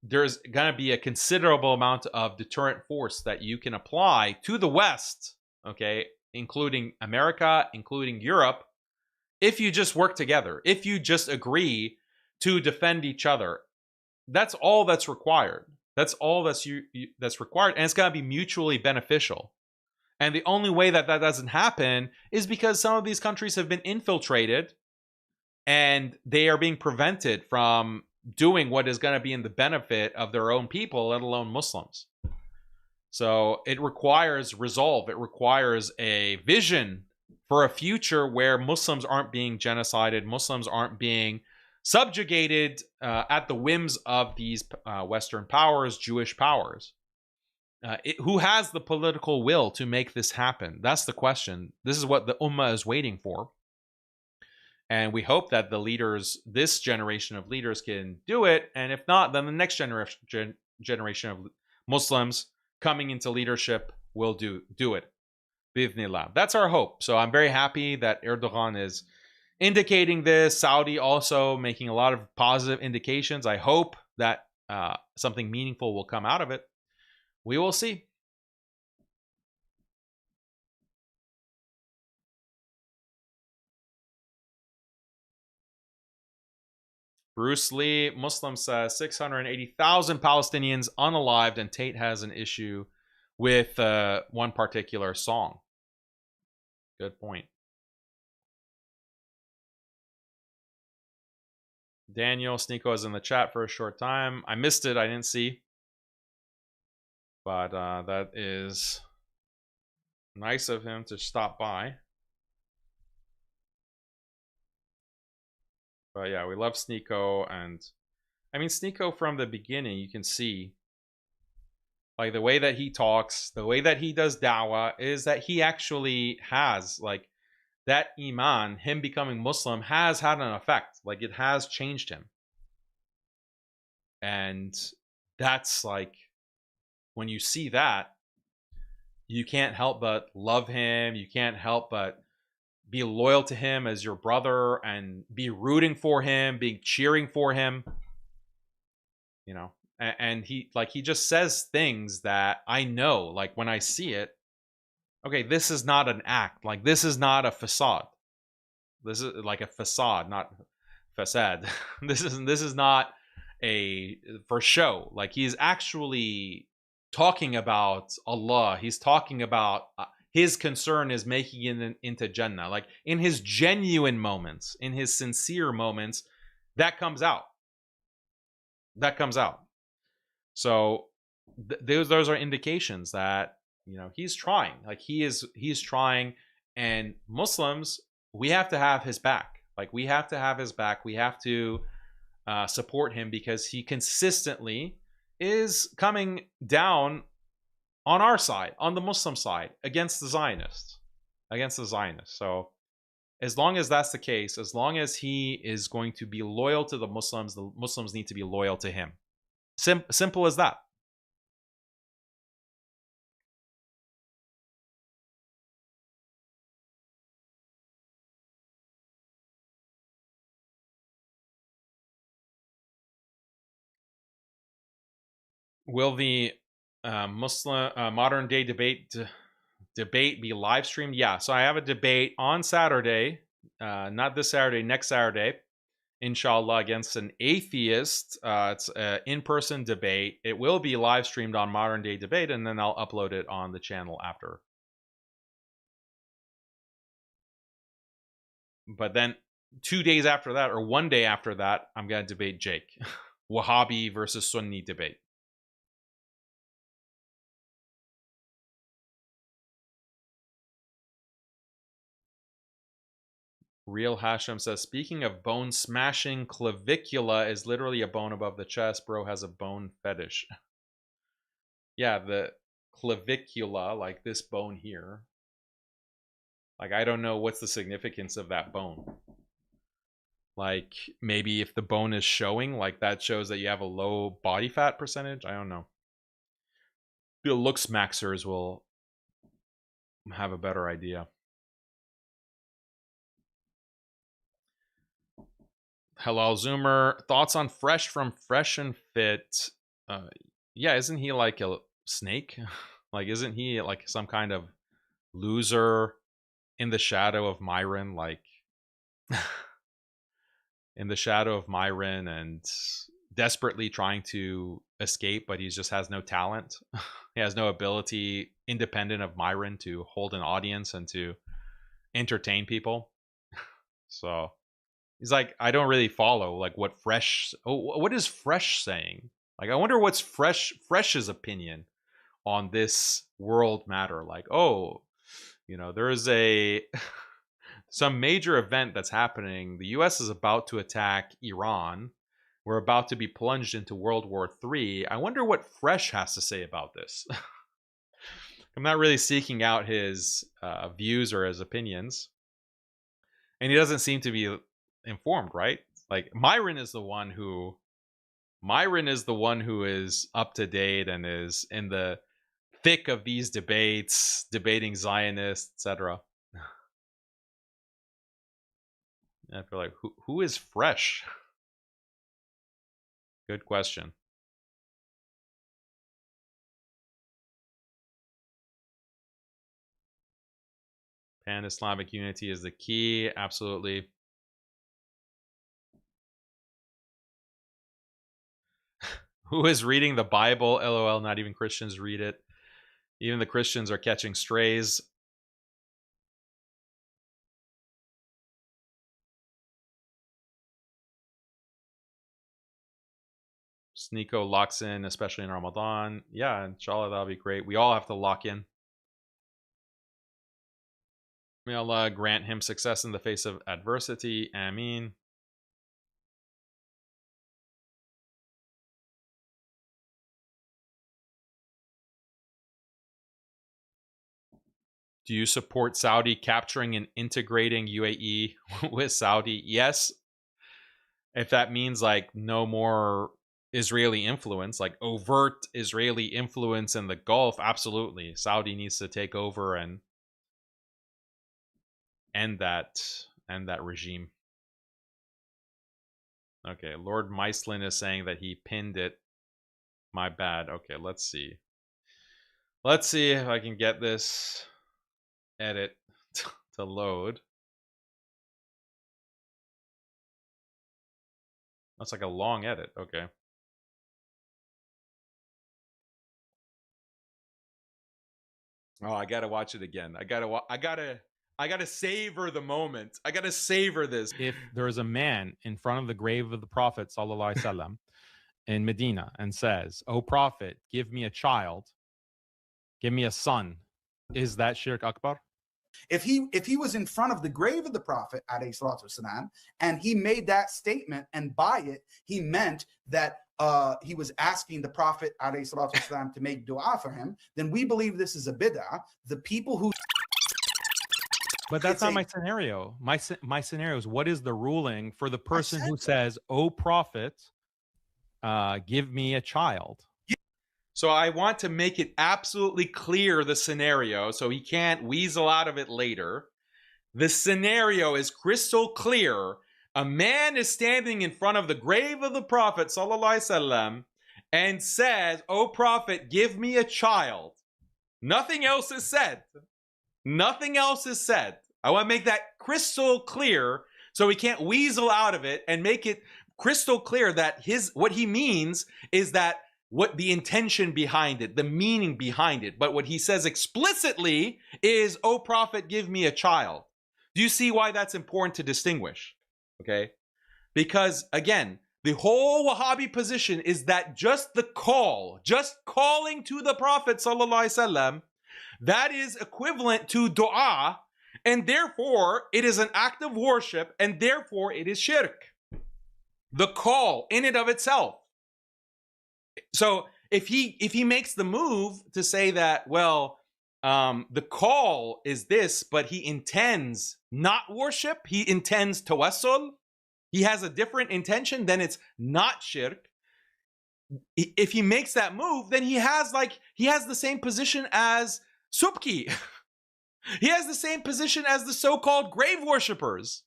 there's going to be a considerable amount of deterrent force that you can apply to the West, okay, including America, including Europe, if you just work together, if you just agree to defend each other, that's all that's required. That's all that's required, and it's going to be mutually beneficial. And the only way that doesn't happen is because some of these countries have been infiltrated and they are being prevented from doing what is going to be in the benefit of their own people, let alone Muslims. So it requires resolve. It requires a vision for a future where Muslims aren't being genocided, Muslims aren't being subjugated at the whims of these Western powers, Jewish powers. Who has the political will to make this happen? That's the question. This is what the Ummah is waiting for. And we hope that the leaders, this generation of leaders, can do it. And if not, then the next generation of Muslims coming into leadership will do it. Bi'idhnillah. That's our hope. So I'm very happy that Erdogan is indicating this. Saudi also making a lot of positive indications. I hope that something meaningful will come out of it. We will see. Bruce Lee, Muslim says 680,000 Palestinians unalived, and Tate has an issue with one particular song. Good point. Daniel, SNEAKO is in the chat for a short time. I missed it. I didn't see. But that is nice of him to stop by. But yeah, we love SNEAKO. And I mean, SNEAKO from the beginning, you can see like the way that he talks, the way that he does da'wah is that he actually has like that iman, him becoming Muslim has had an effect. Like it has changed him. And that's like, when you see that, you can't help but love him. You can't help but be loyal to him as your brother and be rooting for him, being cheering for him. You know, and he just says things that I know, like when I see it, okay, this is not an act. Like this is not a facade. This is like a facade, not facade. This is not a for show. Like he's actually talking about Allah. He's talking about his concern is making it into Jannah. Like in his genuine moments, in his sincere moments, that comes out. That comes out. So those are indications that, you know, he's trying. Like he's trying, and Muslims, we have to have his back. Like we have to have his back. We have to support him because he consistently is coming down on our side, on the Muslim side, against the Zionists. So as long as that's the case, as long as he is going to be loyal to the Muslims need to be loyal to him. Simple as that. Will the Muslim modern day debate be live streamed? Yeah, so I have a debate on Saturday, not this Saturday, next Saturday, inshallah, against an atheist. It's an in-person debate. It will be live streamed on Modern Day Debate, and then I'll upload it on the channel after. But then 2 days after that, or 1 day after that, I'm going to debate Jake. Wahhabi versus Sunni debate. Real Hashem says, speaking of bone smashing, clavicula is literally a bone above the chest. Bro has a bone fetish. Yeah, the clavicula, like this bone here. Like, I don't know what's the significance of that bone. Like, maybe if the bone is showing, like that shows that you have a low body fat percentage. I don't know. The looks maxers will have a better idea. Halal Zoomer, thoughts on Fresh from Fresh and Fit? Yeah, isn't he like a snake? Like, isn't he like some kind of loser in the shadow of Myron? Like, in the shadow of Myron and desperately trying to escape, but he just has no talent. He has no ability independent of Myron to hold an audience and to entertain people. So he's like, I don't really follow like what Fresh. Oh, what is Fresh saying? Like, I wonder what's Fresh's opinion on this world matter. Like, oh, you know, there is a some major event that's happening. The US is about to attack Iran. We're about to be plunged into World War III. I wonder what Fresh has to say about this. I'm not really seeking out his views or his opinions. And he doesn't seem to be informed, right? Like Myron is the one who is up to date and is in the thick of these debates, debating Zionists, etc. I feel like who is Fresh? Good question. Pan-Islamic unity is the key. Absolutely. Who is reading the Bible? LOL, not even Christians read it. Even the Christians are catching strays. SNEAKO locks in, especially in Ramadan. Yeah, inshallah, that'll be great. We all have to lock in. May Allah grant him success in the face of adversity. Ameen. Do you support Saudi capturing and integrating UAE with Saudi? Yes. If that means like no more Israeli influence, like overt Israeli influence in the Gulf, absolutely. Saudi needs to take over and end that regime. Okay, Lord Meislin is saying that he pinned it. My bad. Okay, let's see. Let's see if I can get this edit to load. That's like a long edit. Okay. Oh, I gotta watch it again. I gotta savor the moment. I gotta savor this. If there is a man in front of the grave of the Prophet sallallahu alaihi wasallam in Medina and says, "O Prophet, give me a child, give me a son," is that shirk akbar? If he was in front of the grave of the Prophet والسلام, and he made that statement, and by it he meant that he was asking the Prophet والسلام, to make dua for him, then we believe this is a bid'ah. The people who But that's not my scenario. My scenario is, what is the ruling for the person who says, "O Prophet, give me a child"? So I want to make it absolutely clear, the scenario, so he can't weasel out of it later. The scenario is crystal clear. A man is standing in front of the grave of the Prophet sallallahu alaihi wasallam and says, "O Prophet, give me a child." Nothing else is said. Nothing else is said. I want to make that crystal clear so he can't weasel out of it, and make it crystal clear that what he means is that what the intention behind it, the meaning behind it. But what he says explicitly is, "O Prophet, give me a child." Do you see why that's important to distinguish? Okay? Because again, the whole Wahhabi position is that just calling to the Prophet sallallahu alaihi wasallam, that is equivalent to dua, and therefore it is an act of worship, and therefore it is shirk. The call in and of itself. So if he makes the move to say that, well, the call is this, but he intends not worship, he intends tawassul, he has a different intention, then it's not shirk. If he makes that move, then he has the same position as Subki. He has the same position as the so-called grave worshippers,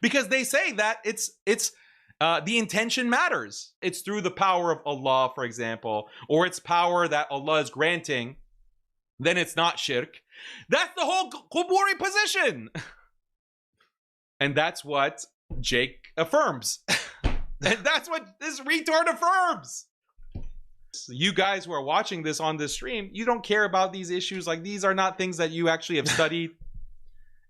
because they say that it's the intention matters. It's through the power of Allah, for example, or it's power that Allah is granting, then it's not shirk. That's the whole Quburi position. And that's what Jake affirms. And that's what this retard affirms. You guys who are watching this on this stream, you don't care about these issues. Like, these are not things that you actually have studied.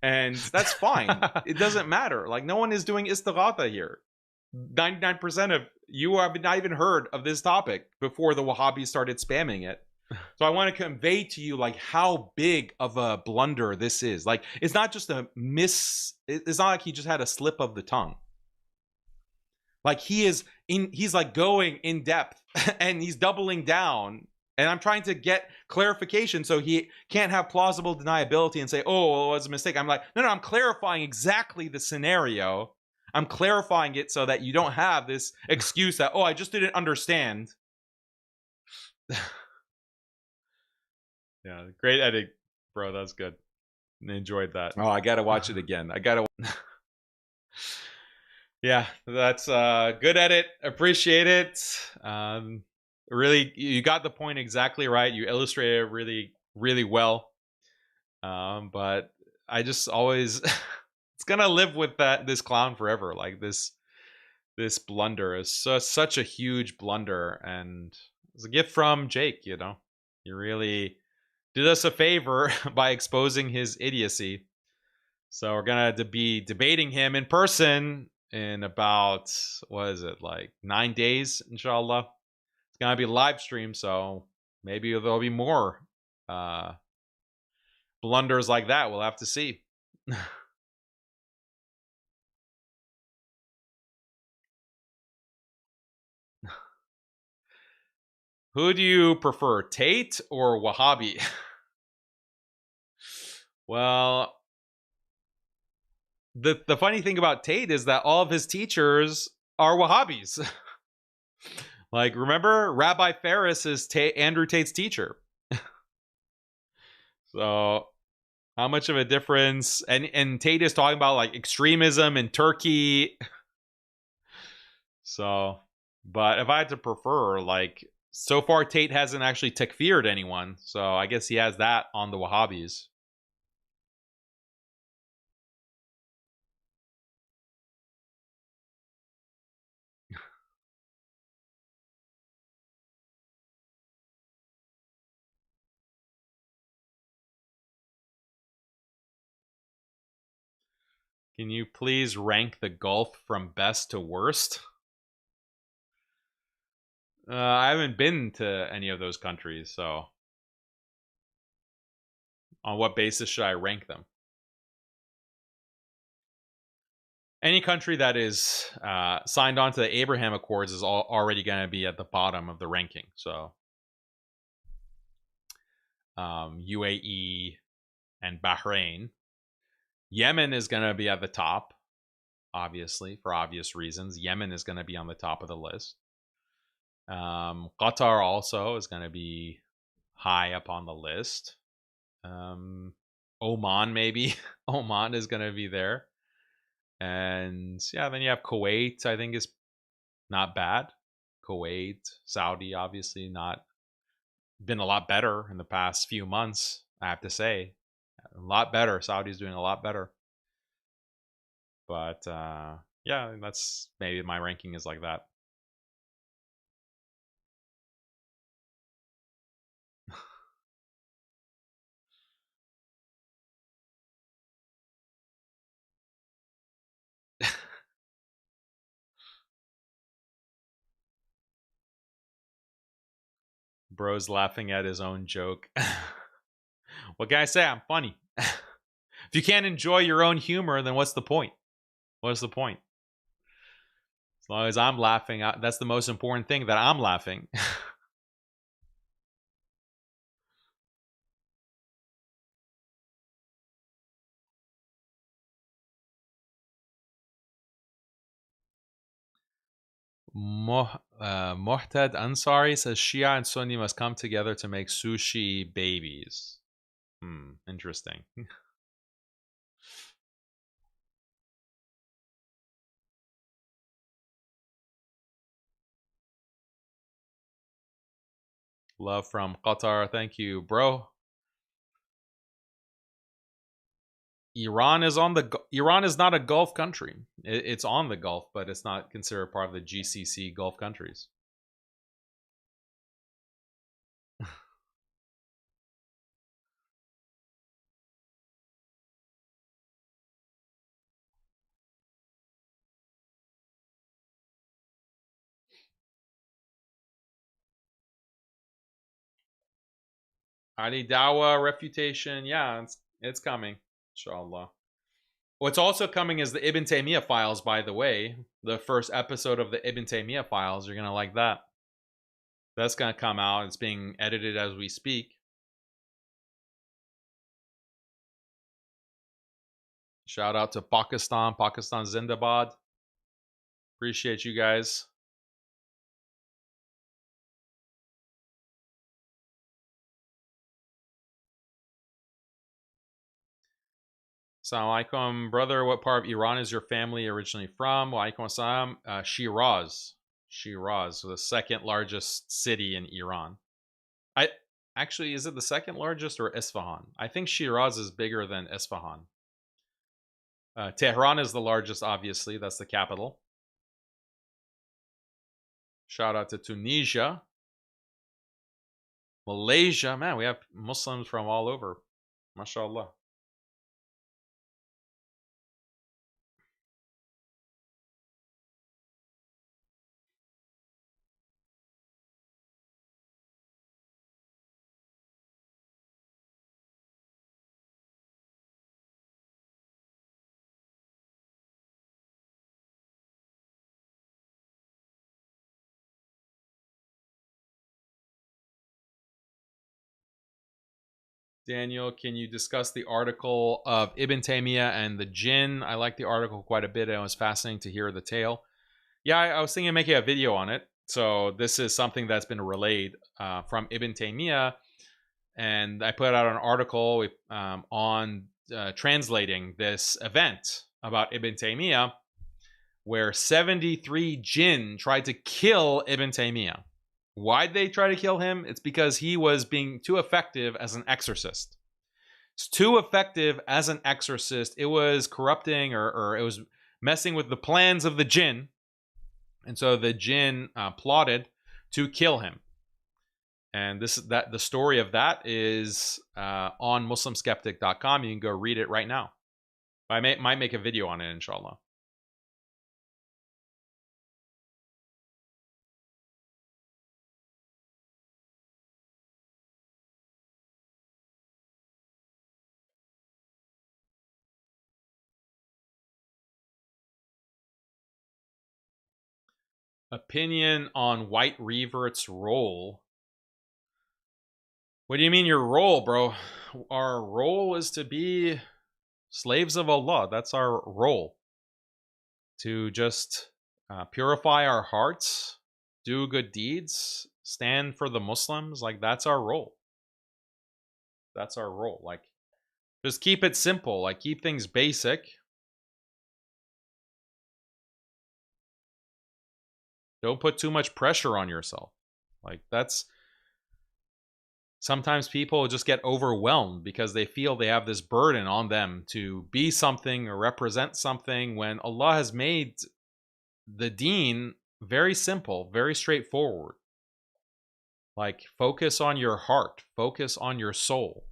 And that's fine. It doesn't matter. Like, no one is doing istighatha here. 99% of you have not even heard of this topic before the Wahhabis started spamming it. So I want to convey to you like how big of a blunder this is. Like it's not just a miss. It's not like he just had a slip of the tongue. Like he's like going in depth and he's doubling down. And I'm trying to get clarification so he can't have plausible deniability and say, oh, it was a mistake. I'm like, no, I'm clarifying exactly the scenario. I'm clarifying it so that you don't have this excuse that, oh, I just didn't understand. Yeah, great edit, bro. That's good. I enjoyed that. Oh, I got to watch it again. I got to. Yeah, that's good edit. Appreciate it. Really, you got the point exactly right. You illustrated it really, really well. But I just always, it's gonna live with this clown forever. Like this blunder is such a huge blunder, and it's a gift from Jake. You know, you really did us a favor by exposing his idiocy. So we're gonna be debating him in person in about, what is it, like 9 days, inshallah. It's gonna be a live stream, so maybe there'll be more blunders like that. We'll have to see. Who do you prefer, Tate or Wahhabi? Well, the funny thing about Tate is that all of his teachers are Wahhabis. Like, remember, Rabbi Ferris is Andrew Tate's teacher. So, how much of a difference? And Tate is talking about like extremism in Turkey. So, but if I had to prefer, like, so far Tate hasn't actually takfired anyone. So I guess he has that on the Wahhabis. Can you please rank the Gulf from best to worst? I haven't been to any of those countries, so on what basis should I rank them? Any country that is signed on to the Abraham Accords is already going to be at the bottom of the ranking. So UAE and Bahrain. Yemen is going to be at the top, obviously, for obvious reasons. Yemen is going to be on the top of the list. Qatar also is going to be high up on the list. Oman, maybe. Oman is going to be there. And yeah, then you have Kuwait, I think is not bad. Kuwait, Saudi, obviously not been a lot better in the past few months, I have to say. A lot better. Saudi's doing a lot better. But yeah, that's maybe my ranking is like that. Bro's laughing at his own joke. What can I say? I'm funny. If you can't enjoy your own humor, then what's the point? What's the point? As long as I'm laughing, that's the most important thing, that I'm laughing. Muhtad Ansari says Shia and Sunni must come together to make sushi babies. Interesting. Love from Qatar. Thank you, bro. Iran is not a Gulf country. It's on the Gulf, but it's not considered part of the GCC Gulf countries. Ali Dawa refutation. Yeah, it's coming. Inshallah. What's also coming is the Ibn Taymiyyah files, by the way. The first episode of the Ibn Taymiyyah files. You're going to like that. That's going to come out. It's being edited as we speak. Shout out to Pakistan. Pakistan Zindabad. Appreciate you guys. Assalamu alaikum, brother. What part of Iran is your family originally from? Wa alaikum assalam. Shiraz. Shiraz, the second largest city in Iran. Actually, is it the second largest or Isfahan? I think Shiraz is bigger than Isfahan. Tehran is the largest, obviously. That's the capital. Shout out to Tunisia. Malaysia. Man, we have Muslims from all over. MashaAllah. Daniel, can you discuss the article of Ibn Taymiyyah and the jinn? I like the article quite a bit. It was fascinating to hear the tale. Yeah, I was thinking of making a video on it. So this is something that's been relayed from Ibn Taymiyyah. And I put out an article on translating this event about Ibn Taymiyyah, where 73 jinn tried to kill Ibn Taymiyyah. Why'd they try to kill him? It's because he was being too effective as an exorcist. It's too effective as an exorcist. It was corrupting or it was messing with the plans of the jinn. And so the jinn plotted to kill him. And the story of that is on MuslimSkeptic.com. You can go read it right now. I might make a video on it, inshallah. Opinion on white revert's role. What do you mean your role, bro? Our role is to be slaves of Allah. That's our role. To just purify our hearts, do good deeds, stand for the Muslims. Like, that's our role. That's our role. Like, just keep it simple. Like, keep things basic. Don't put too much pressure on yourself. Like, that's... Sometimes people just get overwhelmed because they feel they have this burden on them to be something or represent something, when Allah has made the deen very simple, very straightforward. Like, focus on your heart, focus on your soul.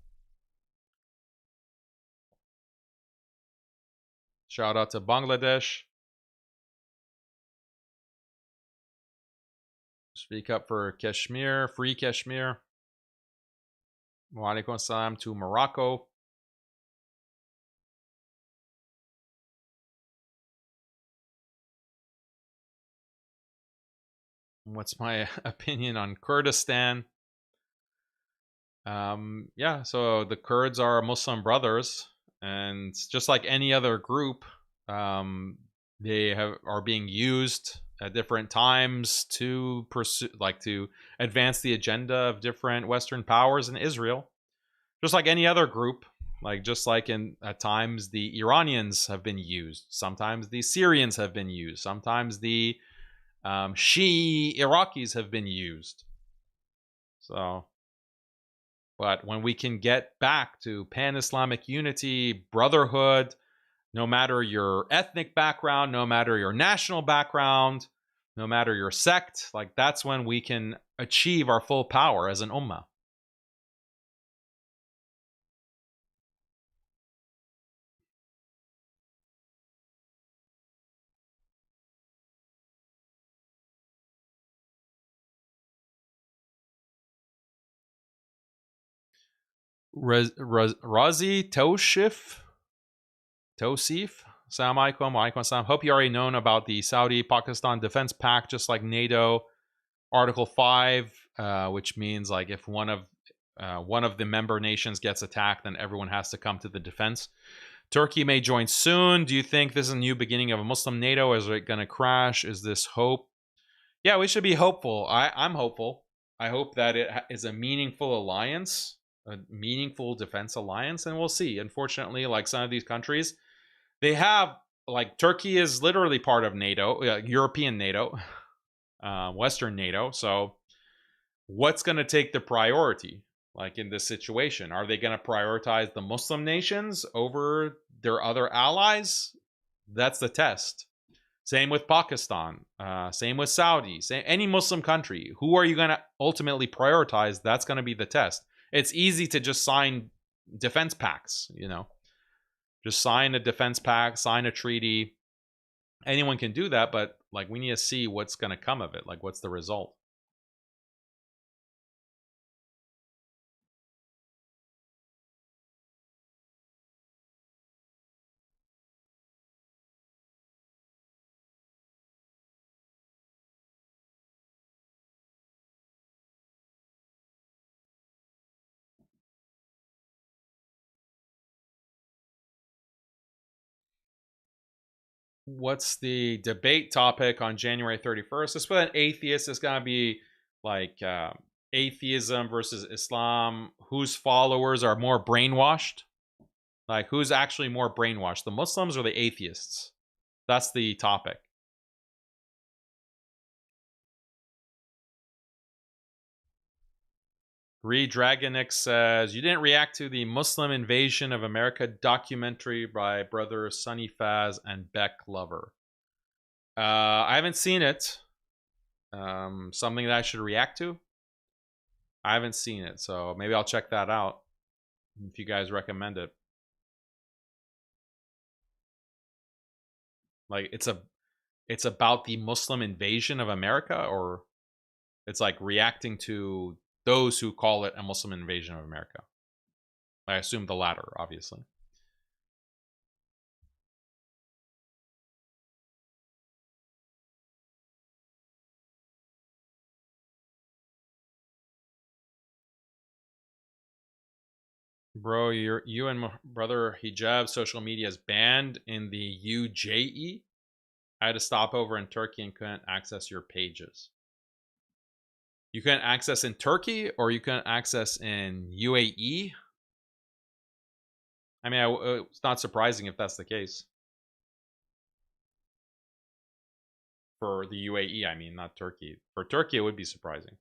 Shout out to Bangladesh. Speak up for Kashmir, free Kashmir. Wa alaikum assalam to Morocco. What's my opinion on Kurdistan? Yeah, so the Kurds are Muslim brothers, and just like any other group, they are being used at different times to pursue, like, to advance the agenda of different Western powers in Israel. Just like any other group, like, just like at times the Iranians have been used, sometimes the Syrians have been used, sometimes the Shia Iraqis have been used. So, but when we can get back to pan-Islamic unity, brotherhood, no matter your ethnic background, no matter your national background, no matter your sect, like, that's when we can achieve our full power as an ummah. Razi Tosif. Salam alaikum, wa alaikum salam. Hope you already known about the Saudi-Pakistan Defense Pact, just like NATO. Article 5, which means like if one of the member nations gets attacked, then everyone has to come to the defense. Turkey may join soon. Do you think this is a new beginning of a Muslim NATO? Is it going to crash? Is this hope? Yeah, we should be hopeful. I'm hopeful. I hope that it is a meaningful alliance, a meaningful defense alliance, and we'll see. Unfortunately, like some of these countries, they have, like Turkey is literally part of NATO, European NATO, Western NATO. So what's going to take the priority? Like in this situation, are they going to prioritize the Muslim nations over their other allies? That's the test. Same with Pakistan. Same with Saudi. Any Muslim country. Who are you going to ultimately prioritize? That's going to be the test. It's easy to just sign defense pacts, you know. Just sign a defense pact, sign a treaty. Anyone can do that, but like we need to see what's going to come of it. Like what's the result? What's the debate topic on January 31st? It's with an atheist. It's going to be like atheism versus Islam. Whose followers are more brainwashed? Like who's actually more brainwashed, the Muslims or the atheists? That's the topic. Dragonix says, you didn't react to the Muslim Invasion of America documentary by brother Sunny Faz and Beck Lover. I haven't seen it. Something that I should react to? I haven't seen it, so maybe I'll check that out if you guys recommend it. Like it's about the Muslim invasion of America, or it's like reacting to those who call it a Muslim invasion of America. I assume the latter, obviously. Bro, you and brother Hijab social media is banned in the UJE. I had to stop over in Turkey and couldn't access your pages. You couldn't access in Turkey, or you couldn't access in UAE? I mean, it's not surprising if that's the case. For the UAE, I mean, not Turkey. For Turkey, it would be surprising.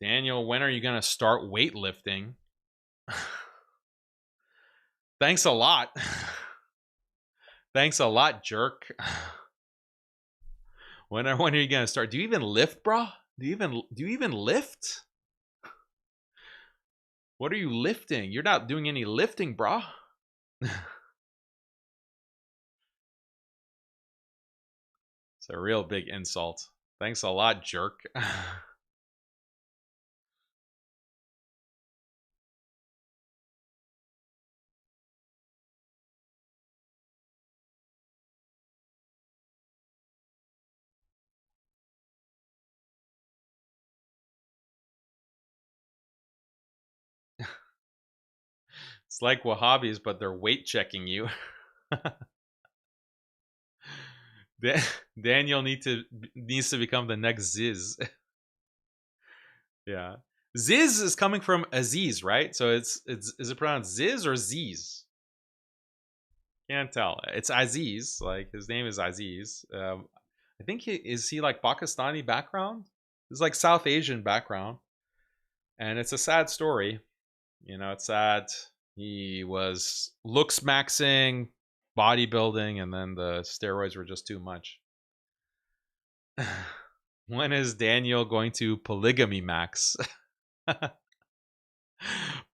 Daniel, when are you going to start weightlifting? Thanks a lot. Thanks a lot, jerk. When are you going to start? Do you even lift, bro? Do you even lift? What are you lifting? You're not doing any lifting, bro. It's a real big insult. Thanks a lot, jerk. It's like Wahhabis, but they're weight checking you. Daniel needs to become the next Ziz. Yeah, Ziz is coming from Aziz, right? So is it pronounced Ziz or Ziz? Can't tell. It's Aziz. Like his name is Aziz. I think is he like Pakistani background? It's like South Asian background, and it's a sad story. You know, it's sad. He was looks maxing, bodybuilding, and then the steroids were just too much. When is Daniel going to polygamy max?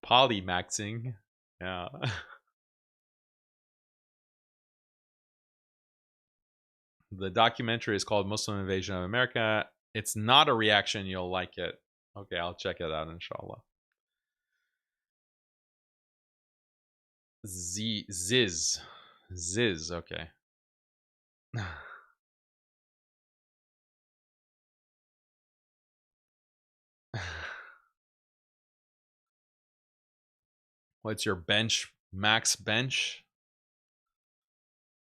Polymaxing. Yeah. The documentary is called Muslim Invasion of America. It's not a reaction. You'll like it. Okay, I'll check it out, inshallah. Ziz, okay. What's your bench? Max bench?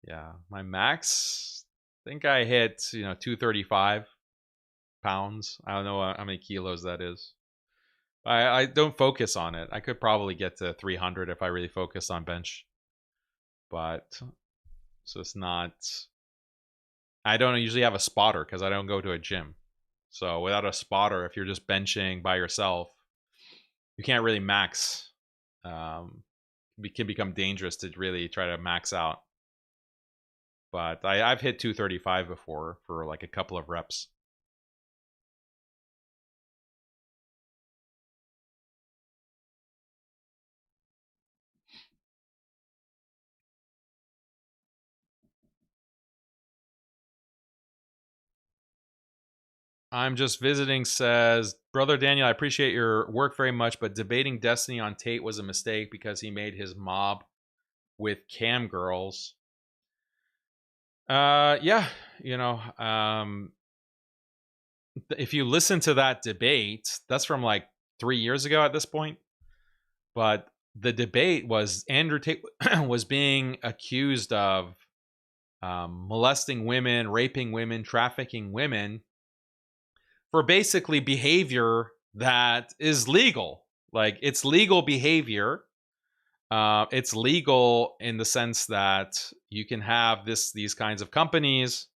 Yeah, my max, I think I hit, 235 pounds. I don't know how many kilos that is. I don't focus on it. I could probably get to 300 if I really focus on bench. But, so it's not, I don't usually have a spotter because I don't go to a gym. So without a spotter, if you're just benching by yourself, you can't really max. It can become dangerous to really try to max out. But I've hit 235 before for like a couple of reps. I'm just visiting says, Brother Daniel, I appreciate your work very much, but debating Destiny on Tate was a mistake because he made his mob with cam girls. Yeah, if you listen to that debate, that's from like 3 years ago at this point. But the debate was Andrew Tate was being accused of molesting women, raping women, trafficking women for basically behavior that is legal. Like, it's legal behavior. It's legal in the sense that you can have these kinds of companies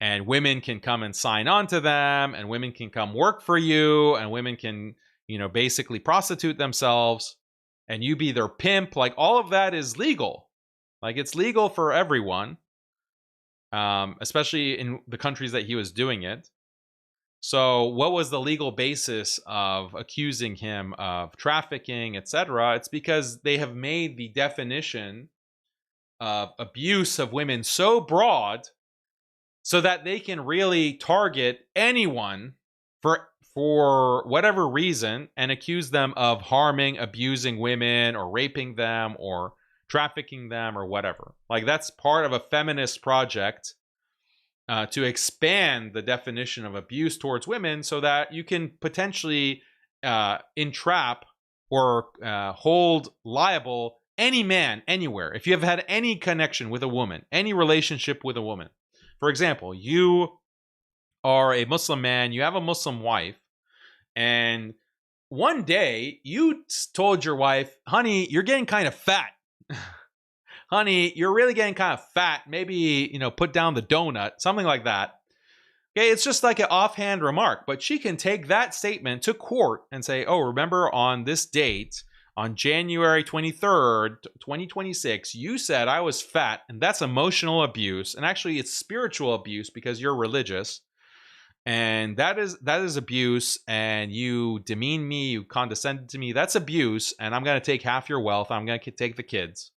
and women can come and sign on to them, and women can come work for you, and women can, basically prostitute themselves, and you be their pimp. Like, all of that is legal. Like, it's legal for everyone, especially in the countries that he was doing it. So what was the legal basis of accusing him of trafficking, etc.? It's because they have made the definition of abuse of women so broad so that they can really target anyone for whatever reason and accuse them of harming, abusing women or raping them or trafficking them or whatever. Like, that's part of a feminist project to expand the definition of abuse towards women so that you can potentially entrap or hold liable any man anywhere. If you have had any connection with a woman, any relationship with a woman. For example, you are a Muslim man, you have a Muslim wife, and one day you told your wife, honey, you're getting kind of fat. Honey, you're really getting kind of fat. Maybe, put down the donut, something like that. Okay, it's just like an offhand remark, but she can take that statement to court and say, oh, remember on this date, on January 23rd, 2026, you said I was fat, and that's emotional abuse. And actually, it's spiritual abuse because you're religious. And that is abuse, and you demean me, you condescended to me. That's abuse, and I'm going to take half your wealth. I'm going to take the kids.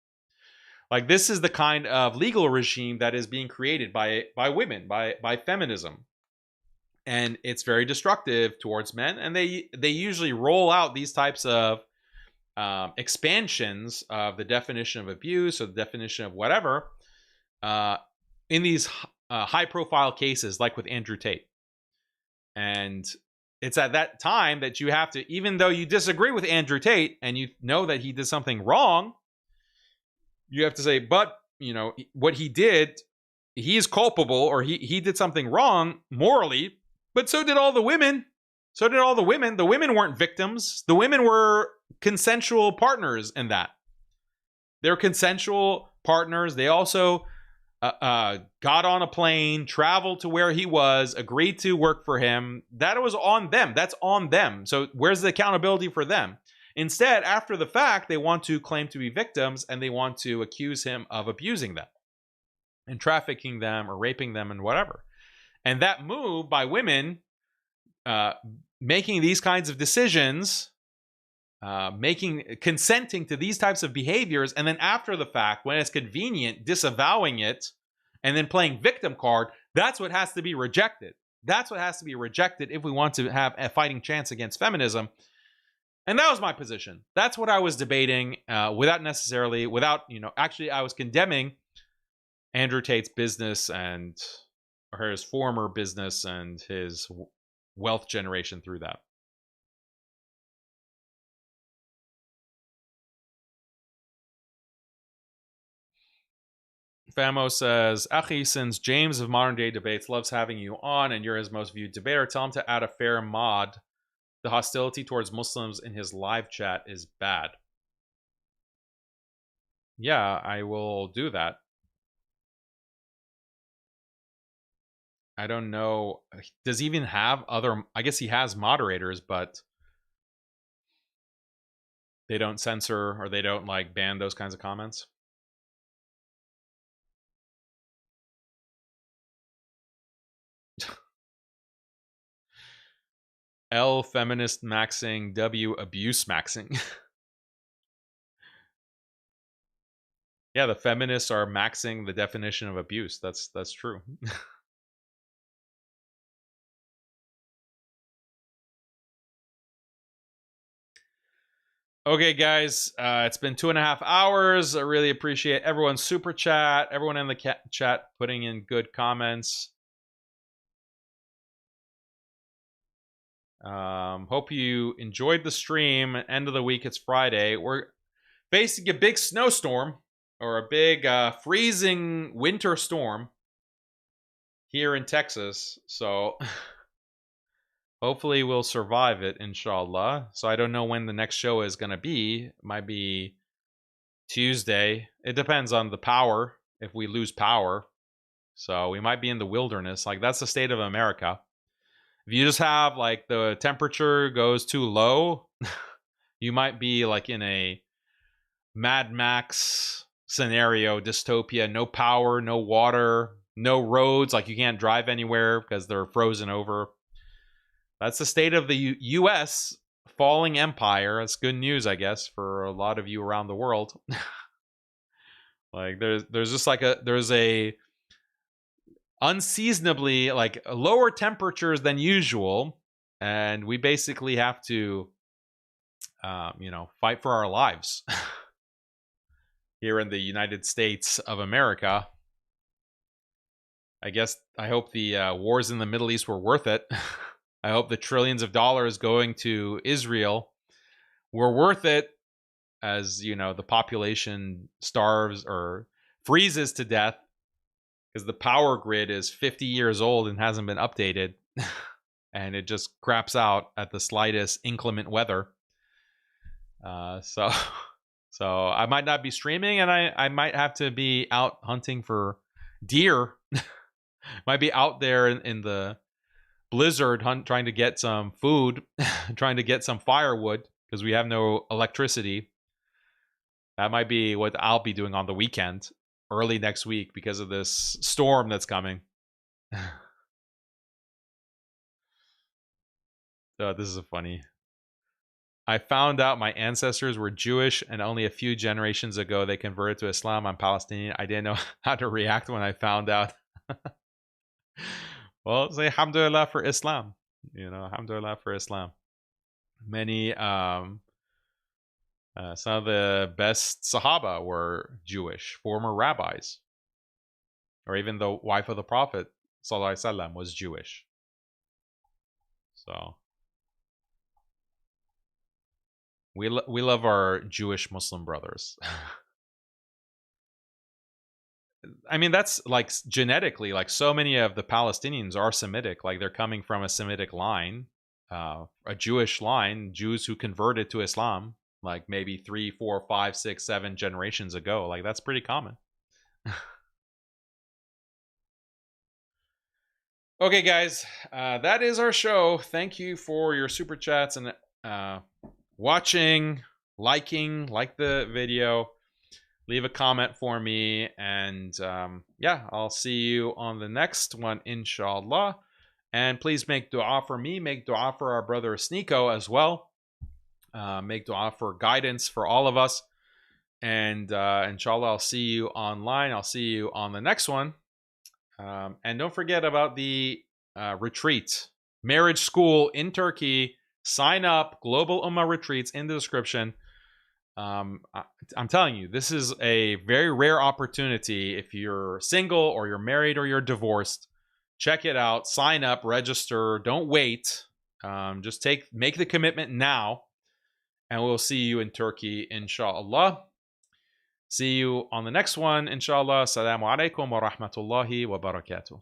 Like, this is the kind of legal regime that is being created by women, by feminism. And it's very destructive towards men. And they usually roll out these types of expansions of the definition of abuse or the definition of whatever in these high-profile cases, like with Andrew Tate. And it's at that time that you have to, even though you disagree with Andrew Tate and you know that he did something wrong, you have to say, but, what he did, he is culpable, or he did something wrong morally, but so did all the women. So did all the women. The women weren't victims. The women were consensual partners in that. They're consensual partners. They also got on a plane, traveled to where he was, agreed to work for him. That was on them. That's on them. So where's the accountability for them? Instead, after the fact, they want to claim to be victims, and they want to accuse him of abusing them and trafficking them or raping them and whatever. And that move by women making these kinds of decisions consenting to these types of behaviors, and then after the fact, when it's convenient, disavowing it, and then playing victim card, that's what has to be rejected. That's what has to be rejected if we want to have a fighting chance against feminism. And that was my position. That's what I was debating, actually I was condemning Andrew Tate's business or his former business and his wealth generation through that. Famo says, Achi, since James of Modern Day Debates loves having you on and you're his most viewed debater, tell him to add a fair mod. The hostility towards Muslims in his live chat is bad. Yeah, I will do that. I don't know. Does he even have other... I guess he has moderators, but they don't censor or they don't like ban those kinds of comments. L feminist maxing, W abuse maxing. Yeah, the feminists are maxing the definition of abuse. That's true. Okay, guys, it's been 2.5 hours. I really appreciate everyone's super chat, everyone in the chat putting in good comments. Hope you enjoyed the stream. End of the week, it's Friday. We're facing a big snowstorm, or a big freezing winter storm here in Texas. So hopefully we'll survive it, inshallah. So I don't know when the next show is going to be. It might be Tuesday. It depends on the power, if we lose power. So we might be in the wilderness. Like, that's the state of America. If you just have, like, the temperature goes too low, you might be, like, in a Mad Max scenario, dystopia. No power, no water, no roads. Like, you can't drive anywhere because they're frozen over. That's the state of the U.S. falling empire. That's good news, I guess, for a lot of you around the world. Like, there's just like there's a unseasonably, like, lower temperatures than usual, and we basically have to fight for our lives here in the United States of America. I hope the wars in the Middle East were worth it. I hope the trillions of dollars going to Israel were worth it, as the population starves or freezes to death because the power grid is 50 years old and hasn't been updated, and it just craps out at the slightest inclement weather. So I might not be streaming, and I might have to be out hunting for deer. Might be out there in the blizzard trying to get some food, trying to get some firewood because we have no electricity. That might be what I'll be doing on the weekend, early next week, because of this storm that's coming. Oh, this is funny. I found out my ancestors were Jewish, and only a few generations ago they converted to Islam. I'm Palestinian. I didn't know how to react when I found out. Well, say alhamdulillah for Islam. Alhamdulillah for Islam. Many, some of the best Sahaba were Jewish, former rabbis. Or even the wife of the Prophet, sallallahu alaihi wasallam, was Jewish. So we love our Jewish Muslim brothers. I mean, that's like genetically, like so many of the Palestinians are Semitic. Like, they're coming from a Semitic line, a Jewish line, Jews who converted to Islam, like maybe 3, 4, 5, 6, 7 generations ago. Like, that's pretty common. Okay, guys, that is our show. Thank you for your super chats and watching, like the video. Leave a comment for me, and yeah, I'll see you on the next one, inshallah. And please make dua for me, make dua for our brother SNEAKO as well. Make dua for guidance for all of us. And inshallah, I'll see you online. I'll see you on the next one. And don't forget about the retreat, marriage school in Turkey. Sign up, Global Ummah Retreats in the description. I'm telling you, this is a very rare opportunity. If you're single or you're married or you're divorced, check it out. Sign up, register. Don't wait. Just make the commitment now. And we'll see you in Turkey, inshallah. See you on the next one, inshallah. Assalamu alaikum wa rahmatullahi wa barakatuh.